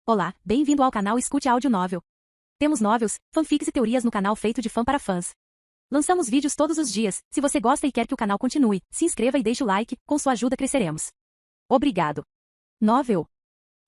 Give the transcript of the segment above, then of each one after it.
Olá, bem-vindo ao canal Escute Áudio Novel. Temos novels, fanfics e teorias no canal feito de fã para fãs. Lançamos vídeos todos os dias. Se você gosta e quer que o canal continue, se inscreva e deixe o like, com sua ajuda cresceremos. Obrigado. Novel.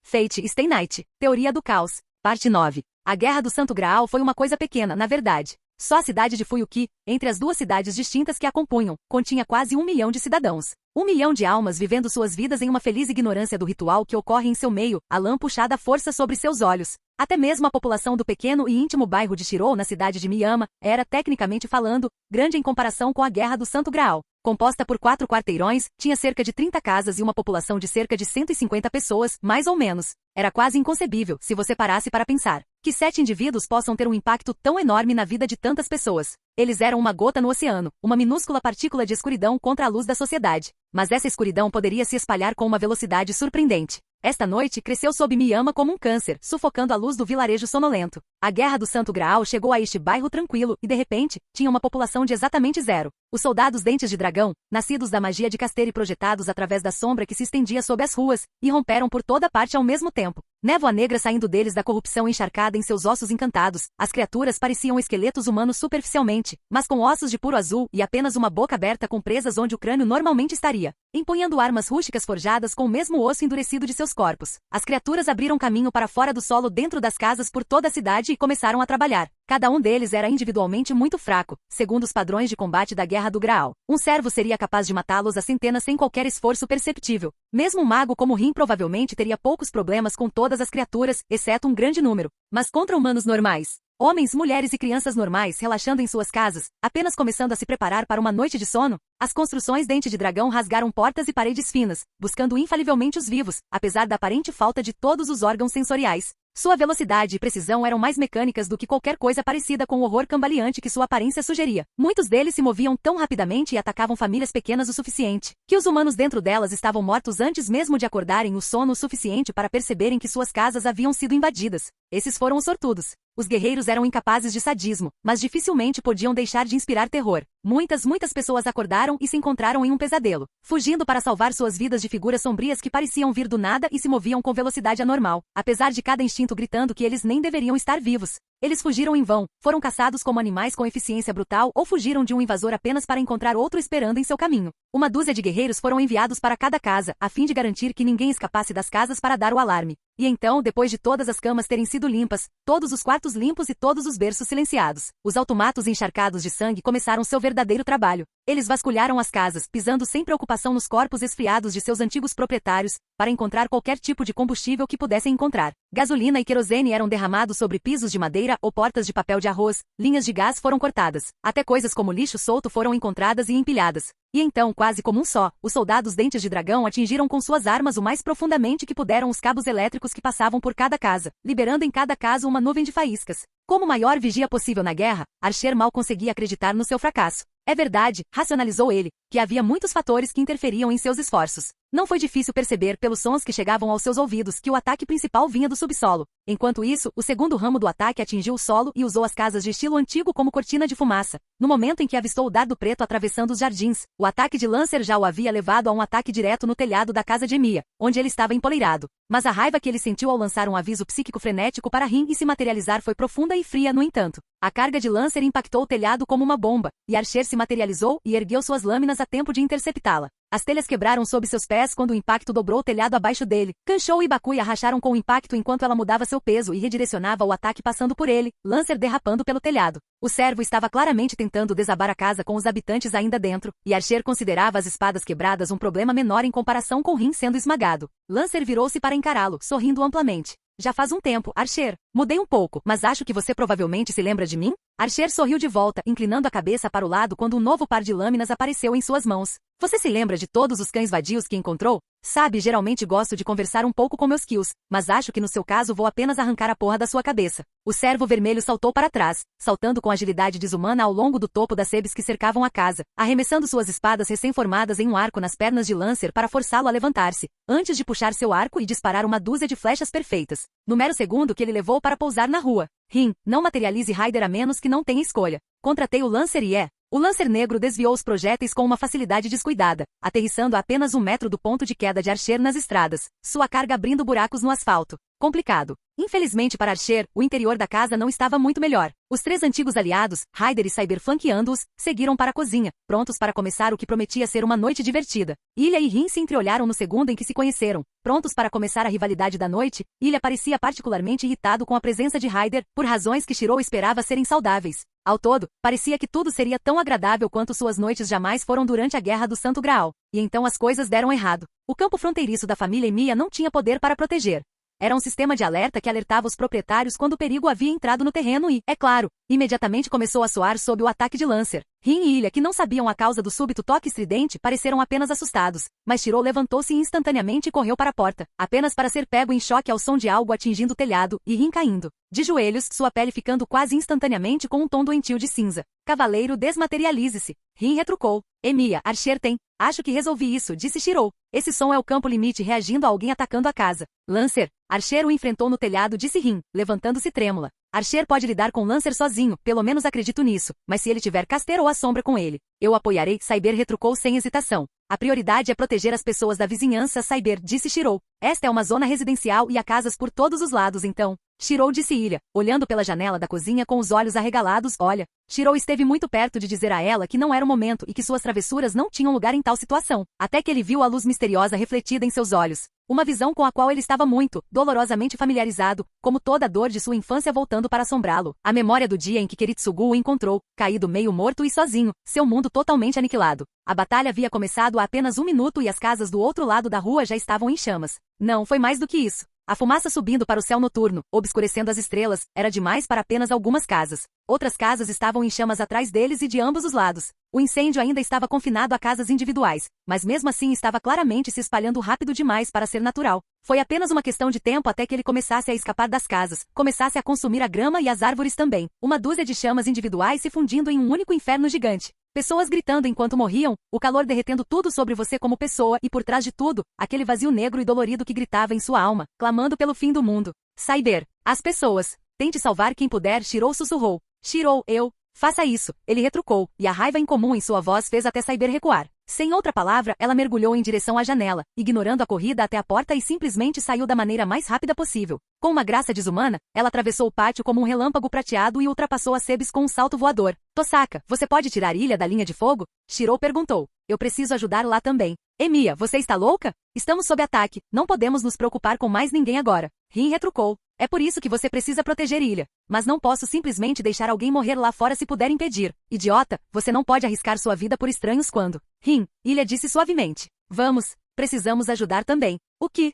Fate Stay Night, Teoria do Caos, Parte 9. A Guerra do Santo Graal foi uma coisa pequena, na verdade. Só a cidade de Fuyuki, entre as duas cidades distintas que a compunham, continha quase 1 milhão de cidadãos. 1 milhão de almas vivendo suas vidas em uma feliz ignorância do ritual que ocorre em seu meio, a lã puxada à força sobre seus olhos. Até mesmo a população do pequeno e íntimo bairro de Shirou, na cidade de Miyama, era, tecnicamente falando, grande em comparação com a Guerra do Santo Graal. Composta por 4 quarteirões, tinha cerca de 30 casas e uma população de cerca de 150 pessoas, mais ou menos. Era quase inconcebível, se você parasse para pensar, que 7 indivíduos possam ter um impacto tão enorme na vida de tantas pessoas. Eles eram uma gota no oceano, uma minúscula partícula de escuridão contra a luz da sociedade. Mas essa escuridão poderia se espalhar com uma velocidade surpreendente. Esta noite cresceu sob Miyama como um câncer, sufocando a luz do vilarejo sonolento. A Guerra do Santo Graal chegou a este bairro tranquilo e, de repente, tinha uma população de exatamente 0. Os soldados Dentes de Dragão, nascidos da magia de Caster e projetados através da sombra que se estendia sob as ruas, irromperam por toda parte ao mesmo tempo. Névoa negra saindo deles da corrupção encharcada em seus ossos encantados, as criaturas pareciam esqueletos humanos superficialmente, mas com ossos de puro azul e apenas uma boca aberta com presas onde o crânio normalmente estaria, empunhando armas rústicas forjadas com o mesmo osso endurecido de seus corpos. As criaturas abriram caminho para fora do solo dentro das casas por toda a cidade e começaram a trabalhar. Cada um deles era individualmente muito fraco, segundo os padrões de combate da Guerra do Graal. Um servo seria capaz de matá-los a centenas sem qualquer esforço perceptível. Mesmo um mago como Rin provavelmente teria poucos problemas com todas as criaturas, exceto um grande número. Mas contra humanos normais, homens, mulheres e crianças normais relaxando em suas casas, apenas começando a se preparar para uma noite de sono, as construções Dente de Dragão rasgaram portas e paredes finas, buscando infalivelmente os vivos, apesar da aparente falta de todos os órgãos sensoriais. Sua velocidade e precisão eram mais mecânicas do que qualquer coisa parecida com o horror cambaleante que sua aparência sugeria. Muitos deles se moviam tão rapidamente e atacavam famílias pequenas o suficiente, que os humanos dentro delas estavam mortos antes mesmo de acordarem o sono o suficiente para perceberem que suas casas haviam sido invadidas. Esses foram os sortudos. Os guerreiros eram incapazes de sadismo, mas dificilmente podiam deixar de inspirar terror. Muitas pessoas acordaram e se encontraram em um pesadelo, fugindo para salvar suas vidas de figuras sombrias que pareciam vir do nada e se moviam com velocidade anormal, apesar de cada instinto gritando que eles nem deveriam estar vivos. Eles fugiram em vão, foram caçados como animais com eficiência brutal ou fugiram de um invasor apenas para encontrar outro esperando em seu caminho. Uma dúzia de guerreiros foram enviados para cada casa, a fim de garantir que ninguém escapasse das casas para dar o alarme. E então, depois de todas as camas terem sido limpas, todos os quartos limpos e todos os berços silenciados, os automatos encharcados de sangue começaram seu verdadeiro trabalho. Eles vasculharam as casas, pisando sem preocupação nos corpos esfriados de seus antigos proprietários, para encontrar qualquer tipo de combustível que pudessem encontrar. Gasolina e querosene eram derramados sobre pisos de madeira ou portas de papel de arroz, linhas de gás foram cortadas. Até coisas como lixo solto foram encontradas e empilhadas. E então, quase como um só, os soldados Dentes de Dragão atingiram com suas armas o mais profundamente que puderam os cabos elétricos que passavam por cada casa, liberando em cada caso uma nuvem de faíscas. Como maior vigia possível na guerra, Archer mal conseguia acreditar no seu fracasso. É verdade, racionalizou ele, que havia muitos fatores que interferiam em seus esforços. Não foi difícil perceber pelos sons que chegavam aos seus ouvidos que o ataque principal vinha do subsolo. Enquanto isso, o segundo ramo do ataque atingiu o solo e usou as casas de estilo antigo como cortina de fumaça. No momento em que avistou o dardo preto atravessando os jardins, o ataque de Lancer já o havia levado a um ataque direto no telhado da casa de Emiya, onde ele estava empoleirado. Mas a raiva que ele sentiu ao lançar um aviso psíquico frenético para Rin e se materializar foi profunda e fria no entanto. A carga de Lancer impactou o telhado como uma bomba, e Archer se materializou e ergueu suas lâminas a tempo de interceptá-la. As telhas quebraram sob seus pés quando o impacto dobrou o telhado abaixo dele. Kanshou e Bakuya racharam com o impacto enquanto ela mudava seu peso e redirecionava o ataque passando por ele, Lancer derrapando pelo telhado. O servo estava claramente tentando desabar a casa com os habitantes ainda dentro, e Archer considerava as espadas quebradas um problema menor em comparação com Rin sendo esmagado. Lancer virou-se para encará-lo, sorrindo amplamente. Já faz um tempo, Archer. Mudei um pouco, mas acho que você provavelmente se lembra de mim? Archer sorriu de volta, inclinando a cabeça para o lado quando um novo par de lâminas apareceu em suas mãos. Você se lembra de todos os cães vadios que encontrou? Sabe, geralmente gosto de conversar um pouco com meus kills, mas acho que no seu caso vou apenas arrancar a porra da sua cabeça. O servo vermelho saltou para trás, saltando com agilidade desumana ao longo do topo das sebes que cercavam a casa, arremessando suas espadas recém-formadas em um arco nas pernas de Lancer para forçá-lo a levantar-se, antes de puxar seu arco e disparar uma dúzia de flechas perfeitas, no mero segundo que ele levou para pousar na rua. Rin, não materialize Ryder a menos que não tenha escolha. Contratei o Lancer e O Lancer negro desviou os projéteis com uma facilidade descuidada, aterrissando a apenas 1 metro do ponto de queda de Archer nas estradas, sua carga abrindo buracos no asfalto. complicado. Infelizmente para Archer, o interior da casa não estava muito melhor. Os 3 antigos aliados, Ryder e Cyber flanqueando-os, seguiram para a cozinha, prontos para começar o que prometia ser uma noite divertida. Ilha e Rin se entreolharam no segundo em que se conheceram. Prontos para começar a rivalidade da noite, Ilha parecia particularmente irritado com a presença de Ryder, por razões que Shirou esperava serem saudáveis. Ao todo, parecia que tudo seria tão agradável quanto suas noites jamais foram durante a Guerra do Santo Graal. E então as coisas deram errado. O campo fronteiriço da família Emiya não tinha poder para proteger. Era um sistema de alerta que alertava os proprietários quando o perigo havia entrado no terreno e, é claro, imediatamente começou a soar sob o ataque de Lancer. Rin e Ilha, que não sabiam a causa do súbito toque estridente, pareceram apenas assustados, mas Shirou levantou-se instantaneamente e correu para a porta, apenas para ser pego em choque ao som de algo atingindo o telhado, e Rin caindo. De joelhos, sua pele ficando quase instantaneamente com um tom doentio de cinza. Cavaleiro, desmaterialize-se. Rin retrucou. Emiya, Archer tem. Acho que resolvi isso, disse Shirou. Esse som é o campo limite reagindo a alguém atacando a casa. Lancer. Archer o enfrentou no telhado, disse Rin, levantando-se trêmula. Archer pode lidar com Lancer sozinho, pelo menos acredito nisso, mas se ele tiver Caster ou a sombra com ele, eu apoiarei, Cyber retrucou sem hesitação. A prioridade é proteger as pessoas da vizinhança, Cyber, disse Shirou. Esta é uma zona residencial e há casas por todos os lados então. Shirou, disse Ilha, olhando pela janela da cozinha com os olhos arregalados, olha. Shirou esteve muito perto de dizer a ela que não era o momento e que suas travessuras não tinham lugar em tal situação, até que ele viu a luz misteriosa refletida em seus olhos. Uma visão com a qual ele estava muito, dolorosamente familiarizado, como toda a dor de sua infância voltando para assombrá-lo. A memória do dia em que Kiritsugu o encontrou, caído meio morto e sozinho, seu mundo totalmente aniquilado. A batalha havia começado há apenas 1 minuto e as casas do outro lado da rua já estavam em chamas. Não foi mais do que isso. A fumaça subindo para o céu noturno, obscurecendo as estrelas, era demais para apenas algumas casas. Outras casas estavam em chamas atrás deles e de ambos os lados. O incêndio ainda estava confinado a casas individuais, mas mesmo assim estava claramente se espalhando rápido demais para ser natural. Foi apenas uma questão de tempo até que ele começasse a escapar das casas, começasse a consumir a grama e as árvores também. Uma dúzia de chamas individuais se fundindo em um único inferno gigante. Pessoas gritando enquanto morriam, o calor derretendo tudo sobre você como pessoa e por trás de tudo, aquele vazio negro e dolorido que gritava em sua alma, clamando pelo fim do mundo. Cyber, as pessoas. Tente salvar quem puder, Shirou sussurrou. Shirou, eu. Faça isso, ele retrucou, e a raiva incomum em sua voz fez até Cyber recuar. Sem outra palavra, ela mergulhou em direção à janela, ignorando a corrida até a porta e simplesmente saiu da maneira mais rápida possível. Com uma graça desumana, ela atravessou o pátio como um relâmpago prateado e ultrapassou a Sebes com um salto voador. Tosaka, você pode tirar Ilha da linha de fogo? Shirou perguntou. Eu preciso ajudar lá também. Emiya, você está louca? Estamos sob ataque, não podemos nos preocupar com mais ninguém agora. Rin retrucou. É por isso que você precisa proteger Ilha. Mas não posso simplesmente deixar alguém morrer lá fora se puder impedir. Idiota, você não pode arriscar sua vida por estranhos quando... Rin, Ilha disse suavemente. Vamos, precisamos ajudar também. O que?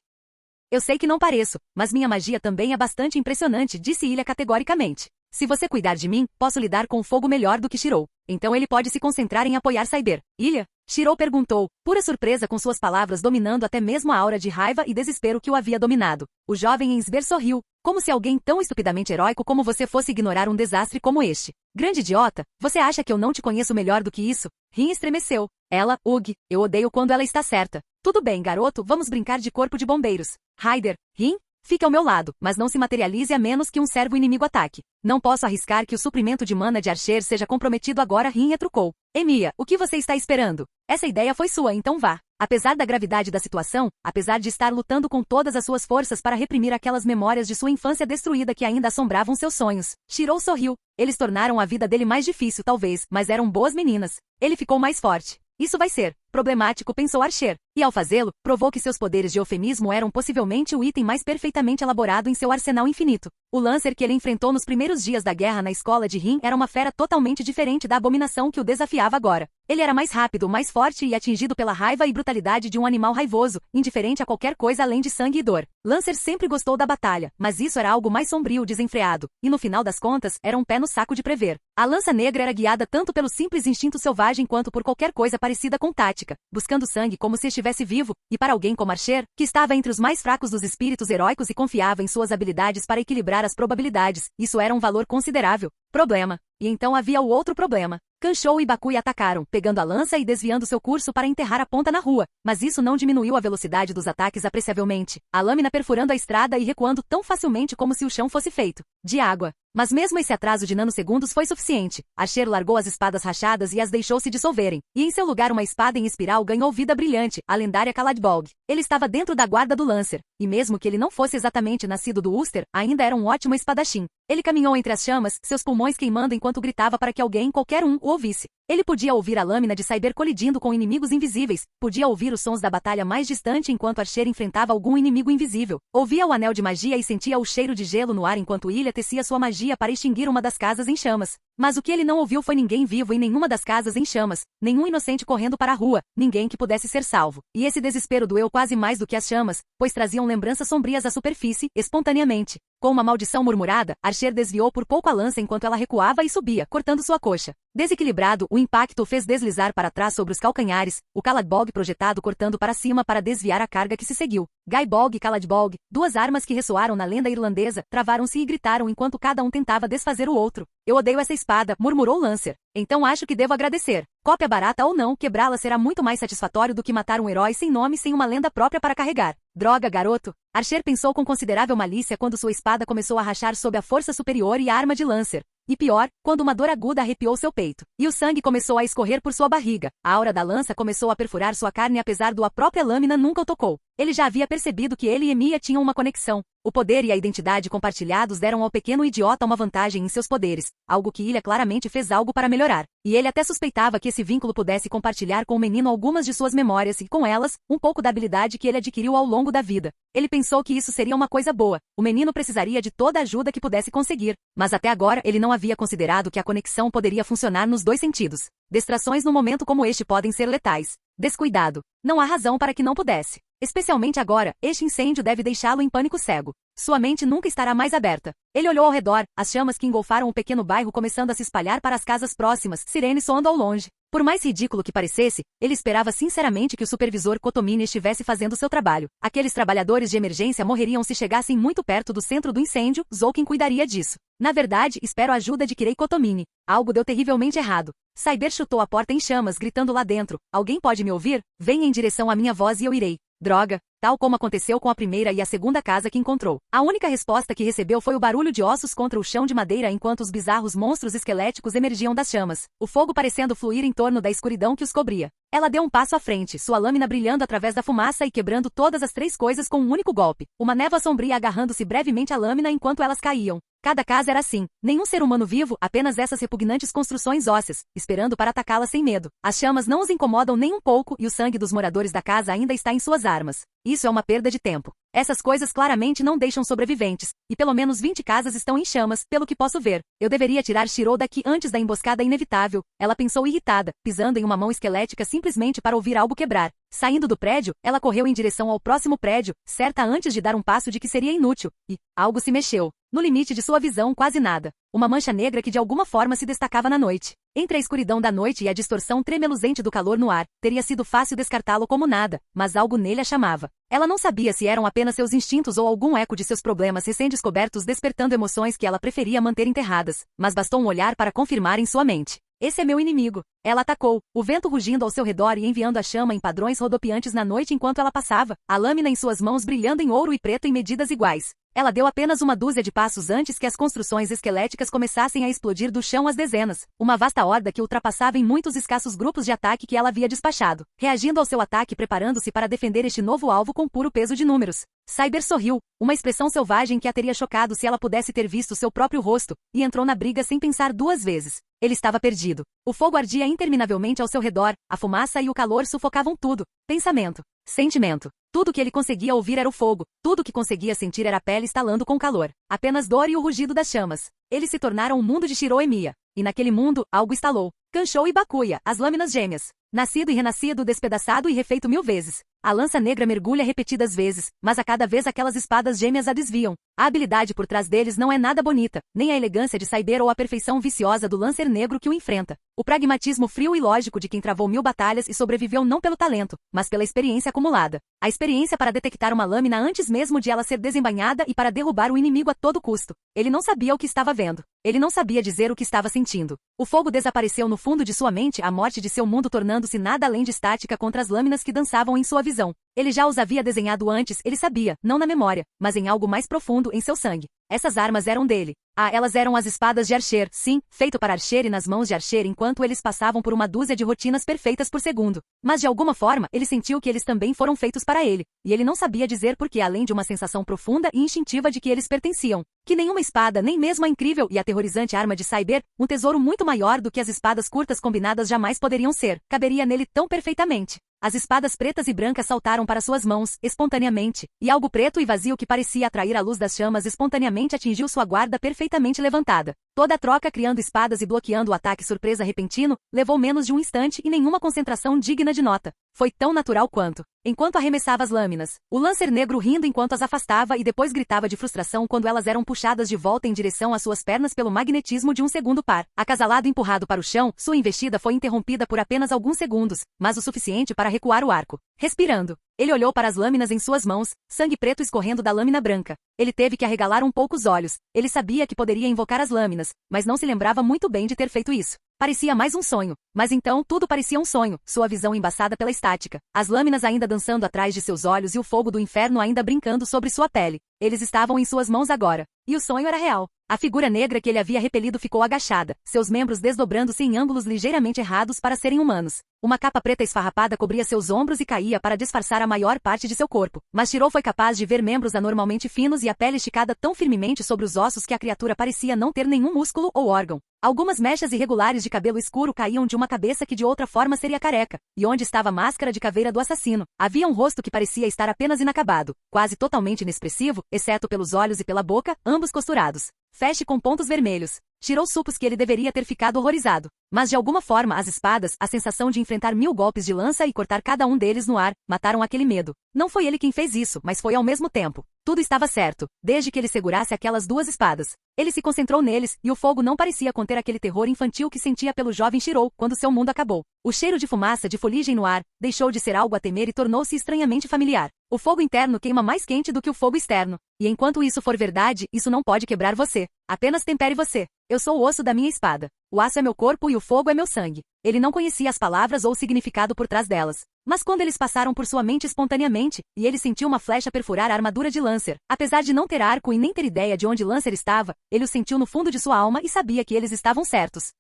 Eu sei que não pareço, mas minha magia também é bastante impressionante, disse Ilha categoricamente. Se você cuidar de mim, posso lidar com o fogo melhor do que Shirou. Então ele pode se concentrar em apoiar Cyber. Ilha? Shirou perguntou, pura surpresa com suas palavras dominando até mesmo a aura de raiva e desespero que o havia dominado. O jovem Ensber sorriu, como se alguém tão estupidamente heróico como você fosse ignorar um desastre como este. Grande idiota, você acha que eu não te conheço melhor do que isso? Rin estremeceu. Ela, Ugh, eu odeio quando ela está certa. Tudo bem, garoto, vamos brincar de corpo de bombeiros. Ryder, Rin? Fique ao meu lado, mas não se materialize a menos que um servo inimigo ataque. Não posso arriscar que o suprimento de mana de Archer seja comprometido agora, Rin retrucou. Emiya, o que você está esperando? Essa ideia foi sua, então vá. Apesar da gravidade da situação, apesar de estar lutando com todas as suas forças para reprimir aquelas memórias de sua infância destruída que ainda assombravam seus sonhos, Shirou sorriu. Eles tornaram a vida dele mais difícil talvez, mas eram boas meninas. Ele ficou mais forte. Isso vai ser problemático, pensou Archer, e ao fazê-lo, provou que seus poderes de eufemismo eram possivelmente o item mais perfeitamente elaborado em seu arsenal infinito. O Lancer que ele enfrentou nos primeiros dias da guerra na escola de Rin era uma fera totalmente diferente da abominação que o desafiava agora. Ele era mais rápido, mais forte e atingido pela raiva e brutalidade de um animal raivoso, indiferente a qualquer coisa além de sangue e dor. Lancer sempre gostou da batalha, mas isso era algo mais sombrio e desenfreado, e no final das contas, era um pé no saco de prever. A lança negra era guiada tanto pelo simples instinto selvagem quanto por qualquer coisa parecida com tática, buscando sangue como se estivesse vivo, e para alguém como Archer, que estava entre os mais fracos dos espíritos heróicos e confiava em suas habilidades para equilibrar as probabilidades, isso era um valor considerável. Problema. E então havia o outro problema. Kanshou e Bakui atacaram, pegando a lança e desviando seu curso para enterrar a ponta na rua, mas isso não diminuiu a velocidade dos ataques apreciavelmente, a lâmina perfurando a estrada e recuando tão facilmente como se o chão fosse feito de água. Mas mesmo esse atraso de nanosegundos foi suficiente. Archer largou as espadas rachadas e as deixou se dissolverem, e em seu lugar uma espada em espiral ganhou vida brilhante, a lendária Caladbolg. Ele estava dentro da guarda do Lancer, e mesmo que ele não fosse exatamente nascido do Ulster, ainda era um ótimo espadachim. Ele caminhou entre as chamas, seus pulmões queimando enquanto gritava para que alguém, qualquer um, o ouvisse. Ele podia ouvir a lâmina de Cyber colidindo com inimigos invisíveis, podia ouvir os sons da batalha mais distante enquanto Archer enfrentava algum inimigo invisível, ouvia o anel de magia e sentia o cheiro de gelo no ar enquanto Ilha tecia sua magia para extinguir uma das casas em chamas. Mas o que ele não ouviu foi ninguém vivo em nenhuma das casas em chamas, nenhum inocente correndo para a rua, ninguém que pudesse ser salvo. E esse desespero doeu quase mais do que as chamas, pois traziam lembranças sombrias à superfície, espontaneamente. Com uma maldição murmurada, Archer desviou por pouco a lança enquanto ela recuava e subia, cortando sua coxa. Desequilibrado, o impacto o fez deslizar para trás sobre os calcanhares, o Caladbolg projetado cortando para cima para desviar a carga que se seguiu. Gaibolg e Caladbolg, duas armas que ressoaram na lenda irlandesa, travaram-se e gritaram enquanto cada um tentava desfazer o outro. Eu odeio essa espada, murmurou Lancer. Então acho que devo agradecer. Cópia barata ou não, quebrá-la será muito mais satisfatório do que matar um herói sem nome sem uma lenda própria para carregar. Droga, garoto. Archer pensou com considerável malícia quando sua espada começou a rachar sob a força superior e a arma de Lancer. E pior, quando uma dor aguda arrepiou seu peito. E o sangue começou a escorrer por sua barriga. A aura da lança começou a perfurar sua carne apesar do a própria lâmina nunca o tocou. Ele já havia percebido que ele e Emiya tinham uma conexão. O poder e a identidade compartilhados deram ao pequeno idiota uma vantagem em seus poderes, algo que Ilha claramente fez algo para melhorar. E ele até suspeitava que esse vínculo pudesse compartilhar com o menino algumas de suas memórias e, com elas, um pouco da habilidade que ele adquiriu ao longo da vida. Ele pensou que isso seria uma coisa boa. O menino precisaria de toda a ajuda que pudesse conseguir. Mas até agora ele não havia considerado que a conexão poderia funcionar nos dois sentidos. Distrações num momento como este podem ser letais. Descuidado. Não há razão para que não pudesse. Especialmente agora, este incêndio deve deixá-lo em pânico cego. Sua mente nunca estará mais aberta. Ele olhou ao redor, as chamas que engolfaram o pequeno bairro começando a se espalhar para as casas próximas, sirenes soando ao longe. Por mais ridículo que parecesse, ele esperava sinceramente que o supervisor Kotomini estivesse fazendo seu trabalho. Aqueles trabalhadores de emergência morreriam se chegassem muito perto do centro do incêndio, Zouken cuidaria disso. Na verdade, espero a ajuda de Kirei Kotomini. Algo deu terrivelmente errado. Cyber chutou a porta em chamas, gritando lá dentro. Alguém pode me ouvir? Venha em direção à minha voz e eu irei. Droga, tal como aconteceu com a primeira e a segunda casa que encontrou. A única resposta que recebeu foi o barulho de ossos contra o chão de madeira enquanto os bizarros monstros esqueléticos emergiam das chamas, o fogo parecendo fluir em torno da escuridão que os cobria. Ela deu um passo à frente, sua lâmina brilhando através da fumaça e quebrando todas as três coisas com um único golpe. Uma névoa sombria agarrando-se brevemente à lâmina enquanto elas caíam. Cada casa era assim. Nenhum ser humano vivo, apenas essas repugnantes construções ósseas, esperando para atacá-la sem medo. As chamas não os incomodam nem um pouco e o sangue dos moradores da casa ainda está em suas armas. Isso é uma perda de tempo. Essas coisas claramente não deixam sobreviventes, e pelo menos 20 casas estão em chamas, pelo que posso ver. Eu deveria tirar Shirou daqui antes da emboscada inevitável. Ela pensou irritada, pisando em uma mão esquelética simplesmente para ouvir algo quebrar. Saindo do prédio, ela correu em direção ao próximo prédio, certa antes de dar um passo de que seria inútil, e algo se mexeu. No limite de sua visão, quase nada. Uma mancha negra que de alguma forma se destacava na noite. Entre a escuridão da noite e a distorção tremeluzente do calor no ar, teria sido fácil descartá-lo como nada, mas algo nele a chamava. Ela não sabia se eram apenas seus instintos ou algum eco de seus problemas recém-descobertos despertando emoções que ela preferia manter enterradas, mas bastou um olhar para confirmar em sua mente. Esse é meu inimigo. Ela atacou, o vento rugindo ao seu redor e enviando a chama em padrões rodopiantes na noite enquanto ela passava, a lâmina em suas mãos brilhando em ouro e preto em medidas iguais. Ela deu apenas uma dúzia de passos antes que as construções esqueléticas começassem a explodir do chão às dezenas, uma vasta horda que ultrapassava em muitos escassos grupos de ataque que ela havia despachado, reagindo ao seu ataque preparando-se para defender este novo alvo com puro peso de números. Cyber sorriu, uma expressão selvagem que a teria chocado se ela pudesse ter visto seu próprio rosto, e entrou na briga sem pensar duas vezes. Ele estava perdido. O fogo ardia interminavelmente ao seu redor, a fumaça e o calor sufocavam tudo. Pensamento. Sentimento. Tudo que ele conseguia ouvir era o fogo. Tudo que conseguia sentir era a pele estalando com calor. Apenas dor e o rugido das chamas. Eles se tornaram um mundo de Shirou e Emiya. E naquele mundo, algo estalou. Kanshou e Bakuya, as lâminas gêmeas. Nascido e renascido, despedaçado e refeito 1000 vezes. A lança negra mergulha repetidas vezes, mas a cada vez aquelas espadas gêmeas a desviam. A habilidade por trás deles não é nada bonita, nem a elegância de Cyber ou a perfeição viciosa do Lancer negro que o enfrenta. O pragmatismo frio e lógico de quem travou 1000 batalhas e sobreviveu não pelo talento, mas pela experiência acumulada. A experiência para detectar uma lâmina antes mesmo de ela ser desembainhada e para derrubar o inimigo a todo custo. Ele não sabia o que estava vendo. Ele não sabia dizer o que estava sentindo. O fogo desapareceu no fundo de sua mente, a morte de seu mundo tornando-se nada além de estática contra as lâminas que dançavam em sua visão. Ele já os havia desenhado antes, ele sabia, não na memória, mas em algo mais profundo em seu sangue. Essas armas eram dele. Elas eram as espadas de Archer, sim, feito para Archer e nas mãos de Archer enquanto eles passavam por uma dúzia de rotinas perfeitas por segundo. Mas de alguma forma, ele sentiu que eles também foram feitos para ele, e ele não sabia dizer por que além de uma sensação profunda e instintiva de que eles pertenciam. Que nenhuma espada, nem mesmo a incrível e aterrorizante arma de Cyber, um tesouro muito maior do que as espadas curtas combinadas jamais poderiam ser, caberia nele tão perfeitamente. As espadas pretas e brancas saltaram para suas mãos, espontaneamente, e algo preto e vazio que parecia atrair a luz das chamas espontaneamente atingiu sua guarda perfeitamente levantada. Toda a troca criando espadas e bloqueando o ataque surpresa repentino, levou menos de um instante e nenhuma concentração digna de nota. Foi tão natural quanto. Enquanto arremessava as lâminas, o Lancer negro rindo enquanto as afastava e depois gritava de frustração quando elas eram puxadas de volta em direção às suas pernas pelo magnetismo de um segundo par. Acasalado e empurrado para o chão, sua investida foi interrompida por apenas alguns segundos, mas o suficiente para recuar o arco. Respirando, ele olhou para as lâminas em suas mãos, sangue preto escorrendo da lâmina branca. Ele teve que arregalar um pouco os olhos. Ele sabia que poderia invocar as lâminas, mas não se lembrava muito bem de ter feito isso. Parecia mais um sonho. Mas então tudo parecia um sonho, sua visão embaçada pela estática. As lâminas ainda dançando atrás de seus olhos e o fogo do inferno ainda brincando sobre sua pele. Eles estavam em suas mãos agora. E o sonho era real. A figura negra que ele havia repelido ficou agachada, seus membros desdobrando-se em ângulos ligeiramente errados para serem humanos. Uma capa preta esfarrapada cobria seus ombros e caía para disfarçar a maior parte de seu corpo. Mas Shirou foi capaz de ver membros anormalmente finos e a pele esticada tão firmemente sobre os ossos que a criatura parecia não ter nenhum músculo ou órgão. Algumas mechas irregulares de cabelo escuro caíam de uma cabeça que de outra forma seria careca, e onde estava a máscara de caveira do assassino. Havia um rosto que parecia estar apenas inacabado, quase totalmente inexpressivo, exceto pelos olhos e pela boca, ambos costurados. Feche com pontos vermelhos. Shirou supôs que ele deveria ter ficado horrorizado. Mas de alguma forma as espadas, a sensação de enfrentar 1000 golpes de lança e cortar cada um deles no ar, mataram aquele medo. Não foi ele quem fez isso, mas foi ao mesmo tempo. Tudo estava certo, desde que ele segurasse aquelas duas espadas. Ele se concentrou neles, e o fogo não parecia conter aquele terror infantil que sentia pelo jovem Shirou quando seu mundo acabou. O cheiro de fumaça de fuligem no ar deixou de ser algo a temer e tornou-se estranhamente familiar. O fogo interno queima mais quente do que o fogo externo. E enquanto isso for verdade, isso não pode quebrar você. Apenas tempere você. Eu sou o osso da minha espada. O aço é meu corpo e o fogo é meu sangue. Ele não conhecia as palavras ou o significado por trás delas. Mas quando eles passaram por sua mente espontaneamente, e ele sentiu uma flecha perfurar a armadura de Lancer, apesar de não ter arco e nem ter ideia de onde Lancer estava, ele o sentiu no fundo de sua alma e sabia que eles estavam certos.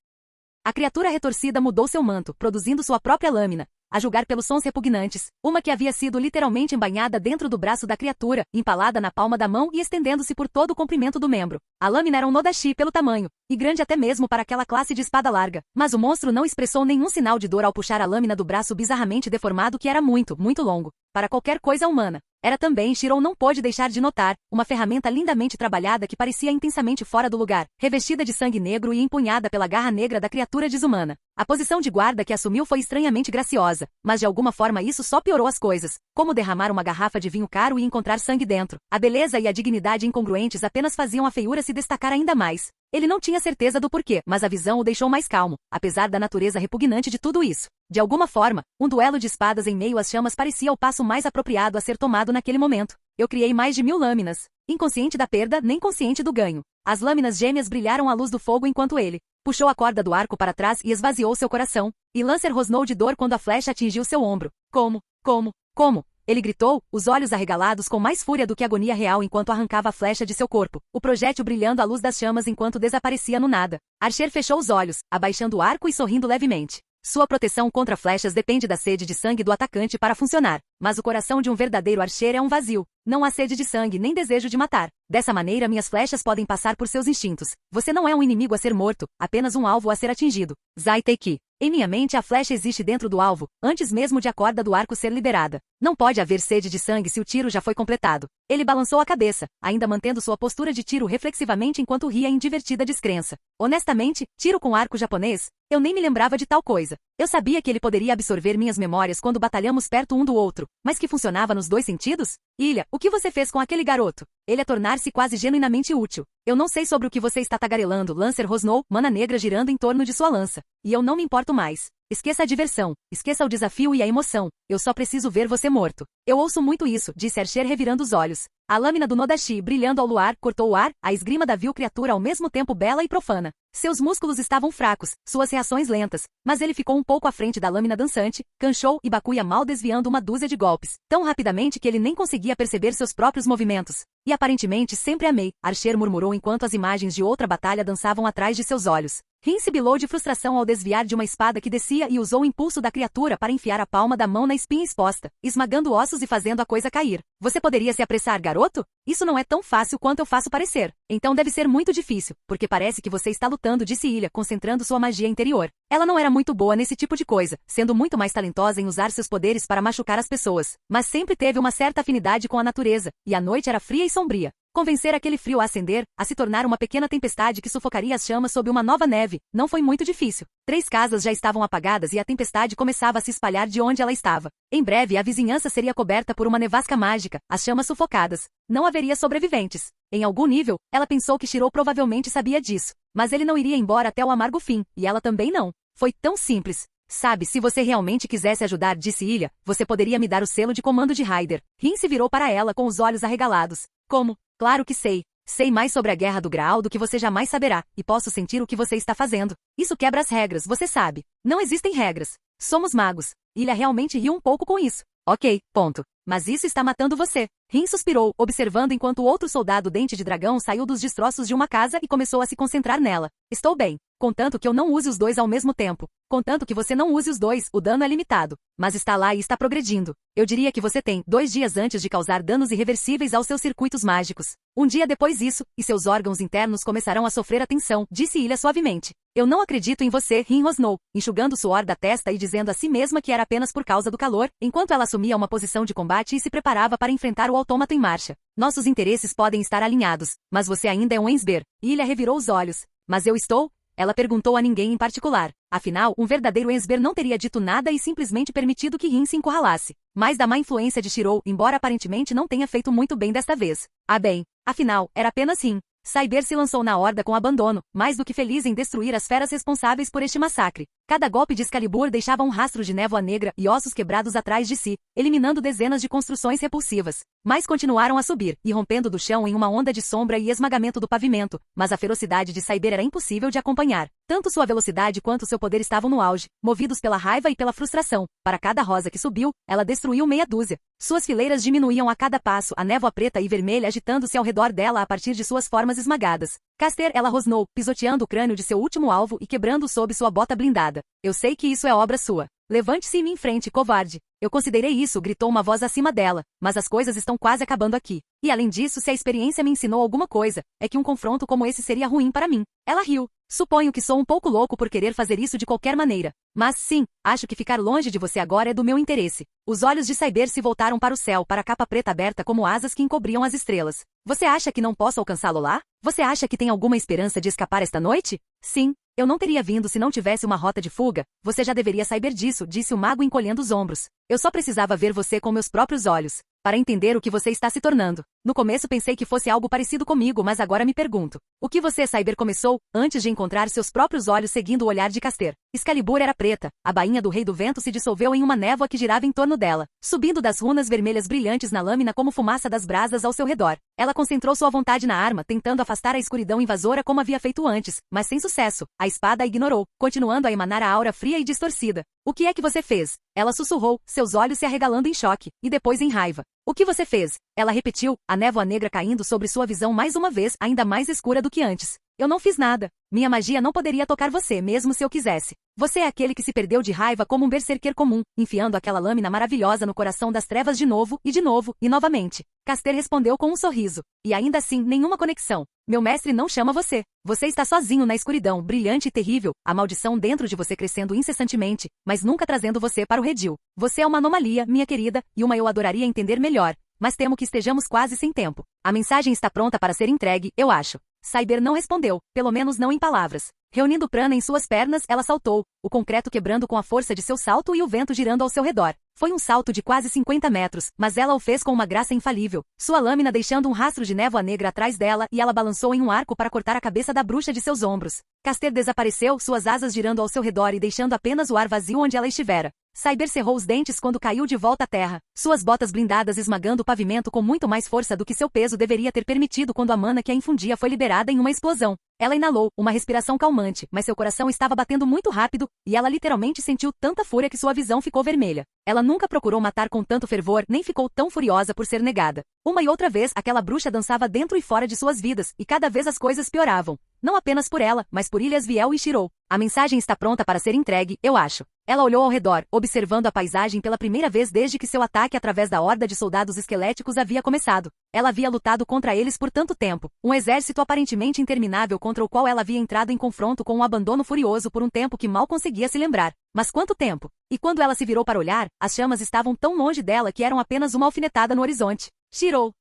A criatura retorcida mudou seu manto, produzindo sua própria lâmina, a julgar pelos sons repugnantes, uma que havia sido literalmente embainhada dentro do braço da criatura, empalada na palma da mão e estendendo-se por todo o comprimento do membro. A lâmina era um Nodashi pelo tamanho, e grande até mesmo para aquela classe de espada larga, mas o monstro não expressou nenhum sinal de dor ao puxar a lâmina do braço bizarramente deformado que era muito, muito longo, para qualquer coisa humana. Era também, Shirou não pôde deixar de notar, uma ferramenta lindamente trabalhada que parecia intensamente fora do lugar, revestida de sangue negro e empunhada pela garra negra da criatura desumana. A posição de guarda que assumiu foi estranhamente graciosa, mas de alguma forma isso só piorou as coisas, como derramar uma garrafa de vinho caro e encontrar sangue dentro. A beleza e a dignidade incongruentes apenas faziam a feiura se destacar ainda mais. Ele não tinha certeza do porquê, mas a visão o deixou mais calmo, apesar da natureza repugnante de tudo isso. De alguma forma, um duelo de espadas em meio às chamas parecia o passo mais apropriado a ser tomado naquele momento. Eu criei mais de 1000 lâminas. Inconsciente da perda, nem consciente do ganho. As lâminas gêmeas brilharam à luz do fogo enquanto ele puxou a corda do arco para trás e esvaziou seu coração. E Lancer rosnou de dor quando a flecha atingiu seu ombro. Como? Ele gritou, os olhos arregalados com mais fúria do que agonia real enquanto arrancava a flecha de seu corpo, o projétil brilhando à luz das chamas enquanto desaparecia no nada. Archer fechou os olhos, abaixando o arco e sorrindo levemente. Sua proteção contra flechas depende da sede de sangue do atacante para funcionar, mas o coração de um verdadeiro archer é um vazio. Não há sede de sangue nem desejo de matar. Dessa maneira minhas flechas podem passar por seus instintos. Você não é um inimigo a ser morto, apenas um alvo a ser atingido. Zai Teiki. Em minha mente a flecha existe dentro do alvo, antes mesmo de a corda do arco ser liberada. Não pode haver sede de sangue se o tiro já foi completado. Ele balançou a cabeça, ainda mantendo sua postura de tiro reflexivamente enquanto ria em divertida descrença. Honestamente, tiro com arco japonês? Eu nem me lembrava de tal coisa. Eu sabia que ele poderia absorver minhas memórias quando batalhamos perto um do outro, mas que funcionava nos dois sentidos? Ilha, o que você fez com aquele garoto? Ele é tornar-se quase genuinamente útil. Eu não sei sobre o que você está tagarelando, Lancer rosnou, mana negra girando em torno de sua lança. E eu não me importo mais. Esqueça a diversão, esqueça o desafio e a emoção. Eu só preciso ver você morto. Eu ouço muito isso, disse Archer revirando os olhos. A lâmina do Nodashi, brilhando ao luar, cortou o ar, a esgrima da vil criatura ao mesmo tempo bela e profana. Seus músculos estavam fracos, suas reações lentas, mas ele ficou um pouco à frente da lâmina dançante, canchou e Bakuya mal desviando uma dúzia de golpes, tão rapidamente que ele nem conseguia perceber seus próprios movimentos. E aparentemente sempre amei, Archer murmurou enquanto as imagens de outra batalha dançavam atrás de seus olhos. Rin sibilou de frustração ao desviar de uma espada que descia e usou o impulso da criatura para enfiar a palma da mão na espinha exposta, esmagando ossos e fazendo a coisa cair. Você poderia se apressar, garoto? Isso não é tão fácil quanto eu faço parecer. Então deve ser muito difícil, porque parece que você está lutando, disse Ilha, concentrando sua magia interior. Ela não era muito boa nesse tipo de coisa, sendo muito mais talentosa em usar seus poderes para machucar as pessoas, mas sempre teve uma certa afinidade com a natureza, e a noite era fria e sombria. Convencer aquele frio a acender, a se tornar uma pequena tempestade que sufocaria as chamas sob uma nova neve, não foi muito difícil. 3 casas já estavam apagadas e a tempestade começava a se espalhar de onde ela estava. Em breve a vizinhança seria coberta por uma nevasca mágica, as chamas sufocadas. Não haveria sobreviventes. Em algum nível, ela pensou que Shirou provavelmente sabia disso. Mas ele não iria embora até o amargo fim, e ela também não. Foi tão simples. Sabe, se você realmente quisesse ajudar, disse Ilha, você poderia me dar o selo de comando de Raider. Rin se virou para ela com os olhos arregalados. Como? Claro que sei. Sei mais sobre a Guerra do Graal do que você jamais saberá, e posso sentir o que você está fazendo. Isso quebra as regras, você sabe. Não existem regras. Somos magos. Ilha realmente riu um pouco com isso. Ok, ponto. Mas isso está matando você. Rin suspirou, observando enquanto o outro soldado dente de dragão saiu dos destroços de uma casa e começou a se concentrar nela. Estou bem. Contanto que eu não use os dois ao mesmo tempo. Contanto que você não use os dois, o dano é limitado. Mas está lá e está progredindo. Eu diria que você tem 2 dias antes de causar danos irreversíveis aos seus circuitos mágicos. Um dia depois isso, e seus órgãos internos começarão a sofrer a tensão, disse Ilha suavemente. Eu não acredito em você, Rin rosnou, enxugando o suor da testa e dizendo a si mesma que era apenas por causa do calor, enquanto ela assumia uma posição de combate e se preparava para enfrentar o autômato em marcha. Nossos interesses podem estar alinhados, mas você ainda é um Ensber. Ilha revirou os olhos. Mas eu estou? Ela perguntou a ninguém em particular. Afinal, um verdadeiro Ensber não teria dito nada e simplesmente permitido que Rin se encurralasse. Mais da má influência de Shirou, embora aparentemente não tenha feito muito bem desta vez. Ah bem, afinal, era apenas Rin. Cyber se lançou na horda com abandono, mais do que feliz em destruir as feras responsáveis por este massacre. Cada golpe de Excalibur deixava um rastro de névoa negra e ossos quebrados atrás de si, eliminando dezenas de construções repulsivas. Mas continuaram a subir, irrompendo do chão em uma onda de sombra e esmagamento do pavimento, mas a ferocidade de Cyber era impossível de acompanhar. Tanto sua velocidade quanto seu poder estavam no auge, movidos pela raiva e pela frustração. Para cada rosa que subiu, ela destruiu meia dúzia. Suas fileiras diminuíam a cada passo, a névoa preta e vermelha agitando-se ao redor dela a partir de suas formas esmagadas. Caster, ela rosnou, pisoteando o crânio de seu último alvo e quebrando-o sob sua bota blindada. Eu sei que isso é obra sua. Levante-se e me enfrente, covarde. Eu considerei isso, gritou uma voz acima dela, mas as coisas estão quase acabando aqui. E além disso, se a experiência me ensinou alguma coisa, é que um confronto como esse seria ruim para mim. Ela riu. Suponho que sou um pouco louco por querer fazer isso de qualquer maneira. Mas sim, acho que ficar longe de você agora é do meu interesse. Os olhos de Cyber se voltaram para o céu, para a capa preta aberta como asas que encobriam as estrelas. Você acha que não posso alcançá-lo lá? Você acha que tem alguma esperança de escapar esta noite? Sim. Eu não teria vindo se não tivesse uma rota de fuga. Você já deveria saber disso, disse o mago encolhendo os ombros. Eu só precisava ver você com meus próprios olhos, para entender o que você está se tornando. No começo pensei que fosse algo parecido comigo, mas agora me pergunto. O que você, Cyber, começou, antes de encontrar seus próprios olhos seguindo o olhar de Caster? Excalibur era preta, a bainha do Rei do Vento se dissolveu em uma névoa que girava em torno dela, subindo das runas vermelhas brilhantes na lâmina como fumaça das brasas ao seu redor. Ela concentrou sua vontade na arma, tentando afastar a escuridão invasora como havia feito antes, mas sem sucesso. A espada a ignorou, continuando a emanar a aura fria e distorcida. O que é que você fez? Ela sussurrou, seus olhos se arregalando em choque, e depois em raiva. O que você fez? Ela repetiu, a névoa negra caindo sobre sua visão mais uma vez, ainda mais escura do que antes. Eu não fiz nada. Minha magia não poderia tocar você, mesmo se eu quisesse. Você é aquele que se perdeu de raiva como um berserker comum, enfiando aquela lâmina maravilhosa no coração das trevas de novo, e novamente. Caster respondeu com um sorriso. E ainda assim, nenhuma conexão. Meu mestre não chama você. Você está sozinho na escuridão, brilhante e terrível, a maldição dentro de você crescendo incessantemente, mas nunca trazendo você para o redil. Você é uma anomalia, minha querida, e uma eu adoraria entender melhor. Mas temo que estejamos quase sem tempo. A mensagem está pronta para ser entregue, eu acho. Cyber não respondeu, pelo menos não em palavras. Reunindo prana em suas pernas, ela saltou, o concreto quebrando com a força de seu salto e o vento girando ao seu redor. Foi um salto de quase 50 metros, mas ela o fez com uma graça infalível, sua lâmina deixando um rastro de névoa negra atrás dela e ela balançou em um arco para cortar a cabeça da bruxa de seus ombros. Caster desapareceu, suas asas girando ao seu redor e deixando apenas o ar vazio onde ela estivera. Cyber cerrou os dentes quando caiu de volta à terra, suas botas blindadas esmagando o pavimento com muito mais força do que seu peso deveria ter permitido quando a mana que a infundia foi liberada em uma explosão. Ela inalou, uma respiração calmante, mas seu coração estava batendo muito rápido, e ela literalmente sentiu tanta fúria que sua visão ficou vermelha. Ela nunca procurou matar com tanto fervor, nem ficou tão furiosa por ser negada. Uma e outra vez, aquela bruxa dançava dentro e fora de suas vidas, e cada vez as coisas pioravam. Não apenas por ela, mas por Ilyasviel e Shirou. A mensagem está pronta para ser entregue, eu acho. Ela olhou ao redor, observando a paisagem pela primeira vez desde que seu ataque através da horda de soldados esqueléticos havia começado. Ela havia lutado contra eles por tanto tempo, um exército aparentemente interminável contra o qual ela havia entrado em confronto com um abandono furioso por um tempo que mal conseguia se lembrar. Mas quanto tempo? E quando ela se virou para olhar, as chamas estavam tão longe dela que eram apenas uma alfinetada no horizonte. Shirou.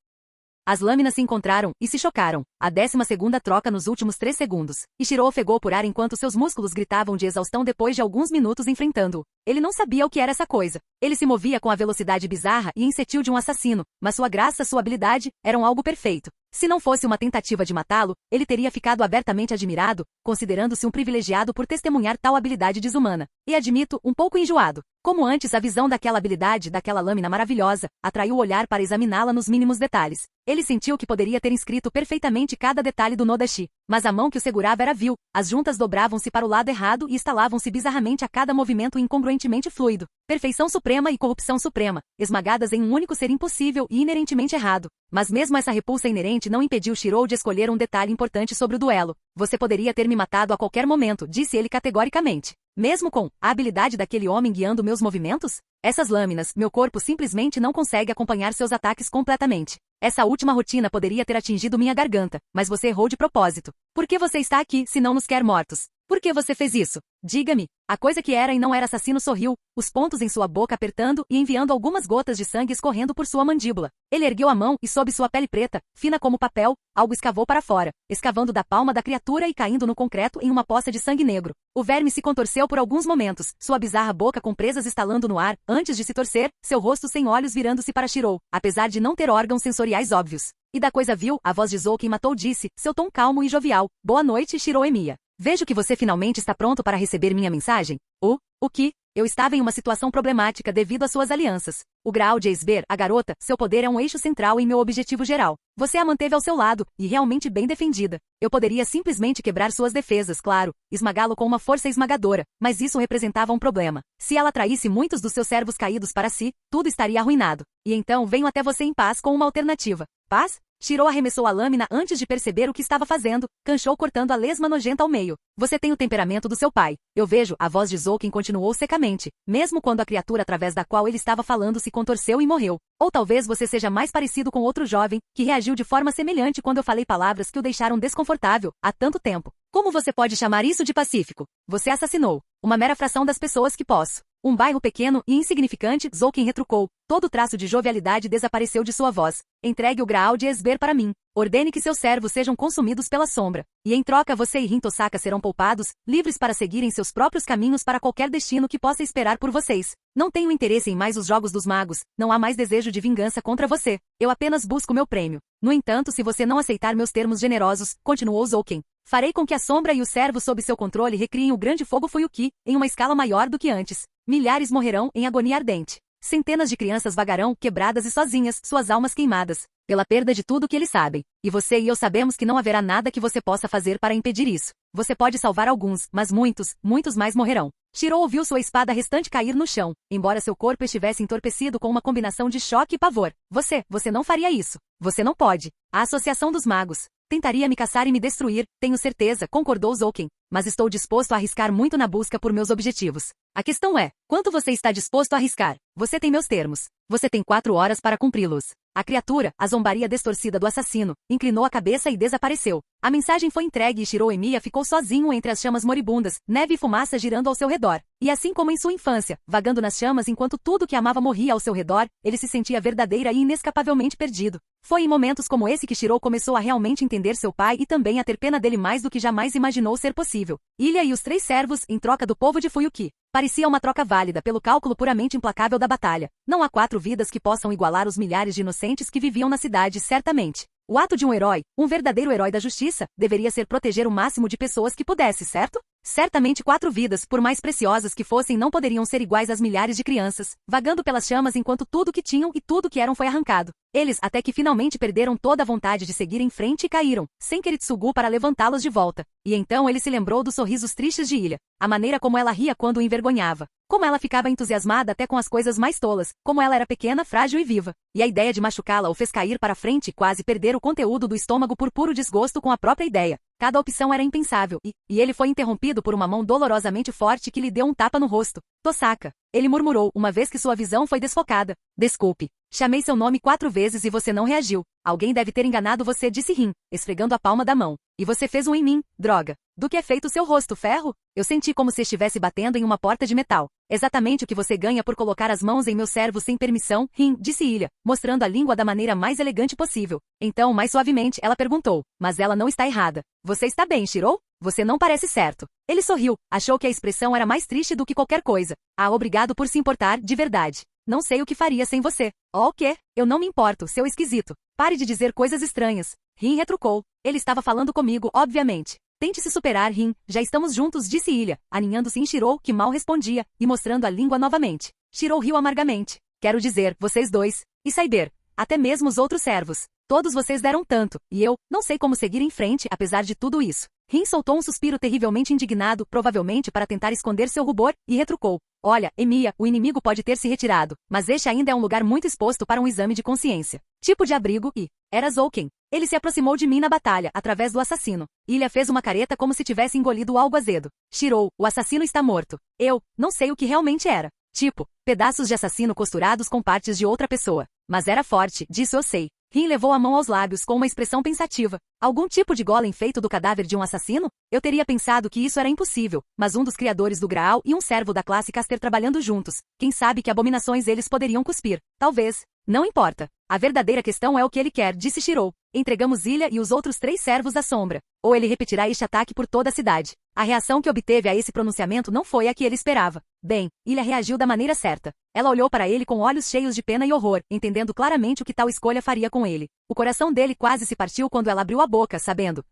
As lâminas se encontraram e se chocaram. A 12ª troca nos últimos 3 segundos. E Shirou ofegou por ar enquanto seus músculos gritavam de exaustão depois de alguns minutos enfrentando-o. Ele não sabia o que era essa coisa. Ele se movia com a velocidade bizarra e incetil de um assassino, mas sua graça, sua habilidade, eram algo perfeito. Se não fosse uma tentativa de matá-lo, ele teria ficado abertamente admirado, considerando-se um privilegiado por testemunhar tal habilidade desumana. E admito, um pouco enjoado. Como antes, a visão daquela habilidade, daquela lâmina maravilhosa, atraiu o olhar para examiná-la nos mínimos detalhes. Ele sentiu que poderia ter inscrito perfeitamente cada detalhe do Nodashi, mas a mão que o segurava era vil, as juntas dobravam-se para o lado errado e estalavam-se bizarramente a cada movimento incongruentemente fluido. Perfeição suprema e corrupção suprema, esmagadas em um único ser impossível e inerentemente errado. Mas mesmo essa repulsa inerente não impediu Shirou de escolher um detalhe importante sobre o duelo. Você poderia ter me matado a qualquer momento, disse ele categoricamente. Mesmo com a habilidade daquele homem guiando meus movimentos? Essas lâminas, meu corpo simplesmente não consegue acompanhar seus ataques completamente. Essa última rotina poderia ter atingido minha garganta, mas você errou de propósito. Por que você está aqui se não nos quer mortos? Por que você fez isso? Diga-me. A coisa que era e não era assassino sorriu, os pontos em sua boca apertando e enviando algumas gotas de sangue escorrendo por sua mandíbula. Ele ergueu a mão e sob sua pele preta, fina como papel, algo escavou para fora, escavando da palma da criatura e caindo no concreto em uma poça de sangue negro. O verme se contorceu por alguns momentos, sua bizarra boca com presas estalando no ar, antes de se torcer, seu rosto sem olhos virando-se para Shirou, apesar de não ter órgãos sensoriais óbvios. E da coisa vil, a voz de Zou quem matou disse, seu tom calmo e jovial. Boa noite, Shirou Emiya. Vejo que você finalmente está pronto para receber minha mensagem. O que? Eu estava em uma situação problemática devido às suas alianças. O Graal de Esber, a garota, seu poder é um eixo central em meu objetivo geral. Você a manteve ao seu lado, e realmente bem defendida. Eu poderia simplesmente quebrar suas defesas, claro, esmagá-lo com uma força esmagadora, mas isso representava um problema. Se ela atraísse muitos dos seus servos caídos para si, tudo estaria arruinado. E então venho até você em paz com uma alternativa. Paz? Shirou arremessou a lâmina antes de perceber o que estava fazendo, canchou cortando a lesma nojenta ao meio. Você tem o temperamento do seu pai. Eu vejo, a voz de Zouken continuou secamente, mesmo quando a criatura através da qual ele estava falando se contorceu e morreu. Ou talvez você seja mais parecido com outro jovem, que reagiu de forma semelhante quando eu falei palavras que o deixaram desconfortável, há tanto tempo. Como você pode chamar isso de pacífico? Você assassinou uma mera fração das pessoas que posso. Um bairro pequeno e insignificante, Zouken retrucou. Todo traço de jovialidade desapareceu de sua voz. Entregue o Graal de Esber para mim. Ordene que seus servos sejam consumidos pela sombra. E em troca você e Hintosaka serão poupados, livres para seguirem seus próprios caminhos para qualquer destino que possa esperar por vocês. Não tenho interesse em mais os jogos dos magos, não há mais desejo de vingança contra você. Eu apenas busco meu prêmio. No entanto, se você não aceitar meus termos generosos, continuou Zouken, farei com que a sombra e os servos sob seu controle recriem o grande fogo Fuyuki, em uma escala maior do que antes. Milhares morrerão em agonia ardente. Centenas de crianças vagarão, quebradas e sozinhas, suas almas queimadas, pela perda de tudo que eles sabem. E você e eu sabemos que não haverá nada que você possa fazer para impedir isso. Você pode salvar alguns, mas muitos, muitos mais morrerão. Shirou ouviu sua espada restante cair no chão, embora seu corpo estivesse entorpecido com uma combinação de choque e pavor. Você não faria isso. Você não pode. A Associação dos Magos tentaria me caçar e me destruir, tenho certeza, concordou Zouken. Mas estou disposto a arriscar muito na busca por meus objetivos. A questão é, quanto você está disposto a arriscar? Você tem meus termos. Você tem 4 horas para cumpri-los. A criatura, a zombaria distorcida do assassino, inclinou a cabeça e desapareceu. A mensagem foi entregue e Shirou Emiya ficou sozinho entre as chamas moribundas, neve e fumaça girando ao seu redor. E assim como em sua infância, vagando nas chamas enquanto tudo que amava morria ao seu redor, ele se sentia verdadeira e inescapavelmente perdido. Foi em momentos como esse que Shirou começou a realmente entender seu pai e também a ter pena dele mais do que jamais imaginou ser possível. Ilha e os 3 servos, em troca do povo de Fuyuki. Parecia uma troca válida pelo cálculo puramente implacável da batalha. Não há 4 vidas que possam igualar os milhares de inocentes que viviam na cidade, certamente. O ato de um herói, um verdadeiro herói da justiça, deveria ser proteger o máximo de pessoas que pudesse, certo? Certamente 4 vidas, por mais preciosas que fossem, não poderiam ser iguais às milhares de crianças, vagando pelas chamas enquanto tudo que tinham e tudo que eram foi arrancado. Eles até que finalmente perderam toda a vontade de seguir em frente e caíram, sem Kiritsugu para levantá-los de volta. E então ele se lembrou dos sorrisos tristes de Ilha, a maneira como ela ria quando o envergonhava. Como ela ficava entusiasmada até com as coisas mais tolas, como ela era pequena, frágil e viva. E a ideia de machucá-la o fez cair para frente e quase perder o conteúdo do estômago por puro desgosto com a própria ideia. Cada opção era impensável, e ele foi interrompido por uma mão dolorosamente forte que lhe deu um tapa no rosto. Tosaka. Ele murmurou, uma vez que sua visão foi desfocada. Desculpe. Chamei seu nome 4 vezes e você não reagiu. Alguém deve ter enganado você, disse Rin, esfregando a palma da mão. E você fez um em mim, droga. Do que é feito seu rosto, ferro? Eu senti como se estivesse batendo em uma porta de metal. Exatamente o que você ganha por colocar as mãos em meu servo sem permissão, Rin, disse Ilha, mostrando a língua da maneira mais elegante possível. Então, mais suavemente, ela perguntou, mas ela não está errada. Você está bem, Shirou? Você não parece certo. Ele sorriu, achou que a expressão era mais triste do que qualquer coisa. Ah, obrigado por se importar, de verdade. Não sei o que faria sem você. Oh, o quê? Eu não me importo, seu esquisito. Pare de dizer coisas estranhas. Rin retrucou. Ele estava falando comigo, obviamente. Tente se superar, Rin. Já estamos juntos, disse Ilha, aninhando-se em Shirou, que mal respondia, e mostrando a língua novamente. Shirou riu amargamente. Quero dizer, vocês dois. E Saiber. Até mesmo os outros servos. Todos vocês deram tanto, e eu, não sei como seguir em frente, apesar de tudo isso. Rin soltou um suspiro terrivelmente indignado, provavelmente para tentar esconder seu rubor, e retrucou. Olha, Emiya, o inimigo pode ter se retirado, mas este ainda é um lugar muito exposto para um exame de consciência. Tipo de abrigo e... Era Zouken. Ele se aproximou de mim na batalha, através do assassino. Ilha fez uma careta como se tivesse engolido algo azedo. Shirou, o assassino está morto. Eu, não sei o que realmente era. Tipo, pedaços de assassino costurados com partes de outra pessoa. Mas era forte, disso eu sei. Rin levou a mão aos lábios com uma expressão pensativa. Algum tipo de golem feito do cadáver de um assassino? Eu teria pensado que isso era impossível, mas um dos criadores do Graal e um servo da classe Caster trabalhando juntos. Quem sabe que abominações eles poderiam cuspir? Talvez. Não importa. A verdadeira questão é o que ele quer, disse Shirou. Entregamos Ilha e os outros 3 servos à sombra. Ou ele repetirá este ataque por toda a cidade. A reação que obteve a esse pronunciamento não foi a que ele esperava. Bem, Ilha reagiu da maneira certa. Ela olhou para ele com olhos cheios de pena e horror, entendendo claramente o que tal escolha faria com ele. O coração dele quase se partiu quando ela abriu a boca, sabendo.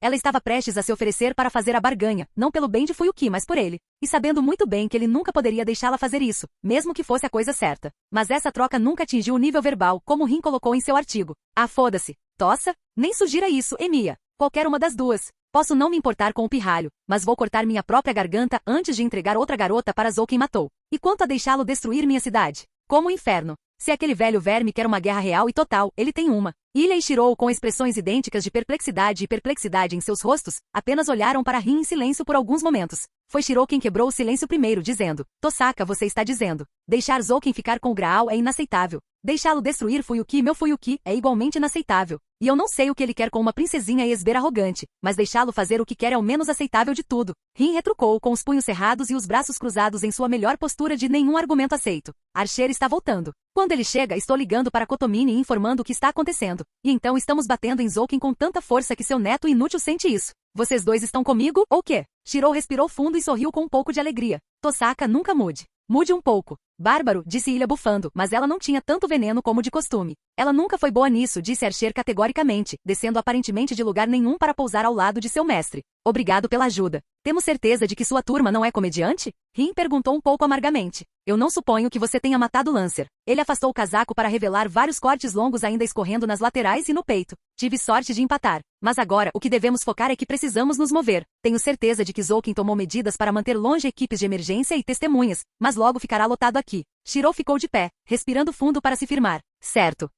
Ela estava prestes a se oferecer para fazer a barganha, não pelo bem de Fuyuki, mas por ele. E sabendo muito bem que ele nunca poderia deixá-la fazer isso, mesmo que fosse a coisa certa. Mas essa troca nunca atingiu o nível verbal, como Rin colocou em seu artigo. Ah, foda-se. Tossa? Nem sugira isso, Emiya. Qualquer uma das duas. Posso não me importar com o pirralho, mas vou cortar minha própria garganta antes de entregar outra garota para Zou quem matou. E quanto a deixá-lo destruir minha cidade? Como o inferno. Se aquele velho verme quer uma guerra real e total, ele tem uma. Ilha e Shirou, com expressões idênticas de perplexidade e perplexidade em seus rostos, apenas olharam para Rin em silêncio por alguns momentos. Foi Shirou quem quebrou o silêncio primeiro, dizendo, Tosaka, você está dizendo. Deixar Zouken ficar com o Graal é inaceitável. Deixá-lo destruir Fuyuki, meu Fuyuki, é igualmente inaceitável. E eu não sei o que ele quer com uma princesinha esber arrogante, mas deixá-lo fazer o que quer é o menos aceitável de tudo. Rin retrucou com os punhos cerrados e os braços cruzados em sua melhor postura de nenhum argumento aceito. Archer está voltando. Quando ele chega, estou ligando para Kotomini e informando o que está acontecendo. E então estamos batendo em Zouken com tanta força que seu neto inútil sente isso. Vocês dois estão comigo, ou quê? Shirou respirou fundo e sorriu com um pouco de alegria. Tosaka, nunca mude. Mude um pouco. Bárbaro, disse Ilha bufando, mas ela não tinha tanto veneno como de costume. Ela nunca foi boa nisso, disse Archer categoricamente, descendo aparentemente de lugar nenhum para pousar ao lado de seu mestre. Obrigado pela ajuda. Temos certeza de que sua turma não é comediante? Rin perguntou um pouco amargamente. Eu não suponho que você tenha matado Lancer. Ele afastou o casaco para revelar vários cortes longos ainda escorrendo nas laterais e no peito. Tive sorte de empatar. Mas agora, o que devemos focar é que precisamos nos mover. Tenho certeza de que Zouken tomou medidas para manter longe equipes de emergência e testemunhas, mas logo ficará lotado aqui. Shirou ficou de pé, respirando fundo para se firmar. Certo.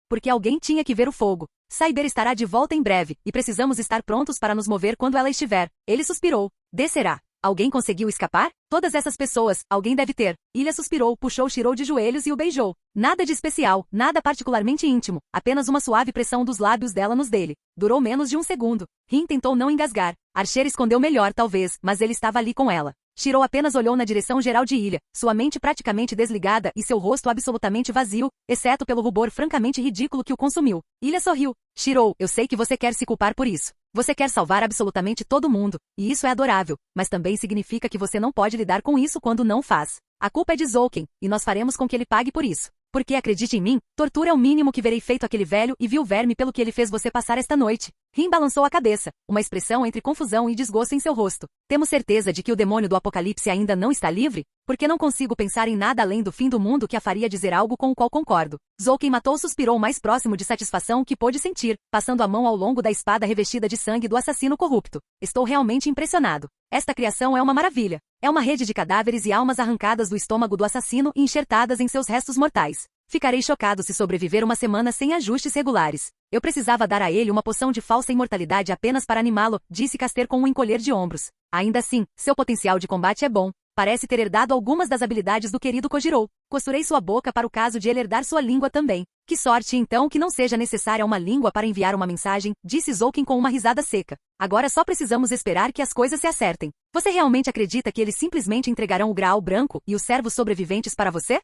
Porque alguém tinha que ver o fogo. Saiber estará de volta em breve, e precisamos estar prontos para nos mover quando ela estiver. Ele suspirou. Descerá. Alguém conseguiu escapar? Todas essas pessoas, alguém deve ter. Ilha suspirou, puxou Shirou de joelhos e o beijou. Nada de especial, nada particularmente íntimo, apenas uma suave pressão dos lábios dela nos dele. Durou menos de um segundo. Rin tentou não engasgar. Archer escondeu melhor, talvez, mas ele estava ali com ela. Shirou apenas olhou na direção geral de Ilha, sua mente praticamente desligada e seu rosto absolutamente vazio, exceto pelo rubor francamente ridículo que o consumiu. Ilha sorriu. Shirou, eu sei que você quer se culpar por isso. Você quer salvar absolutamente todo mundo, e isso é adorável, mas também significa que você não pode lidar com isso quando não faz. A culpa é de Zouken, e nós faremos com que ele pague por isso. Porque acredite em mim, tortura é o mínimo que verei feito aquele velho e vil verme pelo que ele fez você passar esta noite. Rin balançou a cabeça, uma expressão entre confusão e desgosto em seu rosto. Temos certeza de que o demônio do apocalipse ainda não está livre? Porque não consigo pensar em nada além do fim do mundo que a faria dizer algo com o qual concordo. Zouken matou suspirou o mais próximo de satisfação que pôde sentir, passando a mão ao longo da espada revestida de sangue do assassino corrupto. Estou realmente impressionado. Esta criação é uma maravilha. É uma rede de cadáveres e almas arrancadas do estômago do assassino e enxertadas em seus restos mortais. Ficarei chocado se sobreviver uma semana sem ajustes regulares. Eu precisava dar a ele uma poção de falsa imortalidade apenas para animá-lo, disse Caster com um encolher de ombros. Ainda assim, seu potencial de combate é bom. Parece ter herdado algumas das habilidades do querido Kojiro. Costurei sua boca para o caso de ele herdar sua língua também. Que sorte então que não seja necessária uma língua para enviar uma mensagem, disse Zouken com uma risada seca. Agora só precisamos esperar que as coisas se acertem. Você realmente acredita que eles simplesmente entregarão o Graal branco e os servos sobreviventes para você?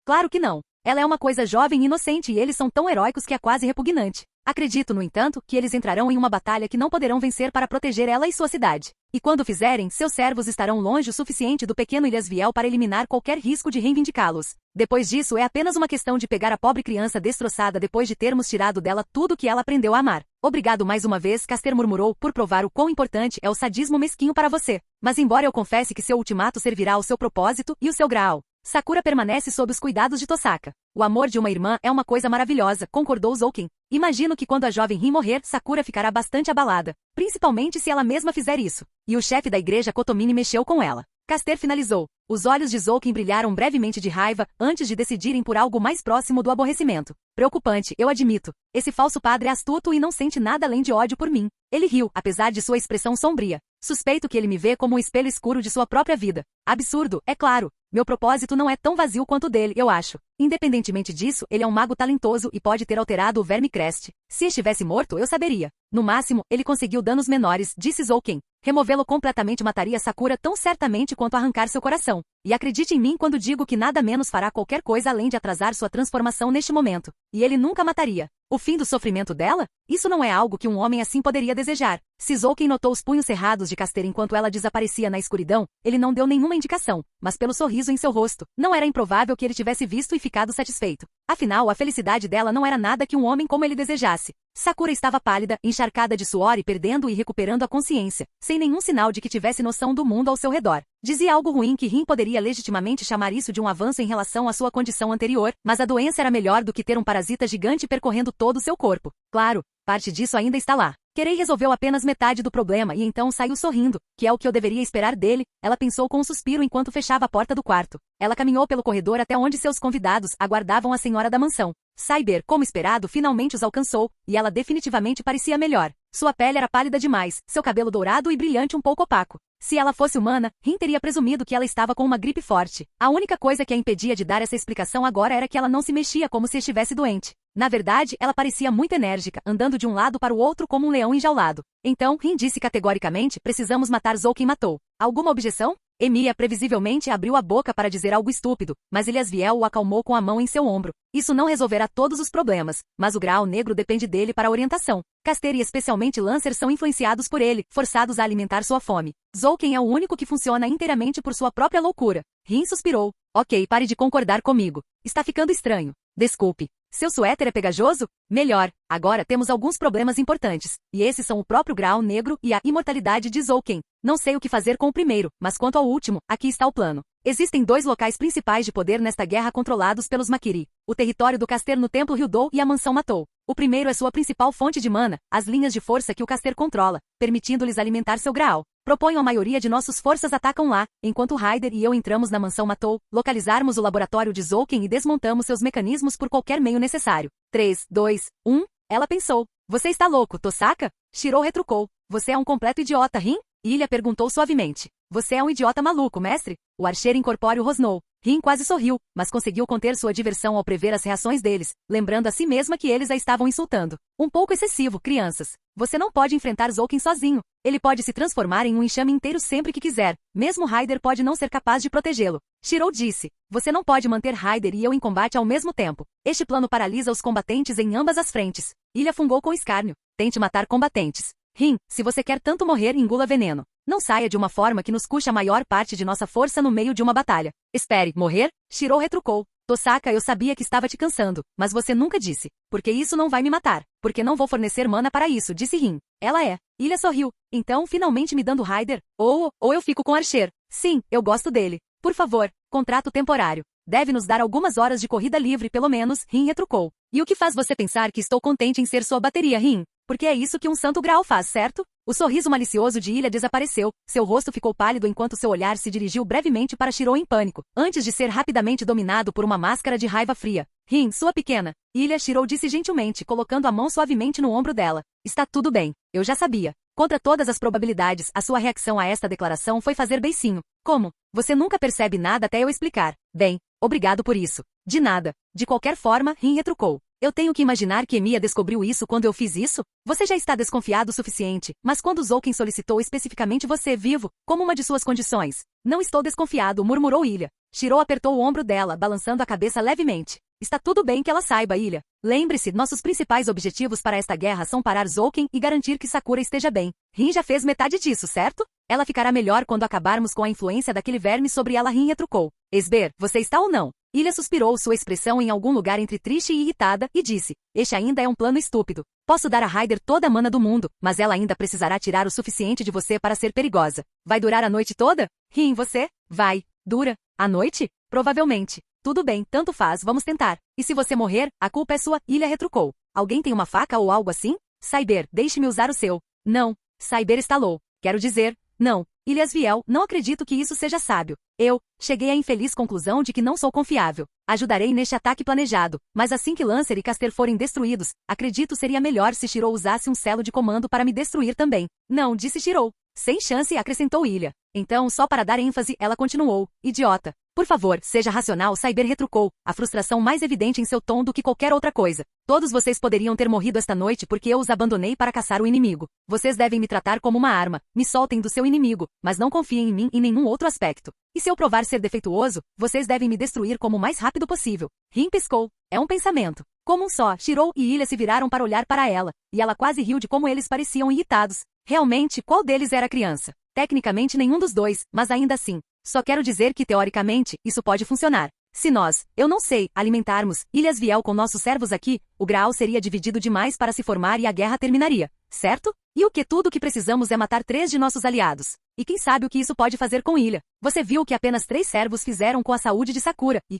Claro que não. Ela é uma coisa jovem e inocente e eles são tão heróicos que é quase repugnante. Acredito, no entanto, que eles entrarão em uma batalha que não poderão vencer para proteger ela e sua cidade. E quando fizerem, seus servos estarão longe o suficiente do pequeno Ilhasviel para eliminar qualquer risco de reivindicá-los. Depois disso, é apenas uma questão de pegar a pobre criança destroçada depois de termos tirado dela tudo que ela aprendeu a amar. Obrigado mais uma vez, Caster murmurou, por provar o quão importante é o sadismo mesquinho para você. Mas embora eu confesse que seu ultimato servirá ao seu propósito e o seu Graal, Sakura permanece sob os cuidados de Tosaka. O amor de uma irmã é uma coisa maravilhosa, concordou Zouken. Imagino que quando a jovem Rin morrer, Sakura ficará bastante abalada, principalmente se ela mesma fizer isso. E o chefe da igreja Kotomini mexeu com ela. Caster finalizou. Os olhos de Zouken brilharam brevemente de raiva, antes de decidirem por algo mais próximo do aborrecimento. Preocupante, eu admito. Esse falso padre é astuto e não sente nada além de ódio por mim. Ele riu, apesar de sua expressão sombria. Suspeito que ele me vê como um espelho escuro de sua própria vida. Absurdo, é claro. Meu propósito não é tão vazio quanto o dele, eu acho. Independentemente disso, ele é um mago talentoso e pode ter alterado o Verme Crest. Se estivesse morto, eu saberia. No máximo, ele conseguiu danos menores, disse Zouken. Removê-lo completamente mataria Sakura tão certamente quanto arrancar seu coração. E acredite em mim quando digo que nada menos fará qualquer coisa além de atrasar sua transformação neste momento. E ele nunca mataria. O fim do sofrimento dela? Isso não é algo que um homem assim poderia desejar. Se Zouken notou os punhos cerrados de Caster enquanto ela desaparecia na escuridão, ele não deu nenhuma indicação, mas pelo sorriso em seu rosto, não era improvável que ele tivesse visto e ficado satisfeito. Afinal, a felicidade dela não era nada que um homem como ele desejasse. Sakura estava pálida, encharcada de suor e perdendo e recuperando a consciência, sem nenhum sinal de que tivesse noção do mundo ao seu redor. Dizia algo ruim que Rin poderia legitimamente chamar isso de um avanço em relação à sua condição anterior, mas a doença era melhor do que ter um parasita gigante percorrendo todo o seu corpo. Claro, parte disso ainda está lá. Querei resolveu apenas metade do problema e então saiu sorrindo, que é o que eu deveria esperar dele, ela pensou com um suspiro enquanto fechava a porta do quarto. Ela caminhou pelo corredor até onde seus convidados aguardavam a senhora da mansão. Cyber, como esperado, finalmente os alcançou, e ela definitivamente parecia melhor. Sua pele era pálida demais, seu cabelo dourado e brilhante um pouco opaco. Se ela fosse humana, Rin teria presumido que ela estava com uma gripe forte. A única coisa que a impedia de dar essa explicação agora era que ela não se mexia como se estivesse doente. Na verdade, ela parecia muito enérgica, andando de um lado para o outro como um leão enjaulado. Então, Rin disse categoricamente, precisamos matar Zouken matou. Alguma objeção? Emilia previsivelmente abriu a boca para dizer algo estúpido, mas Ilhasviel o acalmou com a mão em seu ombro. Isso não resolverá todos os problemas, mas o Graal Negro depende dele para a orientação. Caster e especialmente Lancer são influenciados por ele, forçados a alimentar sua fome. Zouken é o único que funciona inteiramente por sua própria loucura. Rin suspirou. Ok, pare de concordar comigo. Está ficando estranho. Desculpe. Seu suéter é pegajoso? Melhor. Agora temos alguns problemas importantes. E esses são o próprio Graal Negro e a imortalidade de Zouken. Não sei o que fazer com o primeiro, mas quanto ao último, aqui está o plano. Existem dois locais principais de poder nesta guerra controlados pelos Makiri. O território do Caster no Templo Ryudou e a Mansão Matou. O primeiro é sua principal fonte de mana, as linhas de força que o Caster controla, permitindo-lhes alimentar seu Graal. Proponho a maioria de nossas forças atacam lá, enquanto Ryder e eu entramos na Mansão Matou, localizarmos o laboratório de Zouken e desmontamos seus mecanismos por qualquer meio necessário. 3, 2, 1, ela pensou. Você está louco, Tosaka? Shirou retrucou. Você é um completo idiota, Rin? Ilha perguntou suavemente. Você é um idiota maluco, mestre? O archeiro incorpóreo rosnou. Rin quase sorriu, mas conseguiu conter sua diversão ao prever as reações deles, lembrando a si mesma que eles a estavam insultando. Um pouco excessivo, crianças. Você não pode enfrentar Zouken sozinho. Ele pode se transformar em um enxame inteiro sempre que quiser. Mesmo Ryder pode não ser capaz de protegê-lo. Shirou disse. Você não pode manter Ryder e eu em combate ao mesmo tempo. Este plano paralisa os combatentes em ambas as frentes. Ilha fungou com escárnio. Tente matar combatentes. Rin, se você quer tanto morrer, engula veneno. Não saia de uma forma que nos custe a maior parte de nossa força no meio de uma batalha. Espere, morrer? Shirou retrucou. Tosaka, eu sabia que estava te cansando, mas você nunca disse. Porque isso não vai me matar. Porque não vou fornecer mana para isso, disse Rin. Ela é. Ilha sorriu. Então, finalmente me dando Ryder? Ou eu fico com Archer. Sim, eu gosto dele. Por favor, contrato temporário. Deve nos dar algumas horas de corrida livre pelo menos, Rin retrucou. E o que faz você pensar que estou contente em ser sua bateria, Rin? Porque é isso que um santo grau faz, certo? O sorriso malicioso de Ilha desapareceu, seu rosto ficou pálido enquanto seu olhar se dirigiu brevemente para Shirou em pânico, antes de ser rapidamente dominado por uma máscara de raiva fria. Rin, sua pequena. Ilha, Shirou disse gentilmente, colocando a mão suavemente no ombro dela. Está tudo bem, eu já sabia. Contra todas as probabilidades, a sua reação a esta declaração foi fazer beicinho. Como? Você nunca percebe nada até eu explicar. Bem, obrigado por isso. De nada. De qualquer forma, Rin retrucou. Eu tenho que imaginar que Emiya descobriu isso quando eu fiz isso? Você já está desconfiado o suficiente, mas quando Zouken solicitou especificamente você vivo, como uma de suas condições? Não estou desconfiado, murmurou Ilha. Shirou apertou o ombro dela, balançando a cabeça levemente. Está tudo bem que ela saiba, Ilha. Lembre-se, nossos principais objetivos para esta guerra são parar Zouken e garantir que Sakura esteja bem. Rin já fez metade disso, certo? Ela ficará melhor quando acabarmos com a influência daquele verme sobre ela, Rin retrucou. Esber, você está ou não? Ilha suspirou sua expressão em algum lugar entre triste e irritada, e disse, este ainda é um plano estúpido. Posso dar a Ryder toda a mana do mundo, mas ela ainda precisará tirar o suficiente de você para ser perigosa. Vai durar a noite toda? Rin, você? Vai. Dura. A noite? Provavelmente. Tudo bem, tanto faz, vamos tentar. E se você morrer, a culpa é sua, Ilha retrucou. Alguém tem uma faca ou algo assim? Cyber, deixe-me usar o seu. Não. Cyber estalou. Quero dizer, não. Ilhas Viel, não acredito que isso seja sábio. Eu cheguei à infeliz conclusão de que não sou confiável. Ajudarei neste ataque planejado, mas assim que Lancer e Caster forem destruídos, acredito seria melhor se Shirou usasse um selo de comando para me destruir também. Não, disse Shirou. Sem chance, acrescentou Ilha. Então, só para dar ênfase, ela continuou. Idiota. Por favor, seja racional, Cyber retrucou, a frustração mais evidente em seu tom do que qualquer outra coisa. Todos vocês poderiam ter morrido esta noite porque eu os abandonei para caçar o inimigo. Vocês devem me tratar como uma arma, me soltem do seu inimigo, mas não confiem em mim em nenhum outro aspecto. E se eu provar ser defeituoso, vocês devem me destruir como o mais rápido possível. Rin piscou. É um pensamento. Como um só, Shirou e Ilha se viraram para olhar para ela, e ela quase riu de como eles pareciam irritados. Realmente, qual deles era criança? Tecnicamente nenhum dos dois, mas ainda assim. Só quero dizer que, teoricamente, isso pode funcionar. Se nós, eu não sei, alimentarmos Ilhas Viel com nossos servos aqui, o Graal seria dividido demais para se formar e a guerra terminaria, certo? E o que tudo que precisamos é matar 3 de nossos aliados. E quem sabe o que isso pode fazer com Ilha? Você viu o que apenas 3 servos fizeram com a saúde de Sakura, e...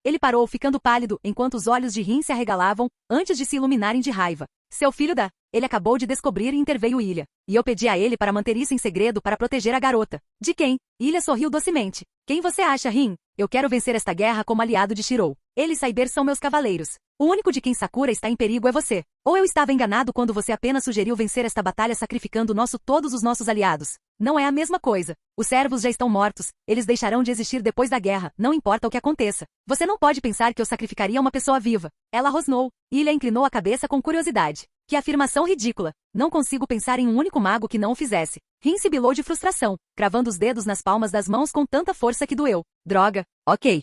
Ele parou, ficando pálido, enquanto os olhos de Rin se arregalavam, antes de se iluminarem de raiva. Seu filho da... Ele acabou de descobrir e interveio Ilha. E eu pedi a ele para manter isso em segredo para proteger a garota. De quem? Ilha sorriu docemente. Quem você acha, Rin? Eu quero vencer esta guerra como aliado de Shirou. Ele e Cyber são meus cavaleiros. O único de quem Sakura está em perigo é você. Ou eu estava enganado quando você apenas sugeriu vencer esta batalha sacrificando todos os nossos aliados. Não é a mesma coisa. Os servos já estão mortos. Eles deixarão de existir depois da guerra, não importa o que aconteça. Você não pode pensar que eu sacrificaria uma pessoa viva. Ela rosnou. Ilha inclinou a cabeça com curiosidade. Que afirmação ridícula. Não consigo pensar em um único mago que não o fizesse. Rin sibilou de frustração, cravando os dedos nas palmas das mãos com tanta força que doeu. Droga. Ok.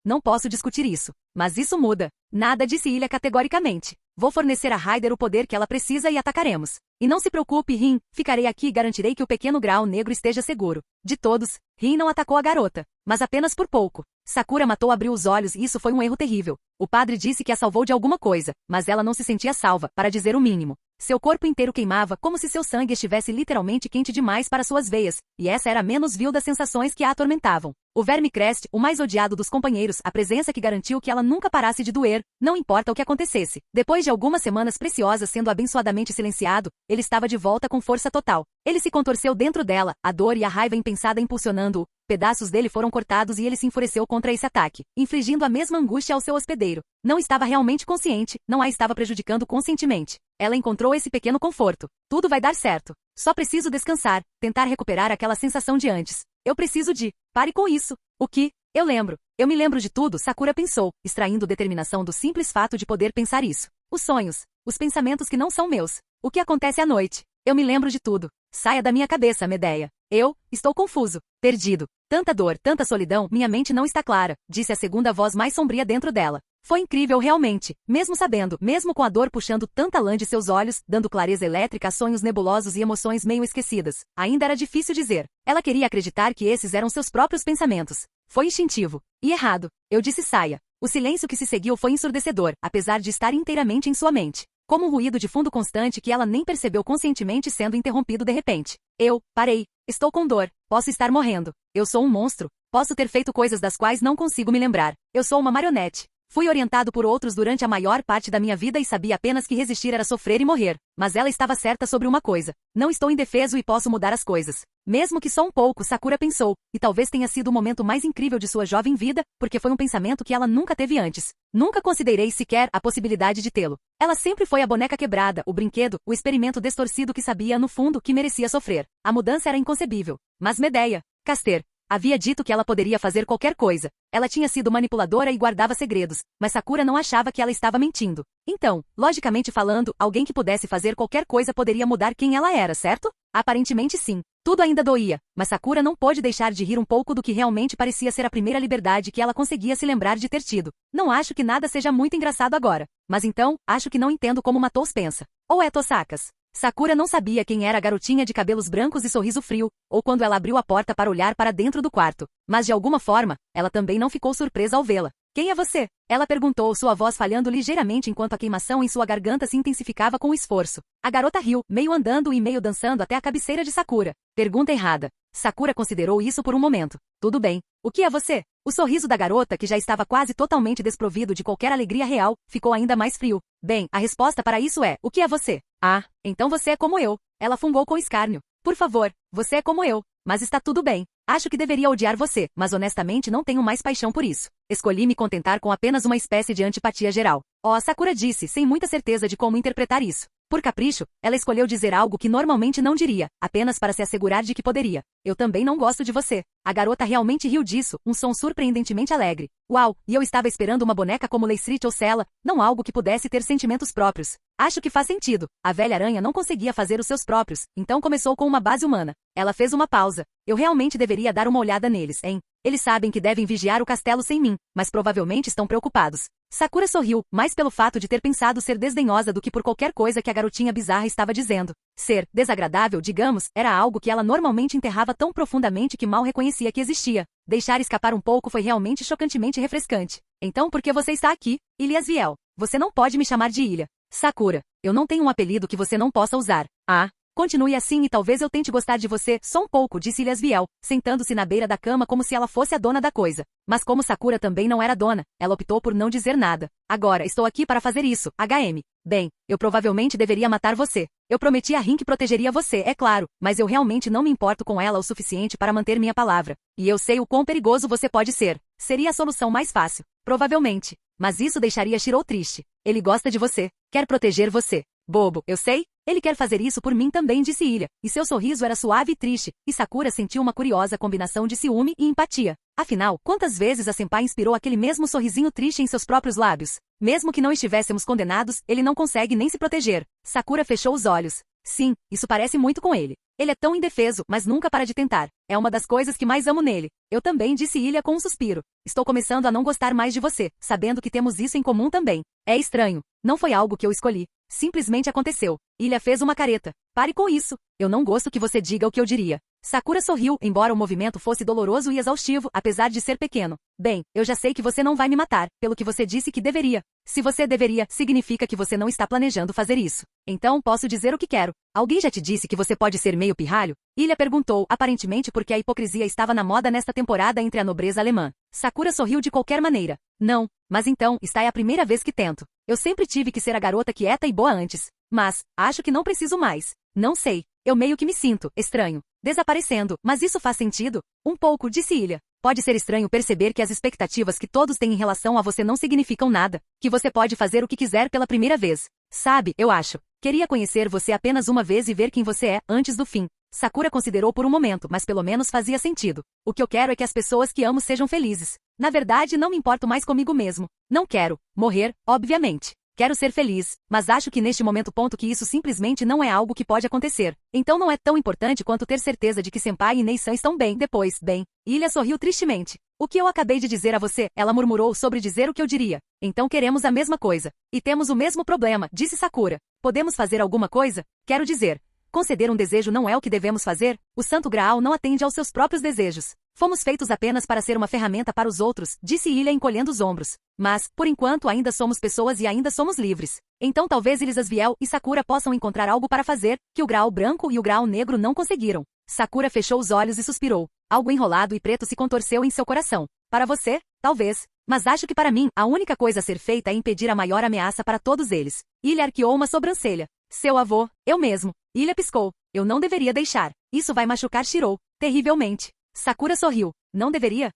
Não posso discutir isso. Mas isso muda. Nada, disse Ilha categoricamente. Vou fornecer a Ryder o poder que ela precisa e atacaremos. E não se preocupe, Rin, ficarei aqui e garantirei que o pequeno Graal negro esteja seguro. De todos, Rin não atacou a garota, mas apenas por pouco. Sakura matou, abriu os olhos e isso foi um erro terrível. O padre disse que a salvou de alguma coisa, mas ela não se sentia salva, para dizer o mínimo. Seu corpo inteiro queimava como se seu sangue estivesse literalmente quente demais para suas veias, e essa era a menos vil das sensações que a atormentavam. O verme Crest, o mais odiado dos companheiros, a presença que garantiu que ela nunca parasse de doer, não importa o que acontecesse. Depois de algumas semanas preciosas sendo abençoadamente silenciado, ele estava de volta com força total. Ele se contorceu dentro dela, a dor e a raiva impensada impulsionando-o. Pedaços dele foram cortados e ele se enfureceu contra esse ataque, infligindo a mesma angústia ao seu hospedeiro. Não estava realmente consciente, não a estava prejudicando conscientemente. Ela encontrou esse pequeno conforto. Tudo vai dar certo. Só preciso descansar, tentar recuperar aquela sensação de antes. Eu preciso de... Pare com isso. O que? Eu lembro. Eu me lembro de tudo, Sakura pensou, extraindo determinação do simples fato de poder pensar isso. Os sonhos. Os pensamentos que não são meus. O que acontece à noite. Eu me lembro de tudo. Saia da minha cabeça, Medeia. Eu estou confuso. Perdido. Tanta dor, tanta solidão, minha mente não está clara, disse a segunda voz mais sombria dentro dela. Foi incrível realmente, mesmo sabendo, mesmo com a dor puxando tanta lã de seus olhos, dando clareza elétrica a sonhos nebulosos e emoções meio esquecidas. Ainda era difícil dizer. Ela queria acreditar que esses eram seus próprios pensamentos. Foi instintivo. E errado. Eu disse saia. O silêncio que se seguiu foi ensurdecedor, apesar de estar inteiramente em sua mente. Como um ruído de fundo constante que ela nem percebeu conscientemente sendo interrompido de repente. Eu, parei. Estou com dor. Posso estar morrendo. Eu sou um monstro. Posso ter feito coisas das quais não consigo me lembrar. Eu sou uma marionete. Fui orientado por outros durante a maior parte da minha vida e sabia apenas que resistir era sofrer e morrer. Mas ela estava certa sobre uma coisa. Não estou indefeso e posso mudar as coisas. Mesmo que só um pouco, Sakura pensou. E talvez tenha sido o momento mais incrível de sua jovem vida, porque foi um pensamento que ela nunca teve antes. Nunca considerei sequer a possibilidade de tê-lo. Ela sempre foi a boneca quebrada, o brinquedo, o experimento distorcido que sabia, no fundo, que merecia sofrer. A mudança era inconcebível. Mas Medeia, Caster, havia dito que ela poderia fazer qualquer coisa. Ela tinha sido manipuladora e guardava segredos, mas Sakura não achava que ela estava mentindo. Então, logicamente falando, alguém que pudesse fazer qualquer coisa poderia mudar quem ela era, certo? Aparentemente sim. Tudo ainda doía, mas Sakura não pôde deixar de rir um pouco do que realmente parecia ser a primeira liberdade que ela conseguia se lembrar de ter tido. Não acho que nada seja muito engraçado agora. Mas então, acho que não entendo como Matos pensa. Ou é Tosakas? Sakura não sabia quem era a garotinha de cabelos brancos e sorriso frio, ou quando ela abriu a porta para olhar para dentro do quarto. Mas de alguma forma, ela também não ficou surpresa ao vê-la. Quem é você? Ela perguntou, sua voz falhando ligeiramente enquanto a queimação em sua garganta se intensificava com o esforço. A garota riu, meio andando e meio dançando até a cabeceira de Sakura. Pergunta errada. Sakura considerou isso por um momento. Tudo bem. O que é você? O sorriso da garota, que já estava quase totalmente desprovido de qualquer alegria real, ficou ainda mais frio. Bem, a resposta para isso é, o que é você? Ah, então você é como eu. Ela fungou com escárnio. Por favor, você é como eu. Mas está tudo bem. Acho que deveria odiar você, mas honestamente não tenho mais paixão por isso. Escolhi me contentar com apenas uma espécie de antipatia geral. Oh, Sakura disse, sem muita certeza de como interpretar isso. Por capricho, ela escolheu dizer algo que normalmente não diria, apenas para se assegurar de que poderia. Eu também não gosto de você. A garota realmente riu disso, um som surpreendentemente alegre. Uau, e eu estava esperando uma boneca como Leistrit ou Sela, não algo que pudesse ter sentimentos próprios. Acho que faz sentido. A velha aranha não conseguia fazer os seus próprios, então começou com uma base humana. Ela fez uma pausa. Eu realmente deveria dar uma olhada neles, hein? Eles sabem que devem vigiar o castelo sem mim, mas provavelmente estão preocupados. Sakura sorriu, mais pelo fato de ter pensado ser desdenhosa do que por qualquer coisa que a garotinha bizarra estava dizendo. Ser desagradável, digamos, era algo que ela normalmente enterrava tão profundamente que mal reconhecia que existia. Deixar escapar um pouco foi realmente chocantemente refrescante. Então por que você está aqui, Ilyasviel? Você não pode me chamar de Ilha. Sakura, eu não tenho um apelido que você não possa usar. Ah, continue assim e talvez eu tente gostar de você só um pouco, disse Ilyasviel, sentando-se na beira da cama como se ela fosse a dona da coisa. Mas como Sakura também não era dona, ela optou por não dizer nada. Agora, estou aqui para fazer isso, HM. Bem, eu provavelmente deveria matar você. Eu prometi a Rin que protegeria você, é claro, mas eu realmente não me importo com ela o suficiente para manter minha palavra. E eu sei o quão perigoso você pode ser. Seria a solução mais fácil. Provavelmente. Mas isso deixaria Shirou triste. Ele gosta de você. Quer proteger você. Bobo, eu sei. Ele quer fazer isso por mim também, disse Ilha, e seu sorriso era suave e triste, e Sakura sentiu uma curiosa combinação de ciúme e empatia. Afinal, quantas vezes a senpai inspirou aquele mesmo sorrisinho triste em seus próprios lábios? Mesmo que não estivéssemos condenados, ele não consegue nem se proteger. Sakura fechou os olhos. Sim, isso parece muito com ele. Ele é tão indefeso, mas nunca para de tentar. É uma das coisas que mais amo nele. Eu também, disse Ilha com um suspiro. Estou começando a não gostar mais de você, sabendo que temos isso em comum também. É estranho. Não foi algo que eu escolhi. Simplesmente aconteceu. Ilha fez uma careta. Pare com isso. Eu não gosto que você diga o que eu diria. Sakura sorriu, embora o movimento fosse doloroso e exaustivo, apesar de ser pequeno. Bem, eu já sei que você não vai me matar, pelo que você disse que deveria. Se você deveria, significa que você não está planejando fazer isso. Então, posso dizer o que quero. Alguém já te disse que você pode ser meio pirralho? Ilha perguntou, aparentemente porque a hipocrisia estava na moda nesta temporada entre a nobreza alemã. Sakura sorriu de qualquer maneira. Não, mas então, esta é a primeira vez que tento. Eu sempre tive que ser a garota quieta e boa antes. Mas, acho que não preciso mais. Não sei. Eu meio que me sinto estranho. Desaparecendo, mas isso faz sentido? Um pouco, disse Ilha. Pode ser estranho perceber que as expectativas que todos têm em relação a você não significam nada, que você pode fazer o que quiser pela primeira vez. Sabe, eu acho. Queria conhecer você apenas uma vez e ver quem você é, antes do fim. Sakura considerou por um momento, mas pelo menos fazia sentido. O que eu quero é que as pessoas que amo sejam felizes. Na verdade, não me importo mais comigo mesmo. Não quero morrer, obviamente. Quero ser feliz, mas acho que neste momento ponto que isso simplesmente não é algo que pode acontecer. Então não é tão importante quanto ter certeza de que Senpai e Nei-san estão bem. Depois, bem. Ilha sorriu tristemente. O que eu acabei de dizer a você, ela murmurou sobre dizer o que eu diria. Então queremos a mesma coisa. E temos o mesmo problema, disse Sakura. Podemos fazer alguma coisa? Quero dizer, conceder um desejo não é o que devemos fazer? O Santo Graal não atende aos seus próprios desejos. Fomos feitos apenas para ser uma ferramenta para os outros, disse Ilha encolhendo os ombros. Mas, por enquanto ainda somos pessoas e ainda somos livres. Então talvez eles Asviel e Sakura possam encontrar algo para fazer, que o Graal branco e o Graal negro não conseguiram. Sakura fechou os olhos e suspirou. Algo enrolado e preto se contorceu em seu coração. Para você, talvez. Mas acho que para mim, a única coisa a ser feita é impedir a maior ameaça para todos eles. Ilha arqueou uma sobrancelha. Seu avô, eu mesmo. Ilha piscou. Eu não deveria deixar. Isso vai machucar Shirou. Terrivelmente. Sakura sorriu. Não deveria?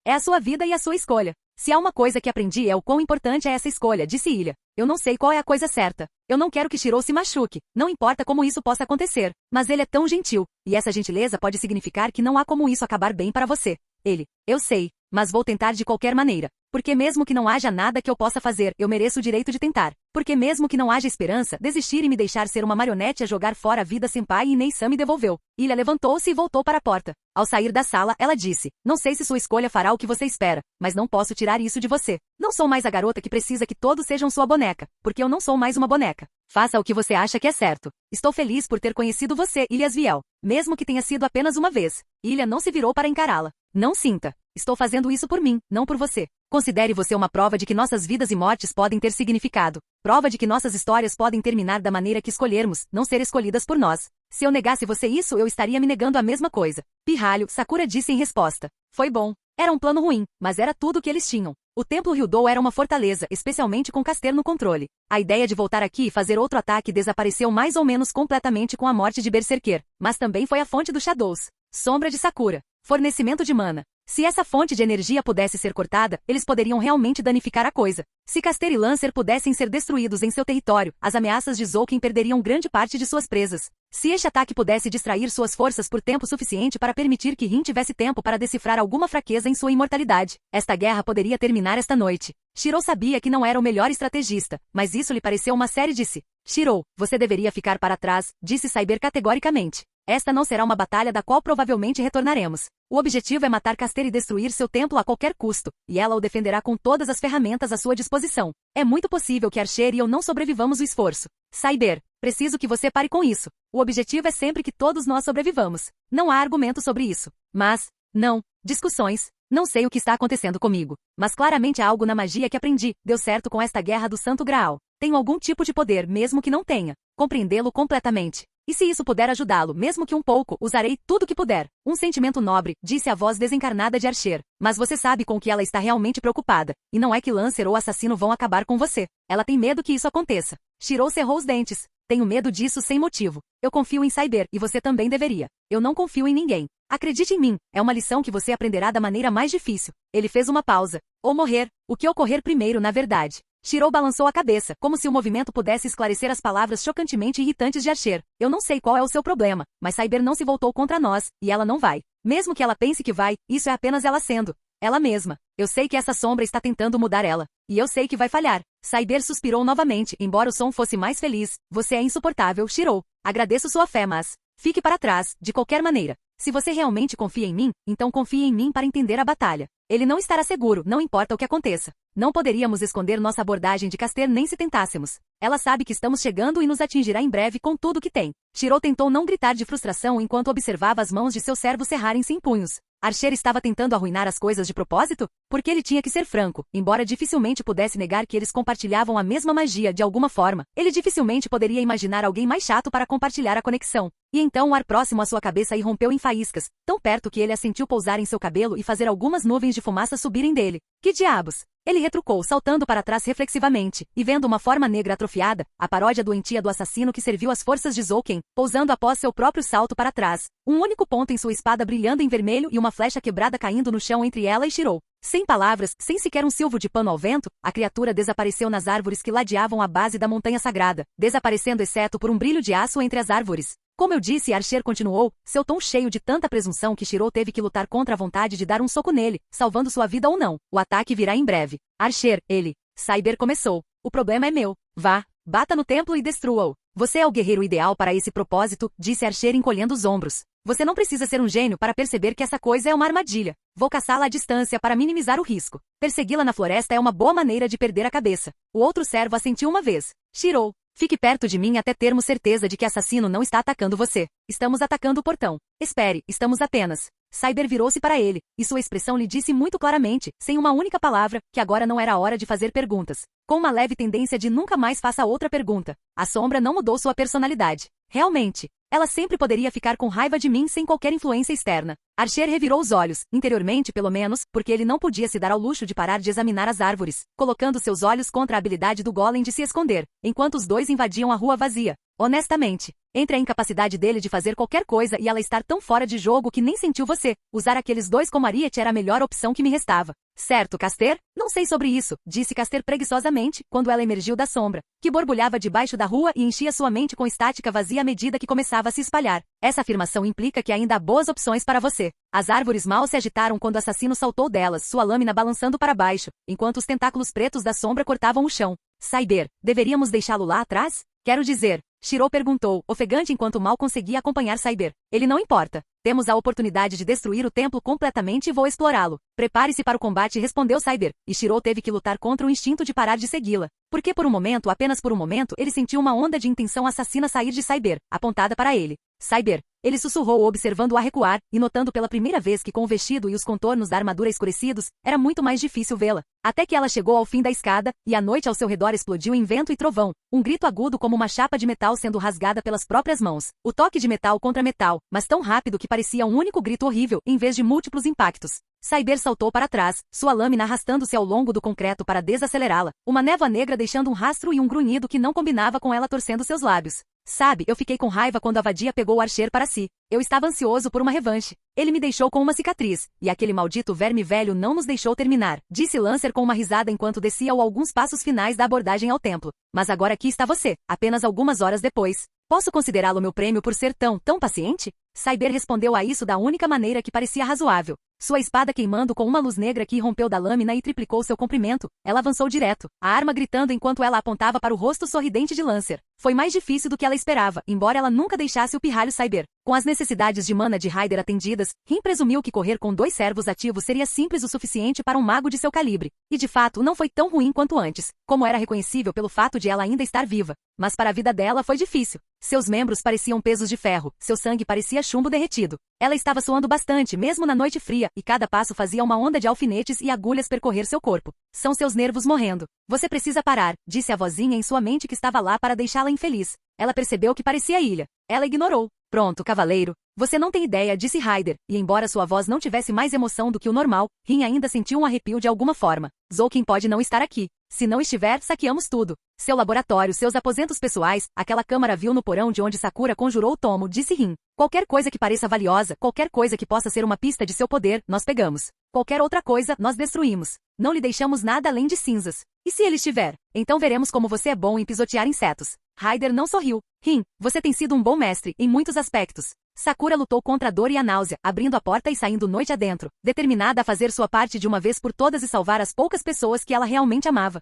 É a sua vida e a sua escolha. Se há uma coisa que aprendi é o quão importante é essa escolha, disse Ilha. Eu não sei qual é a coisa certa. Eu não quero que Shirou se machuque. Não importa como isso possa acontecer. Mas ele é tão gentil. E essa gentileza pode significar que não há como isso acabar bem para você. Ele. Eu sei. Mas vou tentar de qualquer maneira. Porque mesmo que não haja nada que eu possa fazer, eu mereço o direito de tentar. Porque mesmo que não haja esperança, desistir e me deixar ser uma marionete a jogar fora a vida Senpai e Nei-san me devolveu. Ilha levantou-se e voltou para a porta. Ao sair da sala, ela disse, não sei se sua escolha fará o que você espera, mas não posso tirar isso de você. Não sou mais a garota que precisa que todos sejam sua boneca, porque eu não sou mais uma boneca. Faça o que você acha que é certo. Estou feliz por ter conhecido você, Ilha Asviel. Mesmo que tenha sido apenas uma vez. Ilha não se virou para encará-la. Não sinta. Estou fazendo isso por mim, não por você. Considere você uma prova de que nossas vidas e mortes podem ter significado. Prova de que nossas histórias podem terminar da maneira que escolhermos, não ser escolhidas por nós. Se eu negasse você isso, eu estaria me negando a mesma coisa. Pirralho, Sakura disse em resposta. Foi bom. Era um plano ruim, mas era tudo o que eles tinham. O Templo Ryudou era uma fortaleza, especialmente com Caster no controle. A ideia de voltar aqui e fazer outro ataque desapareceu mais ou menos completamente com a morte de Berserker, mas também foi a fonte dos Shadows. Sombra de Sakura. Fornecimento de mana. Se essa fonte de energia pudesse ser cortada, eles poderiam realmente danificar a coisa. Se Caster e Lancer pudessem ser destruídos em seu território, as ameaças de Zouken perderiam grande parte de suas presas. Se este ataque pudesse distrair suas forças por tempo suficiente para permitir que Rin tivesse tempo para decifrar alguma fraqueza em sua imortalidade, esta guerra poderia terminar esta noite. Shirou sabia que não era o melhor estrategista, mas isso lhe pareceu uma série disse. Shirou, você deveria ficar para trás, disse Cyber categoricamente. Esta não será uma batalha da qual provavelmente retornaremos. O objetivo é matar Caster e destruir seu templo a qualquer custo, e ela o defenderá com todas as ferramentas à sua disposição. É muito possível que Archer e eu não sobrevivamos o esforço. Cyber, preciso que você pare com isso. O objetivo é sempre que todos nós sobrevivamos. Não há argumento sobre isso. Mas, não, discussões. Não sei o que está acontecendo comigo, mas claramente há algo na magia que aprendi. Deu certo com esta guerra do Santo Graal. Tenho algum tipo de poder, mesmo que não tenha. Compreendê-lo completamente. E se isso puder ajudá-lo, mesmo que um pouco, usarei tudo que puder. Um sentimento nobre, disse a voz desencarnada de Archer. Mas você sabe com que ela está realmente preocupada. E não é que Lancer ou assassino vão acabar com você. Ela tem medo que isso aconteça. Shirou cerrou os dentes. Tenho medo disso sem motivo. Eu confio em Cyber, e você também deveria. Eu não confio em ninguém. Acredite em mim, é uma lição que você aprenderá da maneira mais difícil. Ele fez uma pausa. Ou morrer. O que ocorrer primeiro, na verdade. Shirou balançou a cabeça, como se o movimento pudesse esclarecer as palavras chocantemente irritantes de Archer. Eu não sei qual é o seu problema, mas Cyber não se voltou contra nós, e ela não vai. Mesmo que ela pense que vai, isso é apenas ela sendo ela mesma. Eu sei que essa sombra está tentando mudar ela. E eu sei que vai falhar. Cyber suspirou novamente, embora o som fosse mais feliz. Você é insuportável, Shirou. Agradeço sua fé, mas fique para trás, de qualquer maneira. Se você realmente confia em mim, então confie em mim para entender a batalha. Ele não estará seguro, não importa o que aconteça. Não poderíamos esconder nossa abordagem de Caster nem se tentássemos. Ela sabe que estamos chegando e nos atingirá em breve com tudo que tem. Shirou tentou não gritar de frustração enquanto observava as mãos de seu servo cerrarem-se em punhos. Archer estava tentando arruinar as coisas de propósito? Porque ele tinha que ser franco, embora dificilmente pudesse negar que eles compartilhavam a mesma magia de alguma forma. Ele dificilmente poderia imaginar alguém mais chato para compartilhar a conexão. E então o ar próximo à sua cabeça irrompeu em faíscas, tão perto que ele a sentiu pousar em seu cabelo e fazer algumas nuvens de fumaça subirem dele. Que diabos? Ele retrucou, saltando para trás reflexivamente, e vendo uma forma negra atrofiada, a paródia doentia do assassino que serviu às forças de Zouken, pousando após seu próprio salto para trás. Um único ponto em sua espada brilhando em vermelho e uma flecha quebrada caindo no chão entre ela e Shirou. Sem palavras, sem sequer um silvo de pano ao vento, a criatura desapareceu nas árvores que ladeavam a base da montanha sagrada, desaparecendo exceto por um brilho de aço entre as árvores. Como eu disse, Archer continuou, seu tom cheio de tanta presunção que Shirou teve que lutar contra a vontade de dar um soco nele, salvando sua vida ou não. O ataque virá em breve. Archer, ele. Cyber começou. O problema é meu. Vá, bata no templo e destrua-o. Você é o guerreiro ideal para esse propósito, disse Archer encolhendo os ombros. Você não precisa ser um gênio para perceber que essa coisa é uma armadilha. Vou caçá-la à distância para minimizar o risco. Persegui-la na floresta é uma boa maneira de perder a cabeça. O outro servo assentiu uma vez. Shirou. Fique perto de mim até termos certeza de que assassino não está atacando você. Estamos atacando o portão. Espere, estamos apenas. Cyber virou-se para ele, e sua expressão lhe disse muito claramente, sem uma única palavra, que agora não era a hora de fazer perguntas. Com uma leve tendência de nunca mais faça outra pergunta. A sombra não mudou sua personalidade. Realmente, ela sempre poderia ficar com raiva de mim sem qualquer influência externa. Archer revirou os olhos, interiormente pelo menos, porque ele não podia se dar ao luxo de parar de examinar as árvores, colocando seus olhos contra a habilidade do golem de se esconder, enquanto os dois invadiam a rua vazia. Honestamente, entre a incapacidade dele de fazer qualquer coisa e ela estar tão fora de jogo que nem sentiu você, usar aqueles dois como Ariete era a melhor opção que me restava. Certo, Caster? Não sei sobre isso, disse Caster preguiçosamente, quando ela emergiu da sombra, que borbulhava debaixo da rua e enchia sua mente com estática vazia à medida que começava a se espalhar. Essa afirmação implica que ainda há boas opções para você. As árvores mal se agitaram quando o assassino saltou delas, sua lâmina balançando para baixo, enquanto os tentáculos pretos da sombra cortavam o chão. Cyber, deveríamos deixá-lo lá atrás? Quero dizer, Shirou perguntou, ofegante enquanto mal conseguia acompanhar Cyber. Ele não importa. Temos a oportunidade de destruir o templo completamente e vou explorá-lo. Prepare-se para o combate, respondeu Cyber, e Shirou teve que lutar contra o instinto de parar de segui-la. Porque por um momento, apenas por um momento, ele sentiu uma onda de intenção assassina sair de Cyber, apontada para ele. Cyber, ele sussurrou observando-a recuar, e notando pela primeira vez que com o vestido e os contornos da armadura escurecidos, era muito mais difícil vê-la. Até que ela chegou ao fim da escada, e a noite ao seu redor explodiu em vento e trovão, um grito agudo como uma chapa de metal sendo rasgada pelas próprias mãos. O toque de metal contra metal, mas tão rápido que parecia um único grito horrível, em vez de múltiplos impactos. Cyber saltou para trás, sua lâmina arrastando-se ao longo do concreto para desacelerá-la, uma névoa negra deixando um rastro e um grunhido que não combinava com ela torcendo seus lábios. Sabe, eu fiquei com raiva quando a vadia pegou o Archer para si. Eu estava ansioso por uma revanche. Ele me deixou com uma cicatriz, e aquele maldito verme velho não nos deixou terminar, disse Lancer com uma risada enquanto descia alguns passos finais da abordagem ao templo. Mas agora aqui está você, apenas algumas horas depois. Posso considerá-lo meu prêmio por ser tão paciente? Cyber respondeu a isso da única maneira que parecia razoável. Sua espada queimando com uma luz negra que irrompeu da lâmina e triplicou seu comprimento, ela avançou direto, a arma gritando enquanto ela apontava para o rosto sorridente de Lancer. Foi mais difícil do que ela esperava, embora ela nunca deixasse o pirralho Cyber. Com as necessidades de mana de Ryder atendidas, Rin presumiu que correr com 2 servos ativos seria simples o suficiente para um mago de seu calibre. E de fato, não foi tão ruim quanto antes, como era reconhecível pelo fato de ela ainda estar viva. Mas para a vida dela foi difícil. Seus membros pareciam pesos de ferro, seu sangue parecia chumbo derretido. Ela estava suando bastante, mesmo na noite fria, e cada passo fazia uma onda de alfinetes e agulhas percorrer seu corpo. São seus nervos morrendo. Você precisa parar, disse a vozinha em sua mente que estava lá para deixá-la infeliz. Ela percebeu que parecia ilha. Ela ignorou. Pronto, cavaleiro. Você não tem ideia, disse Ryder, e embora sua voz não tivesse mais emoção do que o normal, Rin ainda sentiu um arrepio de alguma forma. Zouken pode não estar aqui. Se não estiver, saqueamos tudo. Seu laboratório, seus aposentos pessoais, aquela câmara vil no porão de onde Sakura conjurou o tomo, disse Rin. Qualquer coisa que pareça valiosa, qualquer coisa que possa ser uma pista de seu poder, nós pegamos. Qualquer outra coisa, nós destruímos. Não lhe deixamos nada além de cinzas. E se ele estiver? Então veremos como você é bom em pisotear insetos. Ryder não sorriu. Rin, você tem sido um bom mestre, em muitos aspectos. Sakura lutou contra a dor e a náusea, abrindo a porta e saindo noite adentro, determinada a fazer sua parte de uma vez por todas e salvar as poucas pessoas que ela realmente amava.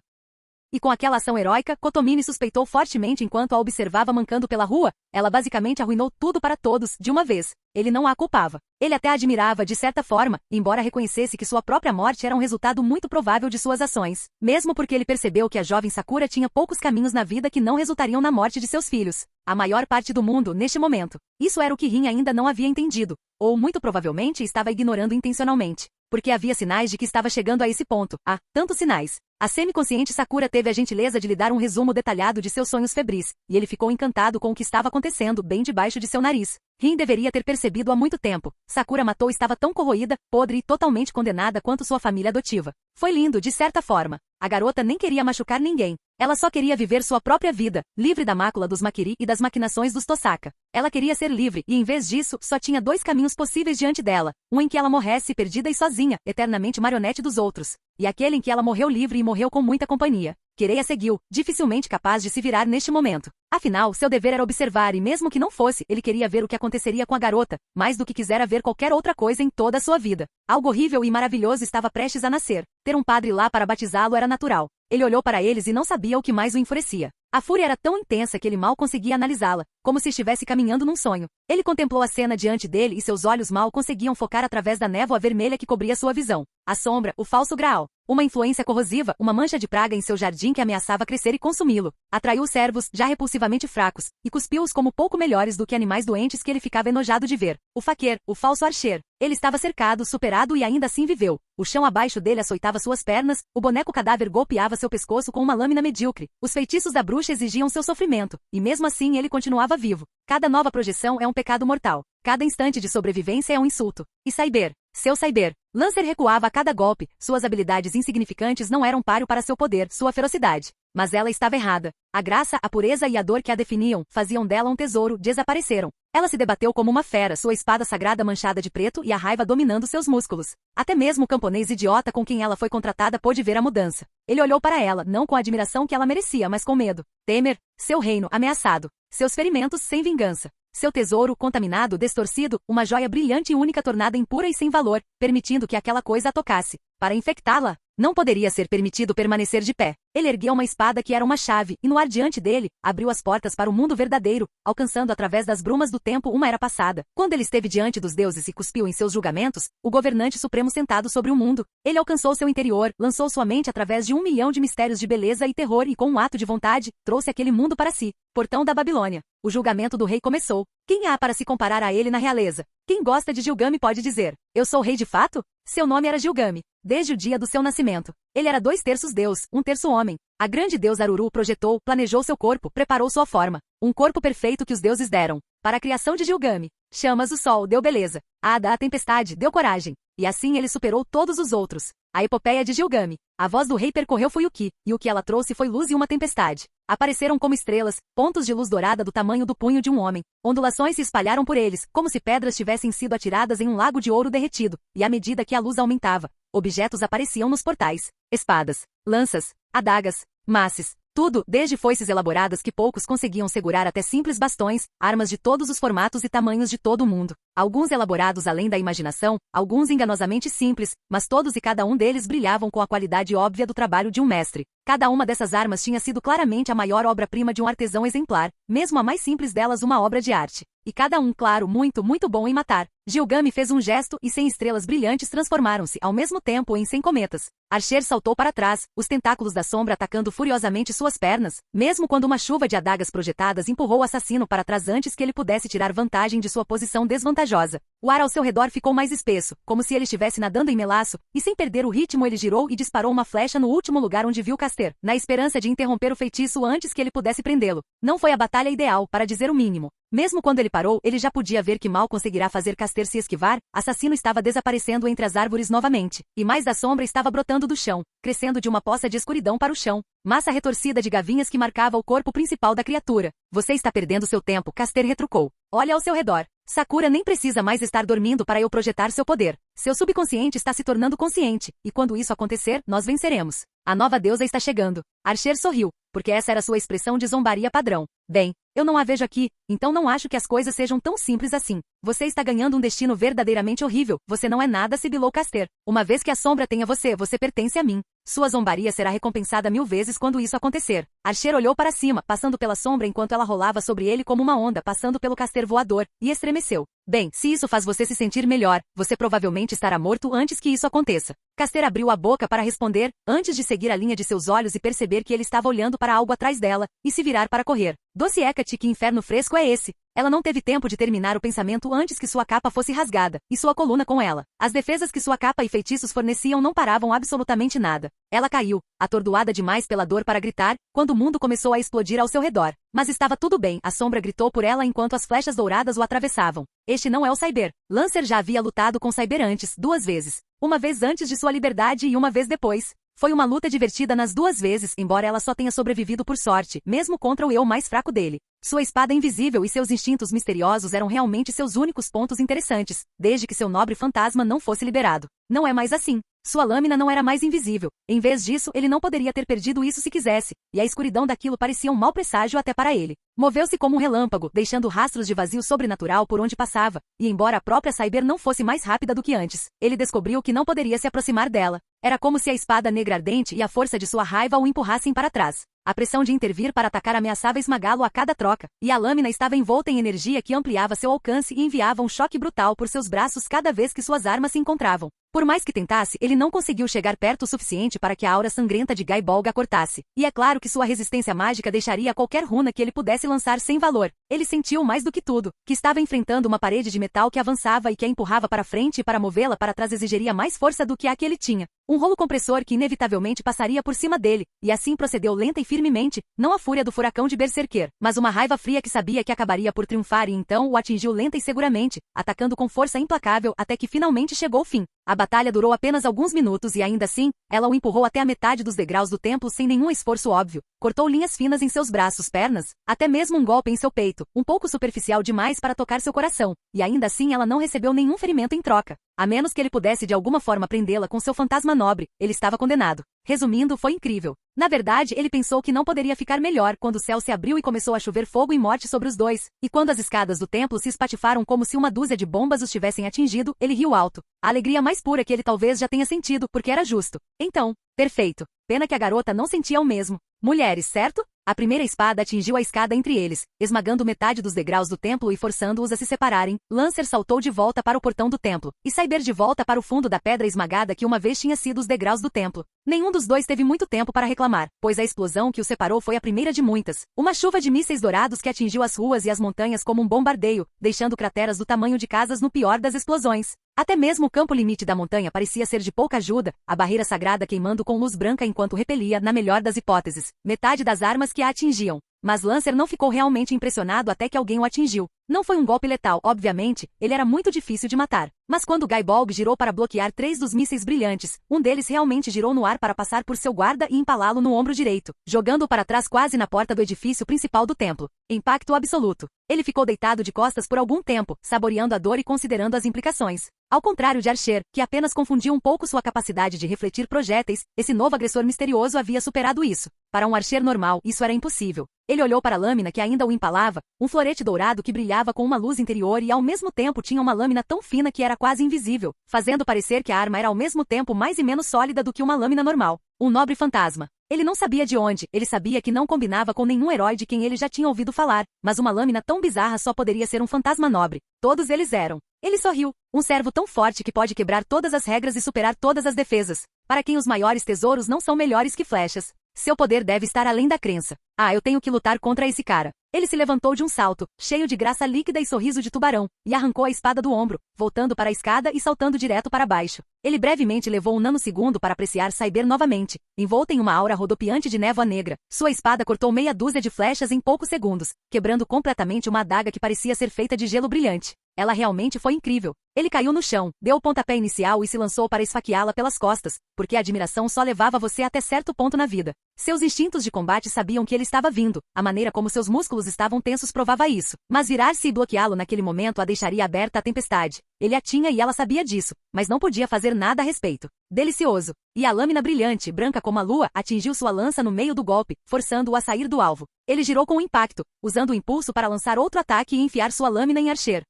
E com aquela ação heróica, Kotomini suspeitou fortemente enquanto a observava mancando pela rua. Ela basicamente arruinou tudo para todos, de uma vez. Ele não a culpava. Ele até a admirava de certa forma, embora reconhecesse que sua própria morte era um resultado muito provável de suas ações. Mesmo porque ele percebeu que a jovem Sakura tinha poucos caminhos na vida que não resultariam na morte de seus filhos. A maior parte do mundo, neste momento. Isso era o que Rin ainda não havia entendido. Ou, muito provavelmente, estava ignorando intencionalmente. Porque havia sinais de que estava chegando a esse ponto. Tantos sinais. A semiconsciente Sakura teve a gentileza de lhe dar um resumo detalhado de seus sonhos febris, e ele ficou encantado com o que estava acontecendo bem debaixo de seu nariz. Rin deveria ter percebido há muito tempo. Sakura Matou estava tão corroída, podre e totalmente condenada quanto sua família adotiva. Foi lindo, de certa forma. A garota nem queria machucar ninguém. Ela só queria viver sua própria vida, livre da mácula dos Makiri e das maquinações dos Tosaka. Ela queria ser livre e, em vez disso, só tinha dois caminhos possíveis diante dela. Um em que ela morresse perdida e sozinha, eternamente marionete dos outros. E aquele em que ela morreu livre e morreu com muita companhia. Quereia seguiu, dificilmente capaz de se virar neste momento. Afinal, seu dever era observar e mesmo que não fosse, ele queria ver o que aconteceria com a garota, mais do que quisera ver qualquer outra coisa em toda a sua vida. Algo horrível e maravilhoso estava prestes a nascer. Ter um padre lá para batizá-lo era natural. Ele olhou para eles e não sabia o que mais o enfurecia. A fúria era tão intensa que ele mal conseguia analisá-la, como se estivesse caminhando num sonho. Ele contemplou a cena diante dele e seus olhos mal conseguiam focar através da névoa vermelha que cobria sua visão. A sombra, o falso Graal. Uma influência corrosiva, uma mancha de praga em seu jardim que ameaçava crescer e consumi-lo. Atraiu servos, já repulsivamente fracos, e cuspiu-os como pouco melhores do que animais doentes que ele ficava enojado de ver. O faquer, o falso archer. Ele estava cercado, superado e ainda assim viveu. O chão abaixo dele açoitava suas pernas, o boneco cadáver golpeava seu pescoço com uma lâmina medíocre. Os feitiços da bruxa exigiam seu sofrimento, e mesmo assim ele continuava vivo. Cada nova projeção é um pecado mortal. Cada instante de sobrevivência é um insulto. E Cyber, seu Cyber. Lancer recuava a cada golpe, suas habilidades insignificantes não eram páreo para seu poder, sua ferocidade. Mas ela estava errada. A graça, a pureza e a dor que a definiam, faziam dela um tesouro, desapareceram. Ela se debateu como uma fera, sua espada sagrada manchada de preto e a raiva dominando seus músculos. Até mesmo o camponês idiota com quem ela foi contratada pôde ver a mudança. Ele olhou para ela, não com a admiração que ela merecia, mas com medo. Temer, seu reino, ameaçado. Seus ferimentos sem vingança. Seu tesouro, contaminado, distorcido, uma joia brilhante e única tornada impura e sem valor, permitindo que aquela coisa a tocasse. Para infectá-la, não poderia ser permitido permanecer de pé. Ele ergueu uma espada que era uma chave, e no ar diante dele, abriu as portas para o mundo verdadeiro, alcançando através das brumas do tempo uma era passada. Quando ele esteve diante dos deuses e cuspiu em seus julgamentos, o governante supremo sentado sobre o mundo, ele alcançou seu interior, lançou sua mente através de 1 milhão de mistérios de beleza e terror e com um ato de vontade, trouxe aquele mundo para si. Portão da Babilônia. O julgamento do rei começou. Quem há para se comparar a ele na realeza? Quem gosta de Gilgame pode dizer, eu sou rei de fato? Seu nome era Gilgame. Desde o dia do seu nascimento. Ele era 2/3 Deus, 1/3 homem. A grande deusa Aruru projetou, planejou seu corpo, preparou sua forma. Um corpo perfeito que os deuses deram. Para a criação de Gilgame. Chamas o sol, deu beleza. Ada a tempestade, deu coragem. E assim ele superou todos os outros. A epopeia de Gilgame. A voz do rei percorreu Fuyuki, e o que ela trouxe foi luz e uma tempestade. Apareceram como estrelas, pontos de luz dourada do tamanho do punho de um homem. Ondulações se espalharam por eles, como se pedras tivessem sido atiradas em um lago de ouro derretido, e à medida que a luz aumentava, objetos apareciam nos portais. Espadas, lanças, adagas, maces. Tudo, desde foices elaboradas que poucos conseguiam segurar até simples bastões, armas de todos os formatos e tamanhos de todo o mundo. Alguns elaborados além da imaginação, alguns enganosamente simples, mas todos e cada um deles brilhavam com a qualidade óbvia do trabalho de um mestre. Cada uma dessas armas tinha sido claramente a maior obra-prima de um artesão exemplar, mesmo a mais simples delas uma obra de arte. E cada um, claro, muito, muito bom em matar. Gilgame fez um gesto e 100 estrelas brilhantes transformaram-se, ao mesmo tempo, em 100 cometas. Archer saltou para trás, os tentáculos da sombra atacando furiosamente suas pernas, mesmo quando uma chuva de adagas projetadas empurrou o assassino para trás antes que ele pudesse tirar vantagem de sua posição desvantajosa. O ar ao seu redor ficou mais espesso, como se ele estivesse nadando em melaço, e sem perder o ritmo ele girou e disparou uma flecha no último lugar onde viu Caster, na esperança de interromper o feitiço antes que ele pudesse prendê-lo. Não foi a batalha ideal, para dizer o mínimo. Mesmo quando ele parou, ele já podia ver que mal conseguirá fazer Caster se esquivar, assassino estava desaparecendo entre as árvores novamente, e mais da sombra estava brotando do chão, crescendo de uma poça de escuridão para o chão. Massa retorcida de gavinhas que marcava o corpo principal da criatura. Você está perdendo seu tempo, Caster retrucou. Olha ao seu redor. Sakura nem precisa mais estar dormindo para eu projetar seu poder. Seu subconsciente está se tornando consciente, e quando isso acontecer, nós venceremos. A nova deusa está chegando. Archer sorriu, porque essa era sua expressão de zombaria padrão. Bem, eu não a vejo aqui, então não acho que as coisas sejam tão simples assim. Você está ganhando um destino verdadeiramente horrível. Você não é nada, sibilou Caster. Uma vez que a sombra tenha você, você pertence a mim. Sua zombaria será recompensada 1000 vezes quando isso acontecer. Archer olhou para cima, passando pela sombra enquanto ela rolava sobre ele como uma onda passando pelo Caster voador, e estremeceu. Bem, se isso faz você se sentir melhor, você provavelmente estará morto antes que isso aconteça. Caster abriu a boca para responder, antes de seguir a linha de seus olhos e perceber que ele estava olhando para algo atrás dela, e se virar para correr. Doce Hecate, que inferno fresco é esse? Ela não teve tempo de terminar o pensamento antes que sua capa fosse rasgada, e sua coluna com ela. As defesas que sua capa e feitiços forneciam não paravam absolutamente nada. Ela caiu, atordoada demais pela dor para gritar, quando o mundo começou a explodir ao seu redor. Mas estava tudo bem, a sombra gritou por ela enquanto as flechas douradas o atravessavam. Este não é o Cyber. Lancer já havia lutado com Cyber antes, 2 vezes. Uma vez antes de sua liberdade e uma vez depois. Foi uma luta divertida nas 2 vezes, embora ela só tenha sobrevivido por sorte, mesmo contra o eu mais fraco dele. Sua espada invisível e seus instintos misteriosos eram realmente seus únicos pontos interessantes, desde que seu nobre fantasma não fosse liberado. Não é mais assim. Sua lâmina não era mais invisível. Em vez disso, ele não poderia ter perdido isso se quisesse, e a escuridão daquilo parecia um mau presságio até para ele. Moveu-se como um relâmpago, deixando rastros de vazio sobrenatural por onde passava, e embora a própria Cyber não fosse mais rápida do que antes, ele descobriu que não poderia se aproximar dela. Era como se a espada negra ardente e a força de sua raiva o empurrassem para trás. A pressão de intervir para atacar ameaçava esmagá-lo a cada troca, e a lâmina estava envolta em energia que ampliava seu alcance e enviava um choque brutal por seus braços cada vez que suas armas se encontravam. Por mais que tentasse, ele não conseguiu chegar perto o suficiente para que a aura sangrenta de Gaibolg a cortasse. E é claro que sua resistência mágica deixaria qualquer runa que ele pudesse lançar sem valor. Ele sentiu mais do que tudo, que estava enfrentando uma parede de metal que avançava e que a empurrava para frente e para movê-la para trás exigiria mais força do que a que ele tinha. Um rolo compressor que inevitavelmente passaria por cima dele, e assim procedeu lenta e firmemente, não a fúria do furacão de Berserker, mas uma raiva fria que sabia que acabaria por triunfar e então o atingiu lenta e seguramente, atacando com força implacável até que finalmente chegou o fim. A batalha durou apenas alguns minutos e ainda assim, ela o empurrou até a metade dos degraus do templo sem nenhum esforço óbvio, cortou linhas finas em seus braços, pernas, até mesmo um golpe em seu peito, um pouco superficial demais para tocar seu coração, e ainda assim ela não recebeu nenhum ferimento em troca. A menos que ele pudesse de alguma forma prendê-la com seu fantasma nobre, ele estava condenado. Resumindo, foi incrível. Na verdade, ele pensou que não poderia ficar melhor quando o céu se abriu e começou a chover fogo e morte sobre os dois, e quando as escadas do templo se espatifaram como se uma dúzia de bombas os tivessem atingido, ele riu alto. A alegria mais pura que ele talvez já tenha sentido, porque era justo. Então, perfeito. Pena que a garota não sentia o mesmo. Mulheres, certo? A primeira espada atingiu a escada entre eles, esmagando metade dos degraus do templo e forçando-os a se separarem. Lancer saltou de volta para o portão do templo, e Cyber de volta para o fundo da pedra esmagada que uma vez tinha sido os degraus do templo. Nenhum dos dois teve muito tempo para reclamar, pois a explosão que o separou foi a primeira de muitas. Uma chuva de mísseis dourados que atingiu as ruas e as montanhas como um bombardeio, deixando crateras do tamanho de casas no pior das explosões. Até mesmo o campo limite da montanha parecia ser de pouca ajuda, a barreira sagrada queimando com luz branca enquanto repelia, na melhor das hipóteses, metade das armas que a atingiam. Mas Lancer não ficou realmente impressionado até que alguém o atingiu. Não foi um golpe letal, obviamente, ele era muito difícil de matar. Mas quando Gaibolg girou para bloquear 3 dos mísseis brilhantes, um deles realmente girou no ar para passar por seu guarda e empalá-lo no ombro direito, jogando-o para trás quase na porta do edifício principal do templo. Impacto absoluto. Ele ficou deitado de costas por algum tempo, saboreando a dor e considerando as implicações. Ao contrário de Archer, que apenas confundiu um pouco sua capacidade de refletir projéteis, esse novo agressor misterioso havia superado isso. Para um Archer normal, isso era impossível. Ele olhou para a lâmina que ainda o empalava, um florete dourado que brilhava com uma luz interior e ao mesmo tempo tinha uma lâmina tão fina que era quase invisível, fazendo parecer que a arma era ao mesmo tempo mais e menos sólida do que uma lâmina normal. Um nobre fantasma. Ele não sabia de onde, ele sabia que não combinava com nenhum herói de quem ele já tinha ouvido falar, mas uma lâmina tão bizarra só poderia ser um fantasma nobre. Todos eles eram. Ele sorriu. Um servo tão forte que pode quebrar todas as regras e superar todas as defesas. Para quem os maiores tesouros não são melhores que flechas. Seu poder deve estar além da crença. Ah, eu tenho que lutar contra esse cara. Ele se levantou de um salto, cheio de graça líquida e sorriso de tubarão, e arrancou a espada do ombro, voltando para a escada e saltando direto para baixo. Ele brevemente levou um nanosegundo para apreciar Cyber novamente, envolta em uma aura rodopiante de névoa negra. Sua espada cortou meia dúzia de flechas em poucos segundos, quebrando completamente uma adaga que parecia ser feita de gelo brilhante. Ela realmente foi incrível. Ele caiu no chão, deu o pontapé inicial e se lançou para esfaqueá-la pelas costas, porque a admiração só levava você até certo ponto na vida. Seus instintos de combate sabiam que ele estava vindo, a maneira como seus músculos estavam tensos provava isso, mas virar-se e bloqueá-lo naquele momento a deixaria aberta à tempestade. Ele a tinha e ela sabia disso, mas não podia fazer nada a respeito. Delicioso. E a lâmina brilhante, branca como a lua, atingiu sua lança no meio do golpe, forçando-o a sair do alvo. Ele girou com o impacto, usando o impulso para lançar outro ataque e enfiar sua lâmina em Archer.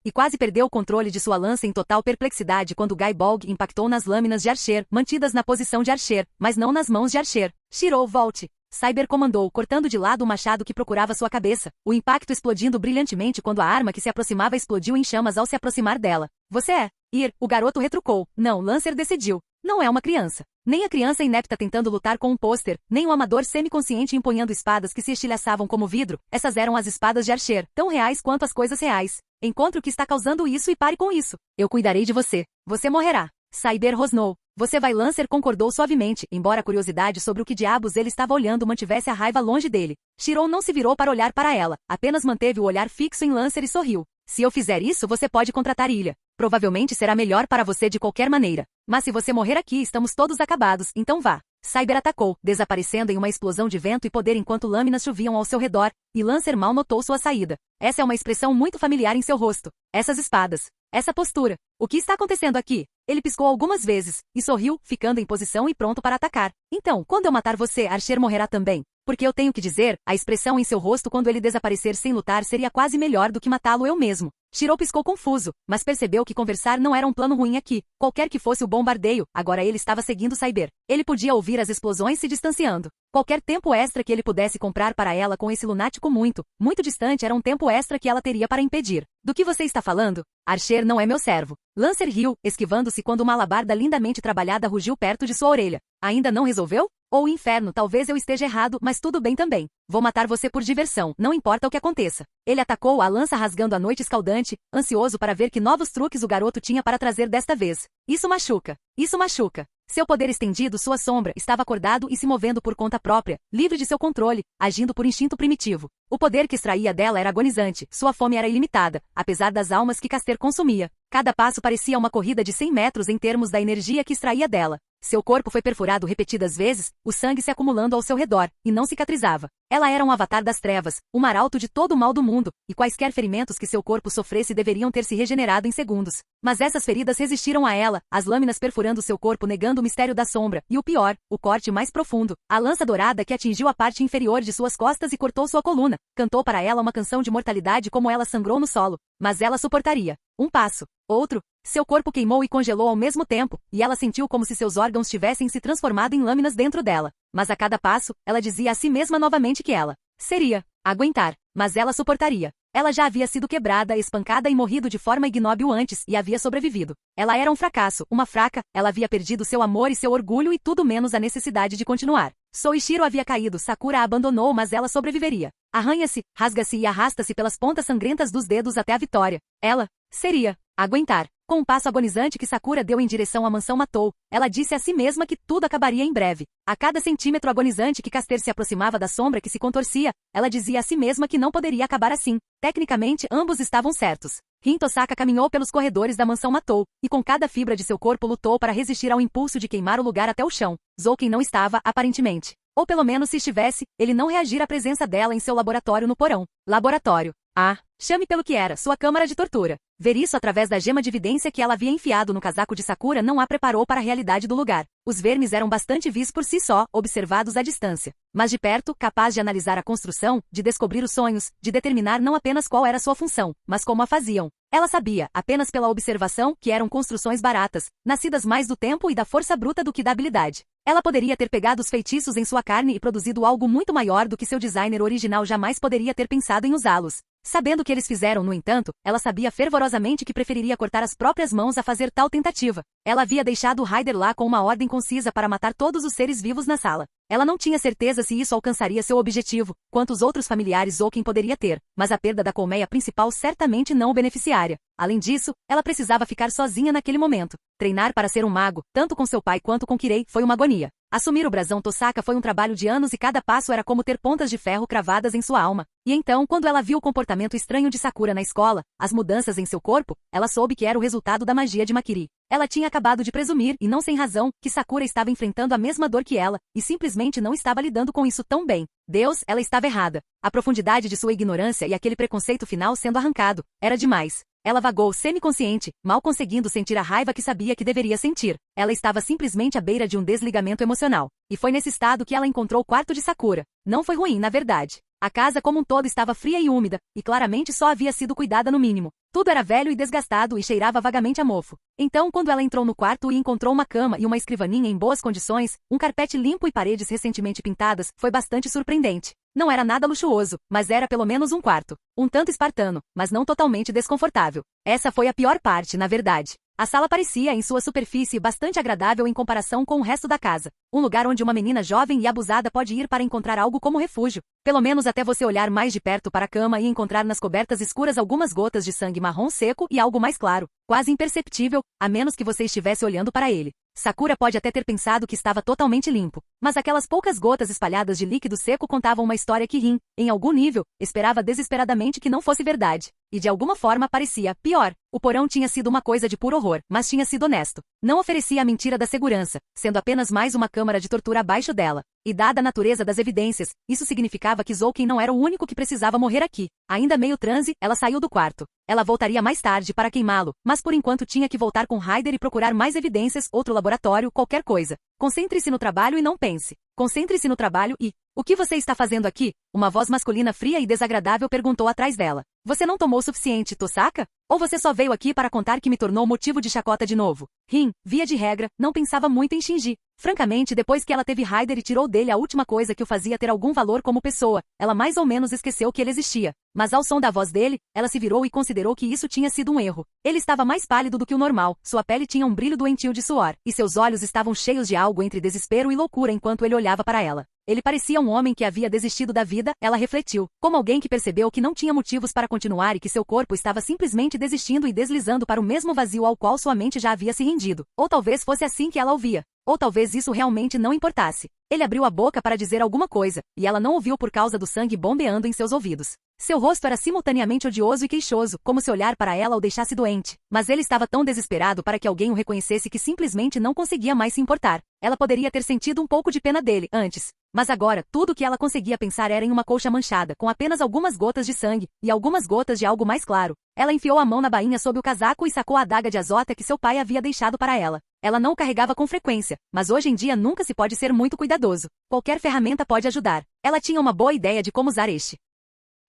E quase perdeu o controle de sua lança em total perplexidade quando Gaibolg impactou nas lâminas de Archer, mantidas na posição de Archer, mas não nas mãos de Archer. Shirou, volte. Cyber comandou, cortando de lado o machado que procurava sua cabeça, o impacto explodindo brilhantemente quando a arma que se aproximava explodiu em chamas ao se aproximar dela. Você é? Ir, o garoto retrucou. Não, Lancer decidiu. Não é uma criança. Nem a criança inepta tentando lutar com um pôster, nem o amador semiconsciente empunhando espadas que se estilhaçavam como vidro. Essas eram as espadas de Archer, tão reais quanto as coisas reais. Encontre o que está causando isso e pare com isso. Eu cuidarei de você. Você morrerá. Cyber rosnou. Você vai, Lancer concordou suavemente, embora a curiosidade sobre o que diabos ele estava olhando mantivesse a raiva longe dele. Chiron não se virou para olhar para ela, apenas manteve o olhar fixo em Lancer e sorriu. Se eu fizer isso, você pode contratar Ilha. Provavelmente será melhor para você de qualquer maneira. Mas se você morrer aqui, estamos todos acabados, então vá. Cyber atacou, desaparecendo em uma explosão de vento e poder enquanto lâminas choviam ao seu redor, e Lancer mal notou sua saída. Essa é uma expressão muito familiar em seu rosto. Essas espadas. Essa postura. O que está acontecendo aqui? Ele piscou algumas vezes, e sorriu, ficando em posição e pronto para atacar. Então, quando eu matar você, Archer morrerá também. Porque eu tenho que dizer, a expressão em seu rosto quando ele desaparecer sem lutar seria quase melhor do que matá-lo eu mesmo. Shiro piscou confuso, mas percebeu que conversar não era um plano ruim aqui. Qualquer que fosse o bombardeio, agora ele estava seguindo Cyber. Ele podia ouvir as explosões se distanciando. Qualquer tempo extra que ele pudesse comprar para ela com esse lunático muito distante era um tempo extra que ela teria para impedir. Do que você está falando? Archer não é meu servo. Lancer riu, esquivando-se quando uma alabarda lindamente trabalhada rugiu perto de sua orelha. Ainda não resolveu? Ou inferno, talvez eu esteja errado, mas tudo bem também. Vou matar você por diversão, não importa o que aconteça. Ele atacou a lança rasgando a noite escaldante, ansioso para ver que novos truques o garoto tinha para trazer desta vez. Isso machuca. Isso machuca. Seu poder estendido, sua sombra, estava acordado e se movendo por conta própria, livre de seu controle, agindo por instinto primitivo. O poder que extraía dela era agonizante, sua fome era ilimitada, apesar das almas que Caster consumia. Cada passo parecia uma corrida de 100 metros em termos da energia que extraía dela. Seu corpo foi perfurado repetidas vezes, o sangue se acumulando ao seu redor, e não cicatrizava. Ela era um avatar das trevas, um arauto de todo o mal do mundo, e quaisquer ferimentos que seu corpo sofresse deveriam ter se regenerado em segundos. Mas essas feridas resistiram a ela, as lâminas perfurando seu corpo negando o mistério da sombra, e o pior, o corte mais profundo, a lança dourada que atingiu a parte inferior de suas costas e cortou sua coluna. Cantou para ela uma canção de mortalidade como ela sangrou no solo. Mas ela suportaria. Um passo. Outro. Seu corpo queimou e congelou ao mesmo tempo, e ela sentiu como se seus órgãos tivessem se transformado em lâminas dentro dela. Mas a cada passo, ela dizia a si mesma novamente que ela seria aguentar, mas ela suportaria. Ela já havia sido quebrada, espancada e morrido de forma ignóbil antes e havia sobrevivido. Ela era um fracasso, uma fraca, ela havia perdido seu amor e seu orgulho e tudo menos a necessidade de continuar. Soichiro havia caído, Sakura a abandonou, mas ela sobreviveria. Arranha-se, rasga-se e arrasta-se pelas pontas sangrentas dos dedos até a vitória. Ela seria aguentar. Com um passo agonizante que Sakura deu em direção à mansão matou, ela disse a si mesma que tudo acabaria em breve. A cada centímetro agonizante que Caster se aproximava da sombra que se contorcia, ela dizia a si mesma que não poderia acabar assim. Tecnicamente, ambos estavam certos. Rin Tosaka caminhou pelos corredores da mansão matou, e com cada fibra de seu corpo lutou para resistir ao impulso de queimar o lugar até o chão. Zouken não estava, aparentemente. Ou pelo menos se estivesse, ele não reagira à presença dela em seu laboratório no porão. Laboratório. Ah, chame pelo que era, sua câmara de tortura. Ver isso através da gema de evidência que ela havia enfiado no casaco de Sakura não a preparou para a realidade do lugar. Os vermes eram bastante vis por si só, observados à distância. Mas de perto, capaz de analisar a construção, de descobrir os sonhos, de determinar não apenas qual era sua função, mas como a faziam. Ela sabia, apenas pela observação, que eram construções baratas, nascidas mais do tempo e da força bruta do que da habilidade. Ela poderia ter pegado os feitiços em sua carne e produzido algo muito maior do que seu designer original jamais poderia ter pensado em usá-los. Sabendo o que eles fizeram, no entanto, ela sabia fervorosamente que preferiria cortar as próprias mãos a fazer tal tentativa. Ela havia deixado o Ryder lá com uma ordem concisa para matar todos os seres vivos na sala. Ela não tinha certeza se isso alcançaria seu objetivo, quantos outros familiares ou quem poderia ter, mas a perda da colmeia principal certamente não o beneficiaria. Além disso, ela precisava ficar sozinha naquele momento. Treinar para ser um mago, tanto com seu pai quanto com Kirei, foi uma agonia. Assumir o brasão Tosaka foi um trabalho de anos e cada passo era como ter pontas de ferro cravadas em sua alma. E então, quando ela viu o comportamento estranho de Sakura na escola, as mudanças em seu corpo, ela soube que era o resultado da magia de Makiri. Ela tinha acabado de presumir, e não sem razão, que Sakura estava enfrentando a mesma dor que ela, e simplesmente não estava lidando com isso tão bem. Deus, ela estava errada. A profundidade de sua ignorância e aquele preconceito final sendo arrancado, era demais. Ela vagou semiconsciente, mal conseguindo sentir a raiva que sabia que deveria sentir. Ela estava simplesmente à beira de um desligamento emocional. E foi nesse estado que ela encontrou o quarto de Sakura. Não foi ruim, na verdade. A casa como um todo estava fria e úmida, e claramente só havia sido cuidada no mínimo. Tudo era velho e desgastado e cheirava vagamente a mofo. Então, quando ela entrou no quarto e encontrou uma cama e uma escrivaninha em boas condições, um carpete limpo e paredes recentemente pintadas, foi bastante surpreendente. Não era nada luxuoso, mas era pelo menos um quarto. Um tanto espartano, mas não totalmente desconfortável. Essa foi a pior parte, na verdade. A sala parecia, em sua superfície, bastante agradável em comparação com o resto da casa. Um lugar onde uma menina jovem e abusada pode ir para encontrar algo como refúgio. Pelo menos até você olhar mais de perto para a cama e encontrar nas cobertas escuras algumas gotas de sangue marrom seco e algo mais claro, quase imperceptível, a menos que você estivesse olhando para ele. Sakura pode até ter pensado que estava totalmente limpo, mas aquelas poucas gotas espalhadas de líquido seco contavam uma história que Rin, em algum nível, esperava desesperadamente que não fosse verdade. E de alguma forma parecia pior. O porão tinha sido uma coisa de puro horror, mas tinha sido honesto. Não oferecia a mentira da segurança, sendo apenas mais uma câmara de tortura abaixo dela. E dada a natureza das evidências, isso significava que Zouken não era o único que precisava morrer aqui. Ainda meio transe, ela saiu do quarto. Ela voltaria mais tarde para queimá-lo, mas por enquanto tinha que voltar com Ryder e procurar mais evidências, outro laboratório, qualquer coisa. Concentre-se no trabalho e não pense. Concentre-se no trabalho e... O que você está fazendo aqui? Uma voz masculina fria e desagradável perguntou atrás dela. Você não tomou o suficiente, Tosaka? Ou você só veio aqui para contar que me tornou motivo de chacota de novo? Rin, via de regra, não pensava muito em Shinji. Francamente, depois que ela teve Ryder e tirou dele a última coisa que o fazia ter algum valor como pessoa, ela mais ou menos esqueceu que ele existia. Mas ao som da voz dele, ela se virou e considerou que isso tinha sido um erro. Ele estava mais pálido do que o normal, sua pele tinha um brilho doentio de suor, e seus olhos estavam cheios de algo entre desespero e loucura enquanto ele olhava para ela. Ele parecia um homem que havia desistido da vida, ela refletiu, como alguém que percebeu que não tinha motivos para continuar e que seu corpo estava simplesmente desistindo e deslizando para o mesmo vazio ao qual sua mente já havia se rendido. Ou talvez fosse assim que ela ouvia. Ou talvez isso realmente não importasse. Ele abriu a boca para dizer alguma coisa, e ela não ouviu por causa do sangue bombeando em seus ouvidos. Seu rosto era simultaneamente odioso e queixoso, como se olhar para ela o deixasse doente. Mas ele estava tão desesperado para que alguém o reconhecesse que simplesmente não conseguia mais se importar. Ela poderia ter sentido um pouco de pena dele, antes. Mas agora, tudo o que ela conseguia pensar era em uma colcha manchada, com apenas algumas gotas de sangue, e algumas gotas de algo mais claro. Ela enfiou a mão na bainha sob o casaco e sacou a adaga de azota que seu pai havia deixado para ela. Ela não o carregava com frequência, mas hoje em dia nunca se pode ser muito cuidadoso. Qualquer ferramenta pode ajudar. Ela tinha uma boa ideia de como usar este.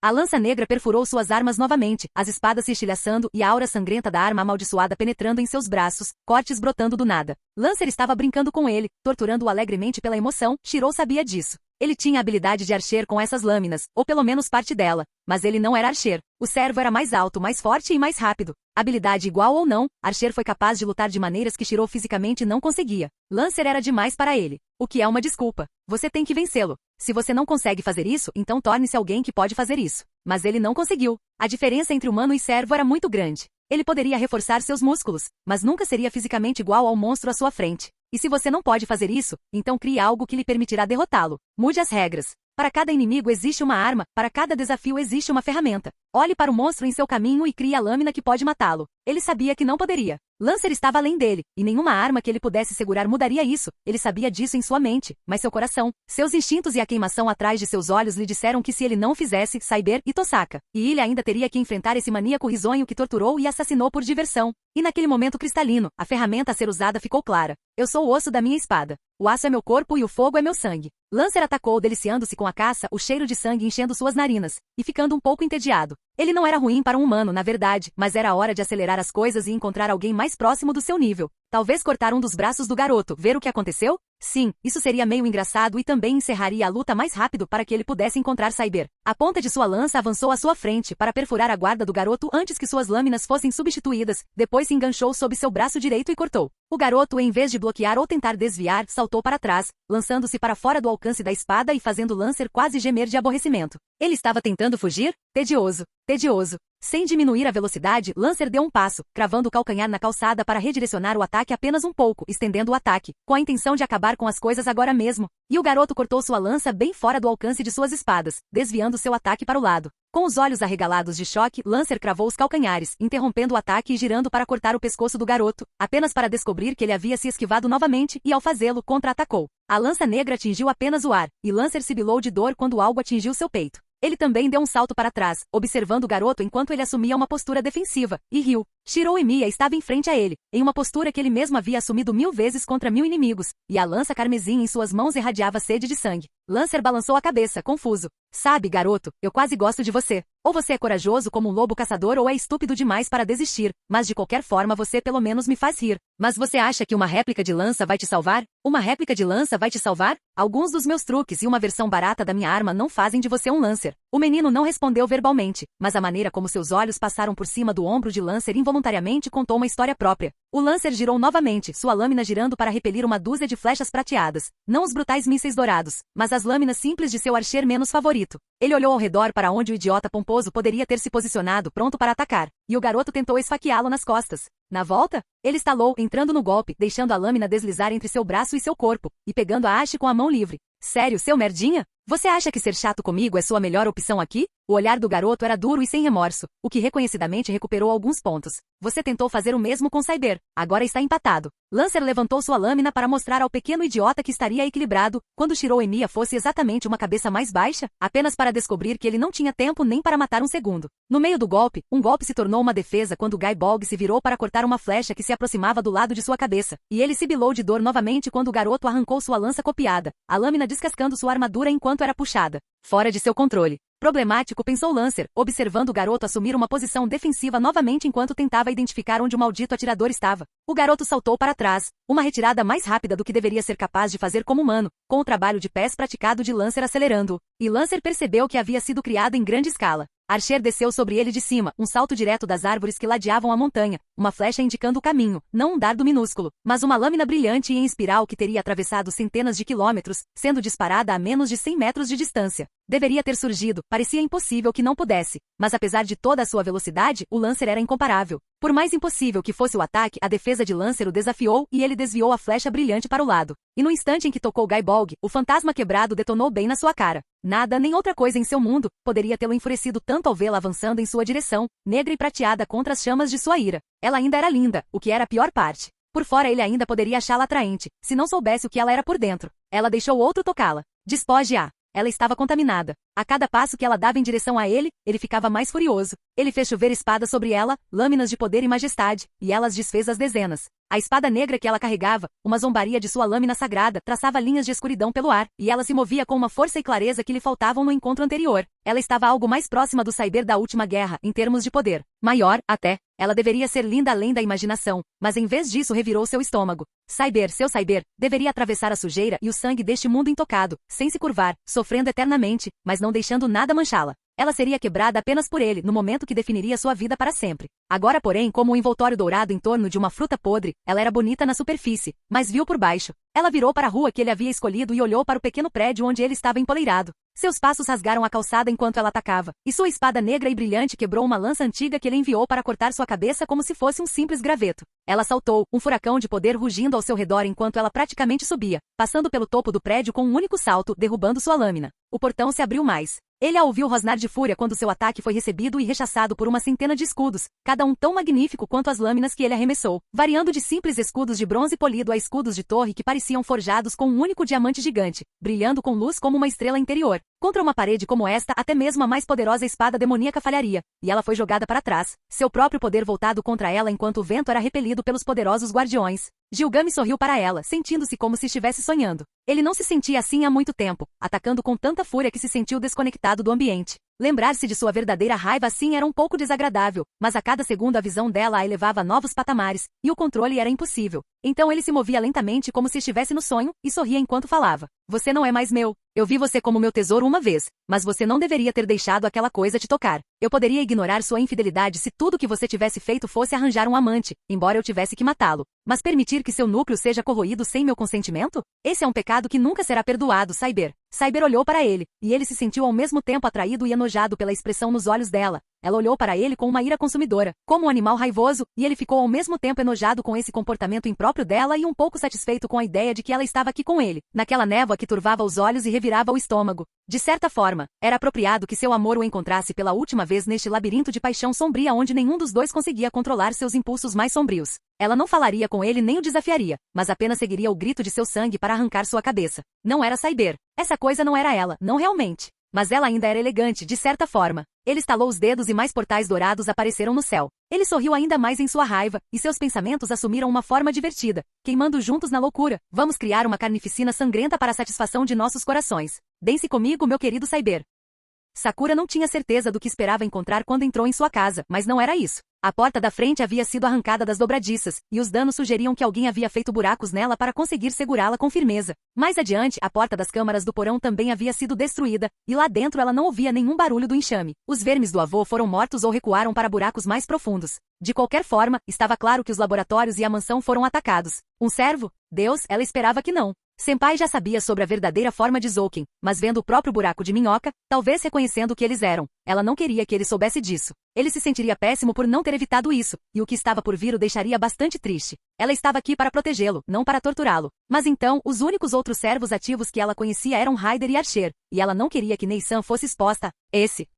A lança negra perfurou suas armas novamente, as espadas se estilhaçando e a aura sangrenta da arma amaldiçoada penetrando em seus braços, cortes brotando do nada. Lancer estava brincando com ele, torturando-o alegremente pela emoção, Shirou sabia disso. Ele tinha a habilidade de archer com essas lâminas, ou pelo menos parte dela, mas ele não era archer. O servo era mais alto, mais forte e mais rápido. Habilidade igual ou não, Archer foi capaz de lutar de maneiras que Shirou fisicamente não conseguia. Lancer era demais para ele. O que é uma desculpa. Você tem que vencê-lo. Se você não consegue fazer isso, então torne-se alguém que pode fazer isso. Mas ele não conseguiu. A diferença entre humano e servo era muito grande. Ele poderia reforçar seus músculos, mas nunca seria fisicamente igual ao monstro à sua frente. E se você não pode fazer isso, então crie algo que lhe permitirá derrotá-lo. Mude as regras. Para cada inimigo existe uma arma, para cada desafio existe uma ferramenta. Olhe para o monstro em seu caminho e crie a lâmina que pode matá-lo. Ele sabia que não poderia. Lancer estava além dele, e nenhuma arma que ele pudesse segurar mudaria isso. Ele sabia disso em sua mente, mas seu coração, seus instintos e a queimação atrás de seus olhos lhe disseram que se ele não o fizesse, Cyber e Tosaka. E ele ainda teria que enfrentar esse maníaco risonho que torturou e assassinou por diversão. E naquele momento cristalino, a ferramenta a ser usada ficou clara. Eu sou o osso da minha espada. O aço é meu corpo e o fogo é meu sangue. Lancer atacou deliciando-se com a caça, o cheiro de sangue enchendo suas narinas, e ficando um pouco entediado. Ele não era ruim para um humano, na verdade, mas era a hora de acelerar as coisas e encontrar alguém mais próximo do seu nível. Talvez cortar um dos braços do garoto, ver o que aconteceu? Sim, isso seria meio engraçado e também encerraria a luta mais rápido para que ele pudesse encontrar Cyber. A ponta de sua lança avançou à sua frente para perfurar a guarda do garoto antes que suas lâminas fossem substituídas, depois se enganchou sob seu braço direito e cortou. O garoto, em vez de bloquear ou tentar desviar, saltou para trás, lançando-se para fora do alcance da espada e fazendo Lancer quase gemer de aborrecimento. Ele estava tentando fugir? Tedioso. Tedioso. Sem diminuir a velocidade, Lancer deu um passo, cravando o calcanhar na calçada para redirecionar o ataque apenas um pouco, estendendo o ataque, com a intenção de acabar com as coisas agora mesmo. E o garoto cortou sua lança bem fora do alcance de suas espadas, desviando seu ataque para o lado. Com os olhos arregalados de choque, Lancer cravou os calcanhares, interrompendo o ataque e girando para cortar o pescoço do garoto, apenas para descobrir que ele havia se esquivado novamente e, ao fazê-lo, contra-atacou. A lança negra atingiu apenas o ar, e Lancer sibilou de dor quando algo atingiu seu peito. Ele também deu um salto para trás, observando o garoto enquanto ele assumia uma postura defensiva, e riu. Shirou e Mia estavam em frente a ele, em uma postura que ele mesmo havia assumido 1000 vezes contra 1000 inimigos, e a lança carmesim em suas mãos irradiava sede de sangue. Lancer balançou a cabeça, confuso. Sabe, garoto, eu quase gosto de você. Ou você é corajoso como um lobo caçador ou é estúpido demais para desistir, mas de qualquer forma você pelo menos me faz rir. Mas você acha que uma réplica de lança vai te salvar? Uma réplica de lança vai te salvar? Alguns dos meus truques e uma versão barata da minha arma não fazem de você um Lancer. O menino não respondeu verbalmente, mas a maneira como seus olhos passaram por cima do ombro de Lancer involuntariamente contou uma história própria. O Lancer girou novamente, sua lâmina girando para repelir uma dúzia de flechas prateadas. Não os brutais mísseis dourados, mas as lâminas simples de seu archer menos favorito. Ele olhou ao redor para onde o idiota pomposo poderia ter se posicionado pronto para atacar, e o garoto tentou esfaqueá-lo nas costas. Na volta, ele estalou, entrando no golpe, deixando a lâmina deslizar entre seu braço e seu corpo, e pegando a haste com a mão livre. Sério, seu merdinha? Você acha que ser chato comigo é sua melhor opção aqui? O olhar do garoto era duro e sem remorso, o que reconhecidamente recuperou alguns pontos. Você tentou fazer o mesmo com Cyber. Agora está empatado. Lancer levantou sua lâmina para mostrar ao pequeno idiota que estaria equilibrado, quando Shiroemiya fosse exatamente uma cabeça mais baixa, apenas para descobrir que ele não tinha tempo nem para matar um segundo. No meio do golpe, um golpe se tornou uma defesa quando Guy Bolg se virou para cortar uma flecha que se aproximava do lado de sua cabeça, e ele sibilou de dor novamente quando o garoto arrancou sua lança copiada, a lâmina descascando sua armadura enquanto era puxada. Fora de seu controle. Problemático, pensou Lancer, observando o garoto assumir uma posição defensiva novamente enquanto tentava identificar onde o maldito atirador estava. O garoto saltou para trás, uma retirada mais rápida do que deveria ser capaz de fazer como humano, com o trabalho de pés praticado de Lancer acelerando-o. E Lancer percebeu que havia sido criado em grande escala. Archer desceu sobre ele de cima, um salto direto das árvores que ladeavam a montanha, uma flecha indicando o caminho, não um dardo minúsculo, mas uma lâmina brilhante e em espiral que teria atravessado centenas de quilômetros, sendo disparada a menos de 100 metros de distância. Deveria ter surgido, parecia impossível que não pudesse, mas apesar de toda a sua velocidade, o Lancer era incomparável. Por mais impossível que fosse o ataque, a defesa de Lancer o desafiou e ele desviou a flecha brilhante para o lado. E no instante em que tocou Guy Bolg, o fantasma quebrado detonou bem na sua cara. Nada, nem outra coisa em seu mundo, poderia tê-lo enfurecido tanto ao vê-la avançando em sua direção, negra e prateada contra as chamas de sua ira. Ela ainda era linda, o que era a pior parte. Por fora ele ainda poderia achá-la atraente, se não soubesse o que ela era por dentro. Ela deixou outro tocá-la. Despoje-a. Ela estava contaminada. A cada passo que ela dava em direção a ele, ele ficava mais furioso. Ele fez chover espadas sobre ela, lâminas de poder e majestade, e ela as desfez às dezenas. A espada negra que ela carregava, uma zombaria de sua lâmina sagrada, traçava linhas de escuridão pelo ar, e ela se movia com uma força e clareza que lhe faltavam no encontro anterior. Ela estava algo mais próxima do Cyber da última guerra, em termos de poder. Maior, até. Ela deveria ser linda além da imaginação, mas em vez disso revirou seu estômago. Cyber, seu Cyber, deveria atravessar a sujeira e o sangue deste mundo intocado, sem se curvar, sofrendo eternamente, mas não deixando nada manchá-la. Ela seria quebrada apenas por ele, no momento que definiria sua vida para sempre. Agora, porém, como um envoltório dourado em torno de uma fruta podre, ela era bonita na superfície, mas vil por baixo. Ela virou para a rua que ele havia escolhido e olhou para o pequeno prédio onde ele estava empoleirado. Seus passos rasgaram a calçada enquanto ela atacava, e sua espada negra e brilhante quebrou uma lança antiga que ele enviou para cortar sua cabeça como se fosse um simples graveto. Ela saltou, um furacão de poder rugindo ao seu redor enquanto ela praticamente subia, passando pelo topo do prédio com um único salto, derrubando sua lâmina. O portão se abriu mais. Ele a ouviu rosnar de fúria quando seu ataque foi recebido e rechaçado por uma centena de escudos, cada um tão magnífico quanto as lâminas que ele arremessou, variando de simples escudos de bronze polido a escudos de torre que pareciam forjados com um único diamante gigante, brilhando com luz como uma estrela interior. Contra uma parede como esta, até mesmo a mais poderosa espada demoníaca falharia, e ela foi jogada para trás, seu próprio poder voltado contra ela enquanto o vento era repelido pelos poderosos guardiões. Gilgame sorriu para ela, sentindo-se como se estivesse sonhando. Ele não se sentia assim há muito tempo, atacando com tanta fúria que se sentiu desconectado do ambiente. Lembrar-se de sua verdadeira raiva assim era um pouco desagradável, mas a cada segundo a visão dela a elevava a novos patamares, e o controle era impossível. Então ele se movia lentamente como se estivesse no sonho, e sorria enquanto falava. Você não é mais meu. Eu vi você como meu tesouro uma vez, mas você não deveria ter deixado aquela coisa te tocar. Eu poderia ignorar sua infidelidade se tudo que você tivesse feito fosse arranjar um amante, embora eu tivesse que matá-lo. Mas permitir que seu núcleo seja corroído sem meu consentimento? Esse é um pecado que nunca será perdoado, Cyber. Cyber olhou para ele, e ele se sentiu ao mesmo tempo atraído e enojado pela expressão nos olhos dela. Ela olhou para ele com uma ira consumidora, como um animal raivoso, e ele ficou ao mesmo tempo enojado com esse comportamento impróprio dela e um pouco satisfeito com a ideia de que ela estava aqui com ele, naquela névoa que turvava os olhos e revirava o estômago. De certa forma, era apropriado que seu amor o encontrasse pela última vez neste labirinto de paixão sombria onde nenhum dos dois conseguia controlar seus impulsos mais sombrios. Ela não falaria com ele nem o desafiaria, mas apenas seguiria o grito de seu sangue para arrancar sua cabeça. Não era Cyber. Essa coisa não era ela, não realmente. Mas ela ainda era elegante, de certa forma. Ele estalou os dedos e mais portais dourados apareceram no céu. Ele sorriu ainda mais em sua raiva, e seus pensamentos assumiram uma forma divertida, queimando juntos na loucura. Vamos criar uma carnificina sangrenta para a satisfação de nossos corações. Dance comigo, meu querido Cyber. Sakura não tinha certeza do que esperava encontrar quando entrou em sua casa, mas não era isso. A porta da frente havia sido arrancada das dobradiças, e os danos sugeriam que alguém havia feito buracos nela para conseguir segurá-la com firmeza. Mais adiante, a porta das câmaras do porão também havia sido destruída, e lá dentro ela não ouvia nenhum barulho do enxame. Os vermes do avô foram mortos ou recuaram para buracos mais profundos. De qualquer forma, estava claro que os laboratórios e a mansão foram atacados. Um servo? Deus, ela esperava que não. Senpai já sabia sobre a verdadeira forma de Zouken, mas vendo o próprio buraco de minhoca, talvez reconhecendo o que eles eram, ela não queria que ele soubesse disso. Ele se sentiria péssimo por não ter evitado isso, e o que estava por vir o deixaria bastante triste. Ela estava aqui para protegê-lo, não para torturá-lo. Mas então, os únicos outros servos ativos que ela conhecia eram Raider e Archer, e ela não queria que Nei-san fosse exposta.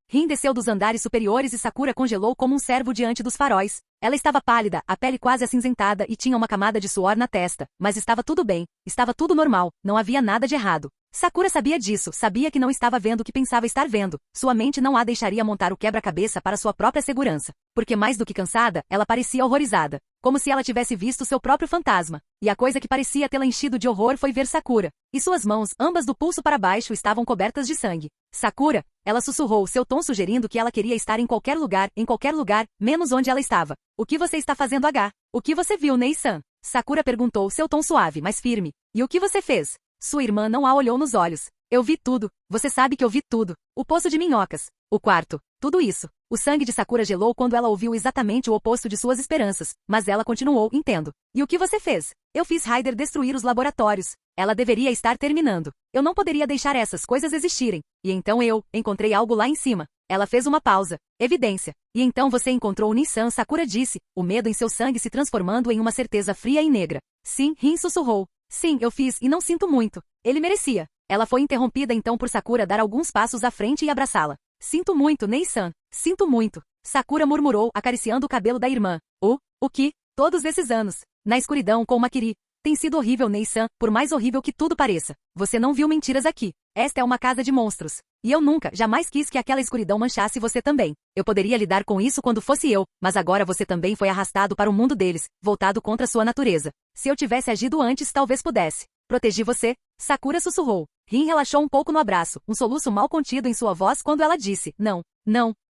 Rin desceu dos andares superiores e Sakura congelou como um servo diante dos faróis. Ela estava pálida, a pele quase acinzentada e tinha uma camada de suor na testa, mas estava tudo bem, estava tudo normal, não havia nada de errado. Sakura sabia disso, sabia que não estava vendo o que pensava estar vendo. Sua mente não a deixaria montar o quebra-cabeça para sua própria segurança. Porque mais do que cansada, ela parecia horrorizada. Como se ela tivesse visto seu próprio fantasma. E a coisa que parecia tê-la enchido de horror foi ver Sakura. E suas mãos, ambas do pulso para baixo, estavam cobertas de sangue. Sakura, ela sussurrou, seu tom sugerindo que ela queria estar em qualquer lugar, menos onde ela estava. O que você está fazendo, H? O que você viu, Nei-san? Sakura perguntou, seu tom suave, mas firme. E o que você fez? Sua irmã não a olhou nos olhos. Eu vi tudo. Você sabe que eu vi tudo. O poço de minhocas. O quarto. Tudo isso. O sangue de Sakura gelou quando ela ouviu exatamente o oposto de suas esperanças, mas ela continuou, entendo. E o que você fez? Eu fiz Raider destruir os laboratórios. Ela deveria estar terminando. Eu não poderia deixar essas coisas existirem. E então eu encontrei algo lá em cima. Ela fez uma pausa. Evidência. E então você encontrou Nissan, Sakura disse, o medo em seu sangue se transformando em uma certeza fria e negra. Sim, Rin sussurrou. Sim, eu fiz e não sinto muito. Ele merecia. Ela foi interrompida então por Sakura dar alguns passos à frente e abraçá-la. Sinto muito, Nei-san. Sinto muito. Sakura murmurou, acariciando o cabelo da irmã. O que? Todos esses anos. Na escuridão com Makiri. Tem sido horrível, Nei-san, por mais horrível que tudo pareça. Você não viu mentiras aqui. Esta é uma casa de monstros. E eu nunca, jamais quis que aquela escuridão manchasse você também. Eu poderia lidar com isso quando fosse eu, mas agora você também foi arrastado para o mundo deles, voltado contra sua natureza. Se eu tivesse agido antes, talvez pudesse. Protegi você? Sakura sussurrou. Rin relaxou um pouco no abraço, um soluço mal contido em sua voz quando ela disse, não,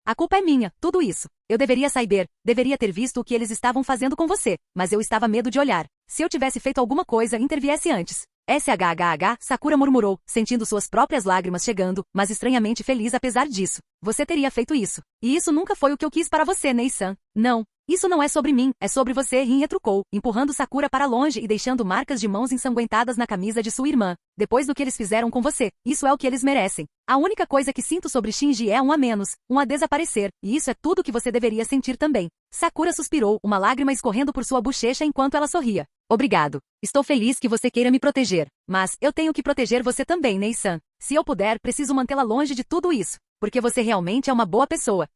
a culpa é minha, tudo isso. Eu deveria saber, deveria ter visto o que eles estavam fazendo com você, mas eu estava medo de olhar. Se eu tivesse feito alguma coisa, interviesse antes. SHHH, Sakura murmurou, sentindo suas próprias lágrimas chegando, mas estranhamente feliz apesar disso. Você teria feito isso. E isso nunca foi o que eu quis para você, Nei-san. Não. Isso não é sobre mim, é sobre você, Rin retrucou, empurrando Sakura para longe e deixando marcas de mãos ensanguentadas na camisa de sua irmã. Depois do que eles fizeram com você, isso é o que eles merecem. A única coisa que sinto sobre Shinji é um a menos, um a desaparecer, e isso é tudo que você deveria sentir também. Sakura suspirou, uma lágrima escorrendo por sua bochecha enquanto ela sorria. Obrigado. Estou feliz que você queira me proteger. Mas, eu tenho que proteger você também, Nei-san. Se eu puder, preciso mantê-la longe de tudo isso. Porque você realmente é uma boa pessoa,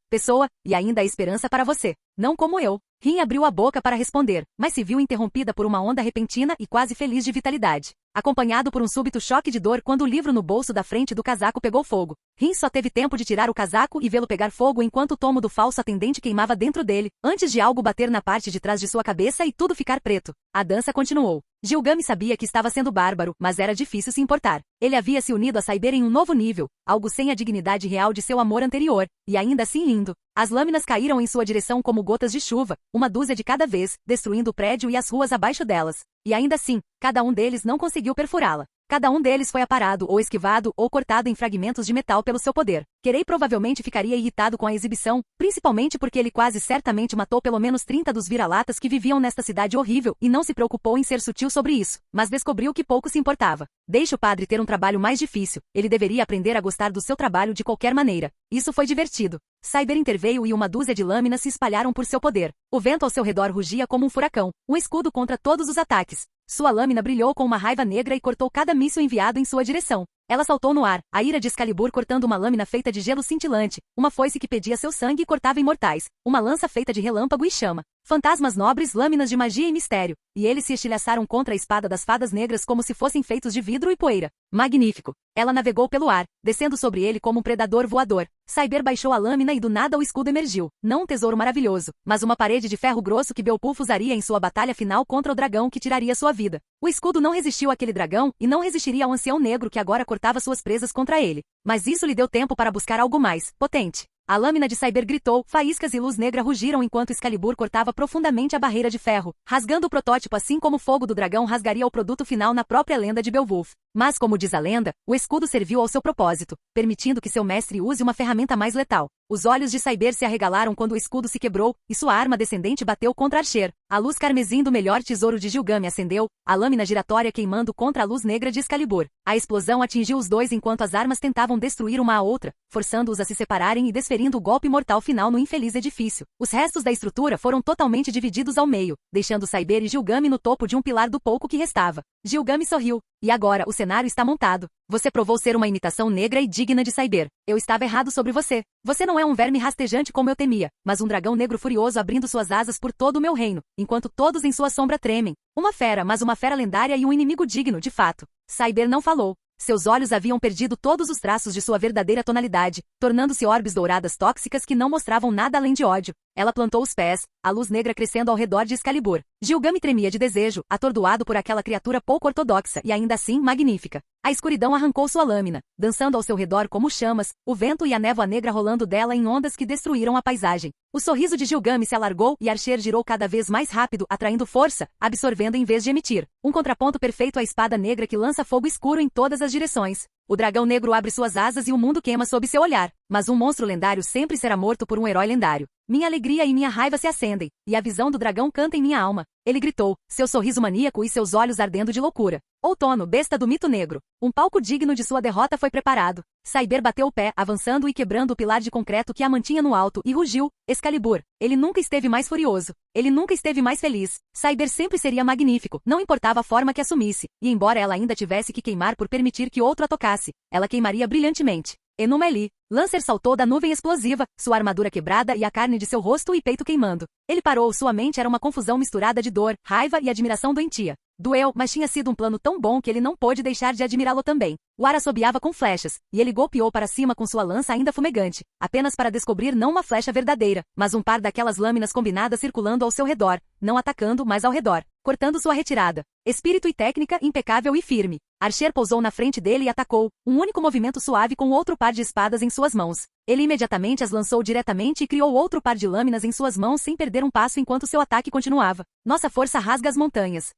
e ainda há esperança para você. Não como eu. Rin abriu a boca para responder, mas se viu interrompida por uma onda repentina e quase feliz de vitalidade. Acompanhado por um súbito choque de dor quando o livro no bolso da frente do casaco pegou fogo. Rin só teve tempo de tirar o casaco e vê-lo pegar fogo enquanto o tomo do falso atendente queimava dentro dele, antes de algo bater na parte de trás de sua cabeça e tudo ficar preto. A dança continuou. Gilgami sabia que estava sendo bárbaro, mas era difícil se importar. Ele havia se unido a Saiber em um novo nível, algo sem a dignidade real de seu amor anterior, e ainda assim lindo. As lâminas caíram em sua direção como gotas de chuva, uma dúzia de cada vez, destruindo o prédio e as ruas abaixo delas. E ainda assim, cada um deles não conseguiu perfurá-la. Cada um deles foi aparado ou esquivado ou cortado em fragmentos de metal pelo seu poder. Querei provavelmente ficaria irritado com a exibição, principalmente porque ele quase certamente matou pelo menos 30 dos vira-latas que viviam nesta cidade horrível e não se preocupou em ser sutil sobre isso, mas descobriu que pouco se importava. Deixe o padre ter um trabalho mais difícil, ele deveria aprender a gostar do seu trabalho de qualquer maneira. Isso foi divertido. Saiber interveio e uma dúzia de lâminas se espalharam por seu poder. O vento ao seu redor rugia como um furacão, um escudo contra todos os ataques. Sua lâmina brilhou com uma raiva negra e cortou cada míssil enviado em sua direção. Ela saltou no ar, a ira de Excalibur cortando uma lâmina feita de gelo cintilante, uma foice que pedia seu sangue e cortava imortais, uma lança feita de relâmpago e chama. Fantasmas nobres, lâminas de magia e mistério, e eles se estilhaçaram contra a espada das fadas negras como se fossem feitos de vidro e poeira. Magnífico! Ela navegou pelo ar, descendo sobre ele como um predador voador. Cyber baixou a lâmina e do nada o escudo emergiu. Não um tesouro maravilhoso, mas uma parede de ferro grosso que Beowulf usaria em sua batalha final contra o dragão que tiraria sua vida. O escudo não resistiu àquele dragão e não resistiria ao ancião negro que agora cortava suas presas contra ele. Mas isso lhe deu tempo para buscar algo mais potente. A lâmina de Cyber gritou, faíscas e luz negra rugiram enquanto Excalibur cortava profundamente a barreira de ferro, rasgando o protótipo assim como o fogo do dragão rasgaria o produto final na própria lenda de Beowulf. Mas como diz a lenda, o escudo serviu ao seu propósito, permitindo que seu mestre use uma ferramenta mais letal. Os olhos de Cyber se arregalaram quando o escudo se quebrou, e sua arma descendente bateu contra Archer. A luz carmesim do melhor tesouro de Gilgame acendeu, a lâmina giratória queimando contra a luz negra de Excalibur. A explosão atingiu os dois enquanto as armas tentavam destruir uma a outra, forçando-os a se separarem e desferindo o golpe mortal final no infeliz edifício. Os restos da estrutura foram totalmente divididos ao meio, deixando Cyber e Gilgame no topo de um pilar do pouco que restava. Gilgame sorriu. E agora, o cenário está montado. Você provou ser uma imitação negra e digna de Cyber. Eu estava errado sobre você. Você não é um verme rastejante como eu temia, mas um dragão negro furioso abrindo suas asas por todo o meu reino, enquanto todos em sua sombra tremem. Uma fera, mas uma fera lendária e um inimigo digno, de fato. Cyber não falou. Seus olhos haviam perdido todos os traços de sua verdadeira tonalidade, tornando-se orbes douradas tóxicas que não mostravam nada além de ódio. Ela plantou os pés, a luz negra crescendo ao redor de Excalibur. Gilgame tremia de desejo, atordoado por aquela criatura pouco ortodoxa e ainda assim magnífica. A escuridão arrancou sua lâmina, dançando ao seu redor como chamas, o vento e a névoa negra rolando dela em ondas que destruíram a paisagem. O sorriso de Gilgame se alargou e Archer girou cada vez mais rápido, atraindo força, absorvendo em vez de emitir. Um contraponto perfeito à espada negra que lança fogo escuro em todas as direções. O dragão negro abre suas asas e o mundo queima sob seu olhar. Mas um monstro lendário sempre será morto por um herói lendário. Minha alegria e minha raiva se acendem, e a visão do dragão canta em minha alma. Ele gritou, seu sorriso maníaco e seus olhos ardendo de loucura. Outono, besta do mito negro. Um palco digno de sua derrota foi preparado. Cyber bateu o pé, avançando e quebrando o pilar de concreto que a mantinha no alto, e rugiu. Excalibur. Ele nunca esteve mais furioso. Ele nunca esteve mais feliz. Cyber sempre seria magnífico, não importava a forma que assumisse, e embora ela ainda tivesse que queimar por permitir que outro a tocasse, ela queimaria brilhantemente. Enuma Eli. Lancer saltou da nuvem explosiva, sua armadura quebrada e a carne de seu rosto e peito queimando. Ele parou, sua mente era uma confusão misturada de dor, raiva e admiração doentia. Doeu, mas tinha sido um plano tão bom que ele não pôde deixar de admirá-lo também. O ar assobiava com flechas, e ele golpeou para cima com sua lança ainda fumegante, apenas para descobrir não uma flecha verdadeira, mas um par daquelas lâminas combinadas circulando ao seu redor, não atacando, mas ao redor, cortando sua retirada. Espírito e técnica impecável e firme. Archer pousou na frente dele e atacou, um único movimento suave com outro par de espadas em suas mãos. Ele imediatamente as lançou diretamente e criou outro par de lâminas em suas mãos sem perder um passo enquanto seu ataque continuava. Nossa força rasga as montanhas.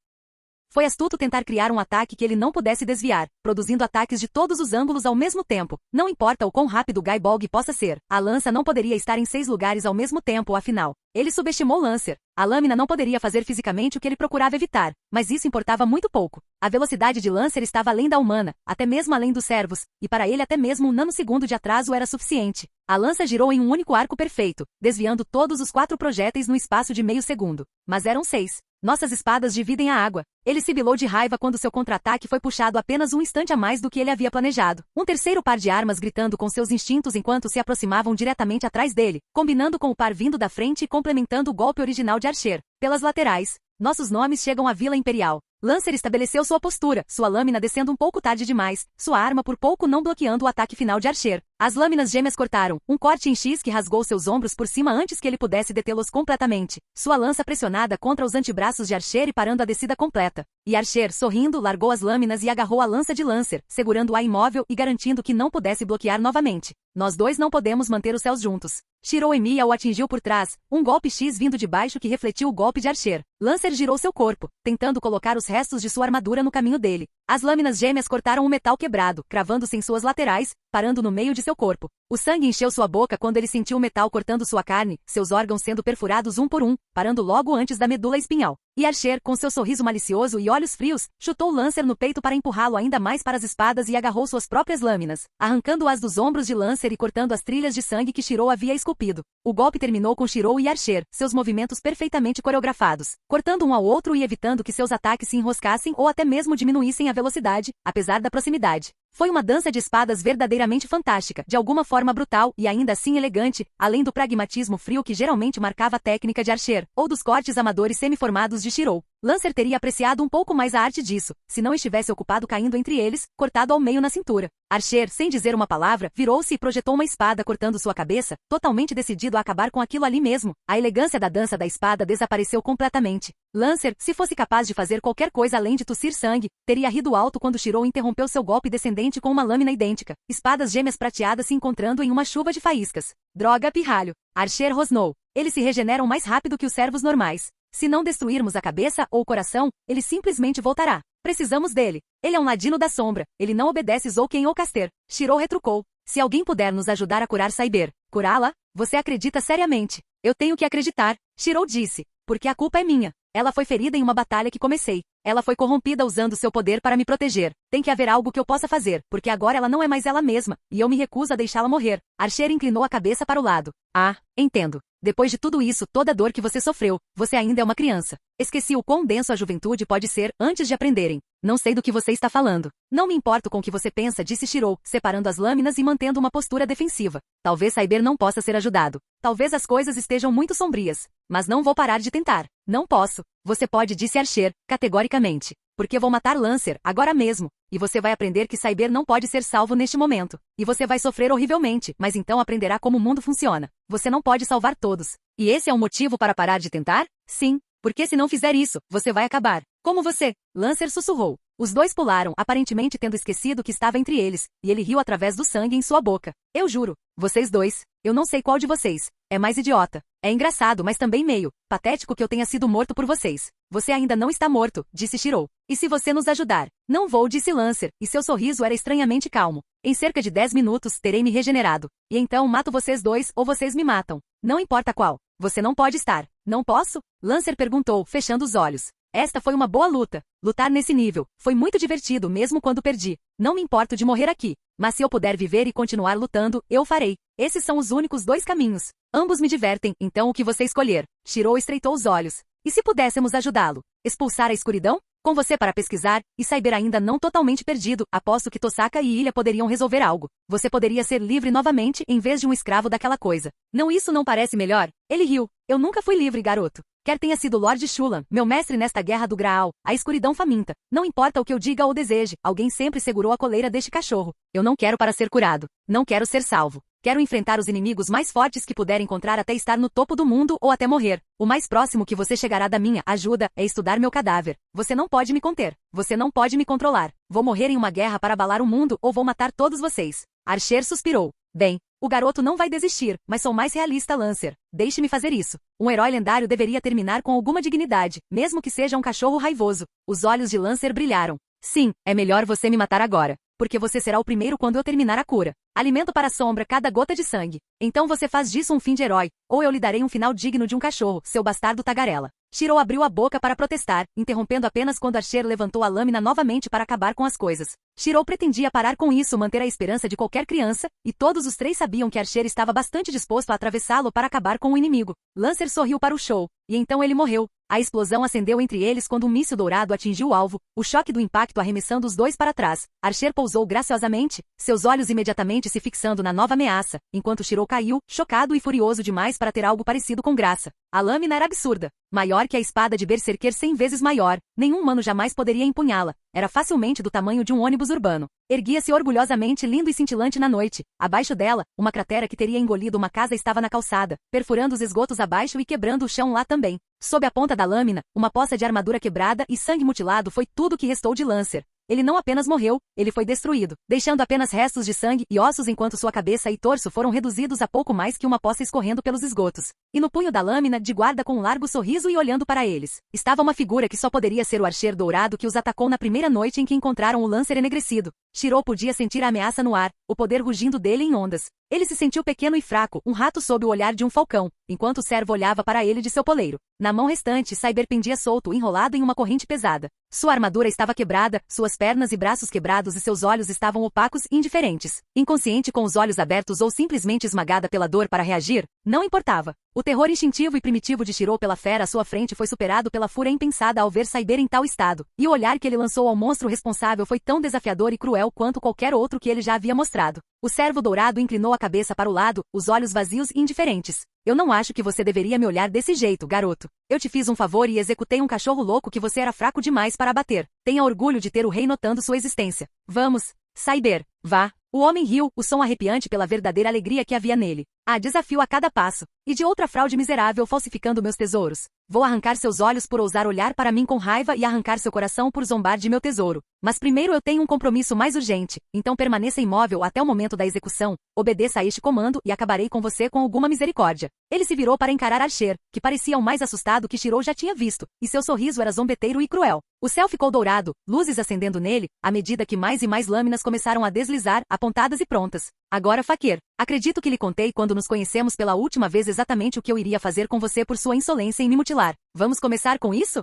Foi astuto tentar criar um ataque que ele não pudesse desviar, produzindo ataques de todos os ângulos ao mesmo tempo. Não importa o quão rápido Gaibolg possa ser, a lança não poderia estar em 6 lugares ao mesmo tempo, afinal. Ele subestimou Lancer. A lâmina não poderia fazer fisicamente o que ele procurava evitar, mas isso importava muito pouco. A velocidade de Lancer estava além da humana, até mesmo além dos servos, e para ele até mesmo um nanosegundo de atraso era suficiente. A lança girou em um único arco perfeito, desviando todos os 4 projéteis no espaço de meio segundo. Mas eram 6. Nossas espadas dividem a água. Ele sibilou de raiva quando seu contra-ataque foi puxado apenas um instante a mais do que ele havia planejado. Um terceiro par de armas gritando com seus instintos enquanto se aproximavam diretamente atrás dele, combinando com o par vindo da frente e complementando o golpe original de Archer. Pelas laterais, nossos nomes chegam à Vila Imperial. Lancer estabeleceu sua postura, sua lâmina descendo um pouco tarde demais, sua arma por pouco não bloqueando o ataque final de Archer. As lâminas gêmeas cortaram, um corte em X que rasgou seus ombros por cima antes que ele pudesse detê-los completamente. Sua lança pressionada contra os antebraços de Archer e parando a descida completa. E Archer, sorrindo, largou as lâminas e agarrou a lança de Lancer, segurando-a imóvel e garantindo que não pudesse bloquear novamente. Nós dois não podemos manter os céus juntos. Shirou Emiya o atingiu por trás, um golpe X vindo de baixo que refletiu o golpe de Archer. Lancer girou seu corpo, tentando colocar os restos de sua armadura no caminho dele. As lâminas gêmeas cortaram o metal quebrado, cravando-se em suas laterais, parando no meio de seu corpo. O sangue encheu sua boca quando ele sentiu o metal cortando sua carne, seus órgãos sendo perfurados um por um, parando logo antes da medula espinhal. E Archer, com seu sorriso malicioso e olhos frios, chutou Lancer no peito para empurrá-lo ainda mais para as espadas e agarrou suas próprias lâminas, arrancando-as dos ombros de Lancer e cortando as trilhas de sangue que Shirou havia esculpido. O golpe terminou com Shirou e Archer, seus movimentos perfeitamente coreografados, cortando um ao outro e evitando que seus ataques se enroscassem ou até mesmo diminuíssem a velocidade, apesar da proximidade. Foi uma dança de espadas verdadeiramente fantástica, de alguma forma brutal e ainda assim elegante, além do pragmatismo frio que geralmente marcava a técnica de Archer, ou dos cortes amadores semiformados de Shirou. Lancer teria apreciado um pouco mais a arte disso, se não estivesse ocupado caindo entre eles, cortado ao meio na cintura. Archer, sem dizer uma palavra, virou-se e projetou uma espada cortando sua cabeça, totalmente decidido a acabar com aquilo ali mesmo. A elegância da dança da espada desapareceu completamente. Lancer, se fosse capaz de fazer qualquer coisa além de tossir sangue, teria rido alto quando Shirou interrompeu seu golpe descendente com uma lâmina idêntica, espadas gêmeas prateadas se encontrando em uma chuva de faíscas. Droga, pirralho! Archer rosnou. Eles se regeneram mais rápido que os servos normais. Se não destruirmos a cabeça ou o coração, ele simplesmente voltará. Precisamos dele. Ele é um ladino da sombra. Ele não obedece Zouken ou Caster. Shirou retrucou. Se alguém puder nos ajudar a curar Cyber, curá-la? Você acredita seriamente? Eu tenho que acreditar, Shirou disse, porque a culpa é minha. Ela foi ferida em uma batalha que comecei. Ela foi corrompida usando seu poder para me proteger. Tem que haver algo que eu possa fazer, porque agora ela não é mais ela mesma, e eu me recuso a deixá-la morrer. Archer inclinou a cabeça para o lado. Ah, entendo. Depois de tudo isso, toda a dor que você sofreu, você ainda é uma criança. Esqueci o quão denso a juventude pode ser antes de aprenderem. Não sei do que você está falando. Não me importo com o que você pensa, disse Shirou, separando as lâminas e mantendo uma postura defensiva. Talvez Cyber não possa ser ajudado. Talvez as coisas estejam muito sombrias. Mas não vou parar de tentar. Não posso. Você pode, disse Archer, categoricamente. Porque vou matar Lancer, agora mesmo. E você vai aprender que Cyber não pode ser salvo neste momento. E você vai sofrer horrivelmente, mas então aprenderá como o mundo funciona. Você não pode salvar todos. E esse é um motivo para parar de tentar? Sim. Porque se não fizer isso, você vai acabar. Como você? Lancer sussurrou. Os dois pularam, aparentemente tendo esquecido que estava entre eles, e ele riu através do sangue em sua boca. Eu juro. Vocês dois. Eu não sei qual de vocês. É mais idiota. É engraçado, mas também meio patético que eu tenha sido morto por vocês. Você ainda não está morto, disse Shirou. E se você nos ajudar? Não vou, disse Lancer, e seu sorriso era estranhamente calmo. Em cerca de 10 minutos, terei me regenerado. E então mato vocês dois ou vocês me matam. Não importa qual. Você não pode estar. Não posso? Lancer perguntou, fechando os olhos. Esta foi uma boa luta. Lutar nesse nível. Foi muito divertido mesmo quando perdi. Não me importo de morrer aqui. Mas se eu puder viver e continuar lutando, eu farei. Esses são os únicos dois caminhos. Ambos me divertem, então o que você escolher? Shirou estreitou os olhos. E se pudéssemos ajudá-lo? Expulsar a escuridão? Com você para pesquisar, e Cyber ainda não totalmente perdido, aposto que Tosaka e Ilha poderiam resolver algo. Você poderia ser livre novamente em vez de um escravo daquela coisa. Não, isso não parece melhor? Ele riu. Eu nunca fui livre, garoto. Quer tenha sido Lord Shulan, meu mestre nesta guerra do Graal, a escuridão faminta. Não importa o que eu diga ou deseje, alguém sempre segurou a coleira deste cachorro. Eu não quero para ser curado. Não quero ser salvo. Quero enfrentar os inimigos mais fortes que puder encontrar até estar no topo do mundo ou até morrer. O mais próximo que você chegará da minha ajuda é estudar meu cadáver. Você não pode me conter. Você não pode me controlar. Vou morrer em uma guerra para abalar o mundo ou vou matar todos vocês. Archer suspirou. Bem, o garoto não vai desistir, mas sou mais realista, Lancer. Deixe-me fazer isso. Um herói lendário deveria terminar com alguma dignidade, mesmo que seja um cachorro raivoso. Os olhos de Lancer brilharam. Sim, é melhor você me matar agora. Porque você será o primeiro quando eu terminar a cura. Alimento para a sombra cada gota de sangue. Então você faz disso um fim de herói, ou eu lhe darei um final digno de um cachorro, seu bastardo tagarela. Shirou abriu a boca para protestar, interrompendo apenas quando Archer levantou a lâmina novamente para acabar com as coisas. Shirou pretendia parar com isso, manter a esperança de qualquer criança, e todos os três sabiam que Archer estava bastante disposto a atravessá-lo para acabar com o inimigo. Lancer sorriu para o show, e então ele morreu. A explosão acendeu entre eles quando um míssil dourado atingiu o alvo, o choque do impacto arremessando os dois para trás. Archer pousou graciosamente, seus olhos imediatamente se fixando na nova ameaça, enquanto Shirou caiu, chocado e furioso demais para ter algo parecido com graça. A lâmina era absurda. Maior que a espada de Berserker 100 vezes maior. Nenhum humano jamais poderia empunhá-la. Era facilmente do tamanho de um ônibus urbano. Erguia-se orgulhosamente lindo e cintilante na noite. Abaixo dela, uma cratera que teria engolido uma casa estava na calçada, perfurando os esgotos abaixo e quebrando o chão lá também. Sob a ponta da lâmina, uma poça de armadura quebrada e sangue mutilado foi tudo que restou de Lancer. Ele não apenas morreu, ele foi destruído, deixando apenas restos de sangue e ossos enquanto sua cabeça e torso foram reduzidos a pouco mais que uma poça escorrendo pelos esgotos. E no punho da lâmina, de guarda com um largo sorriso e olhando para eles, estava uma figura que só poderia ser o Archer dourado que os atacou na primeira noite em que encontraram o Lancer enegrecido. Shirou podia sentir a ameaça no ar, o poder rugindo dele em ondas. Ele se sentiu pequeno e fraco, um rato sob o olhar de um falcão, enquanto o servo olhava para ele de seu poleiro. Na mão restante, Cyber pendia solto, enrolado em uma corrente pesada. Sua armadura estava quebrada, suas pernas e braços quebrados e seus olhos estavam opacos e indiferentes. Inconsciente com os olhos abertos ou simplesmente esmagada pela dor para reagir, não importava. O terror instintivo e primitivo de Shirou pela fera à sua frente foi superado pela fúria impensada ao ver Cyber em tal estado, e o olhar que ele lançou ao monstro responsável foi tão desafiador e cruel quanto qualquer outro que ele já havia mostrado. O servo dourado inclinou a cabeça para o lado, os olhos vazios e indiferentes. Eu não acho que você deveria me olhar desse jeito, garoto. Eu te fiz um favor e executei um cachorro louco que você era fraco demais para abater. Tenha orgulho de ter o rei notando sua existência. Vamos, Cyber, vá. O homem riu, o som arrepiante pela verdadeira alegria que havia nele. Há desafio a cada passo. E de outra fraude miserável falsificando meus tesouros. Vou arrancar seus olhos por ousar olhar para mim com raiva e arrancar seu coração por zombar de meu tesouro. Mas primeiro eu tenho um compromisso mais urgente, então permaneça imóvel até o momento da execução, obedeça a este comando e acabarei com você com alguma misericórdia. Ele se virou para encarar Archer, que parecia o mais assustado que Shirou já tinha visto, e seu sorriso era zombeteiro e cruel. O céu ficou dourado, luzes acendendo nele, à medida que mais e mais lâminas começaram a deslizar, apontadas e prontas. Agora, Fakir, acredito que lhe contei quando nos conhecemos pela última vez exatamente o que eu iria fazer com você por sua insolência em me mutilar. Vamos começar com isso?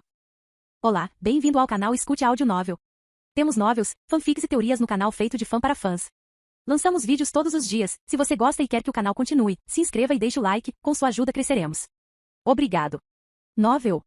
Olá, bem-vindo ao canal Escute Áudio Novel. Temos novels, fanfics e teorias no canal feito de fã para fãs. Lançamos vídeos todos os dias. Se você gosta e quer que o canal continue, se inscreva e deixe o like, com sua ajuda cresceremos. Obrigado. Novel.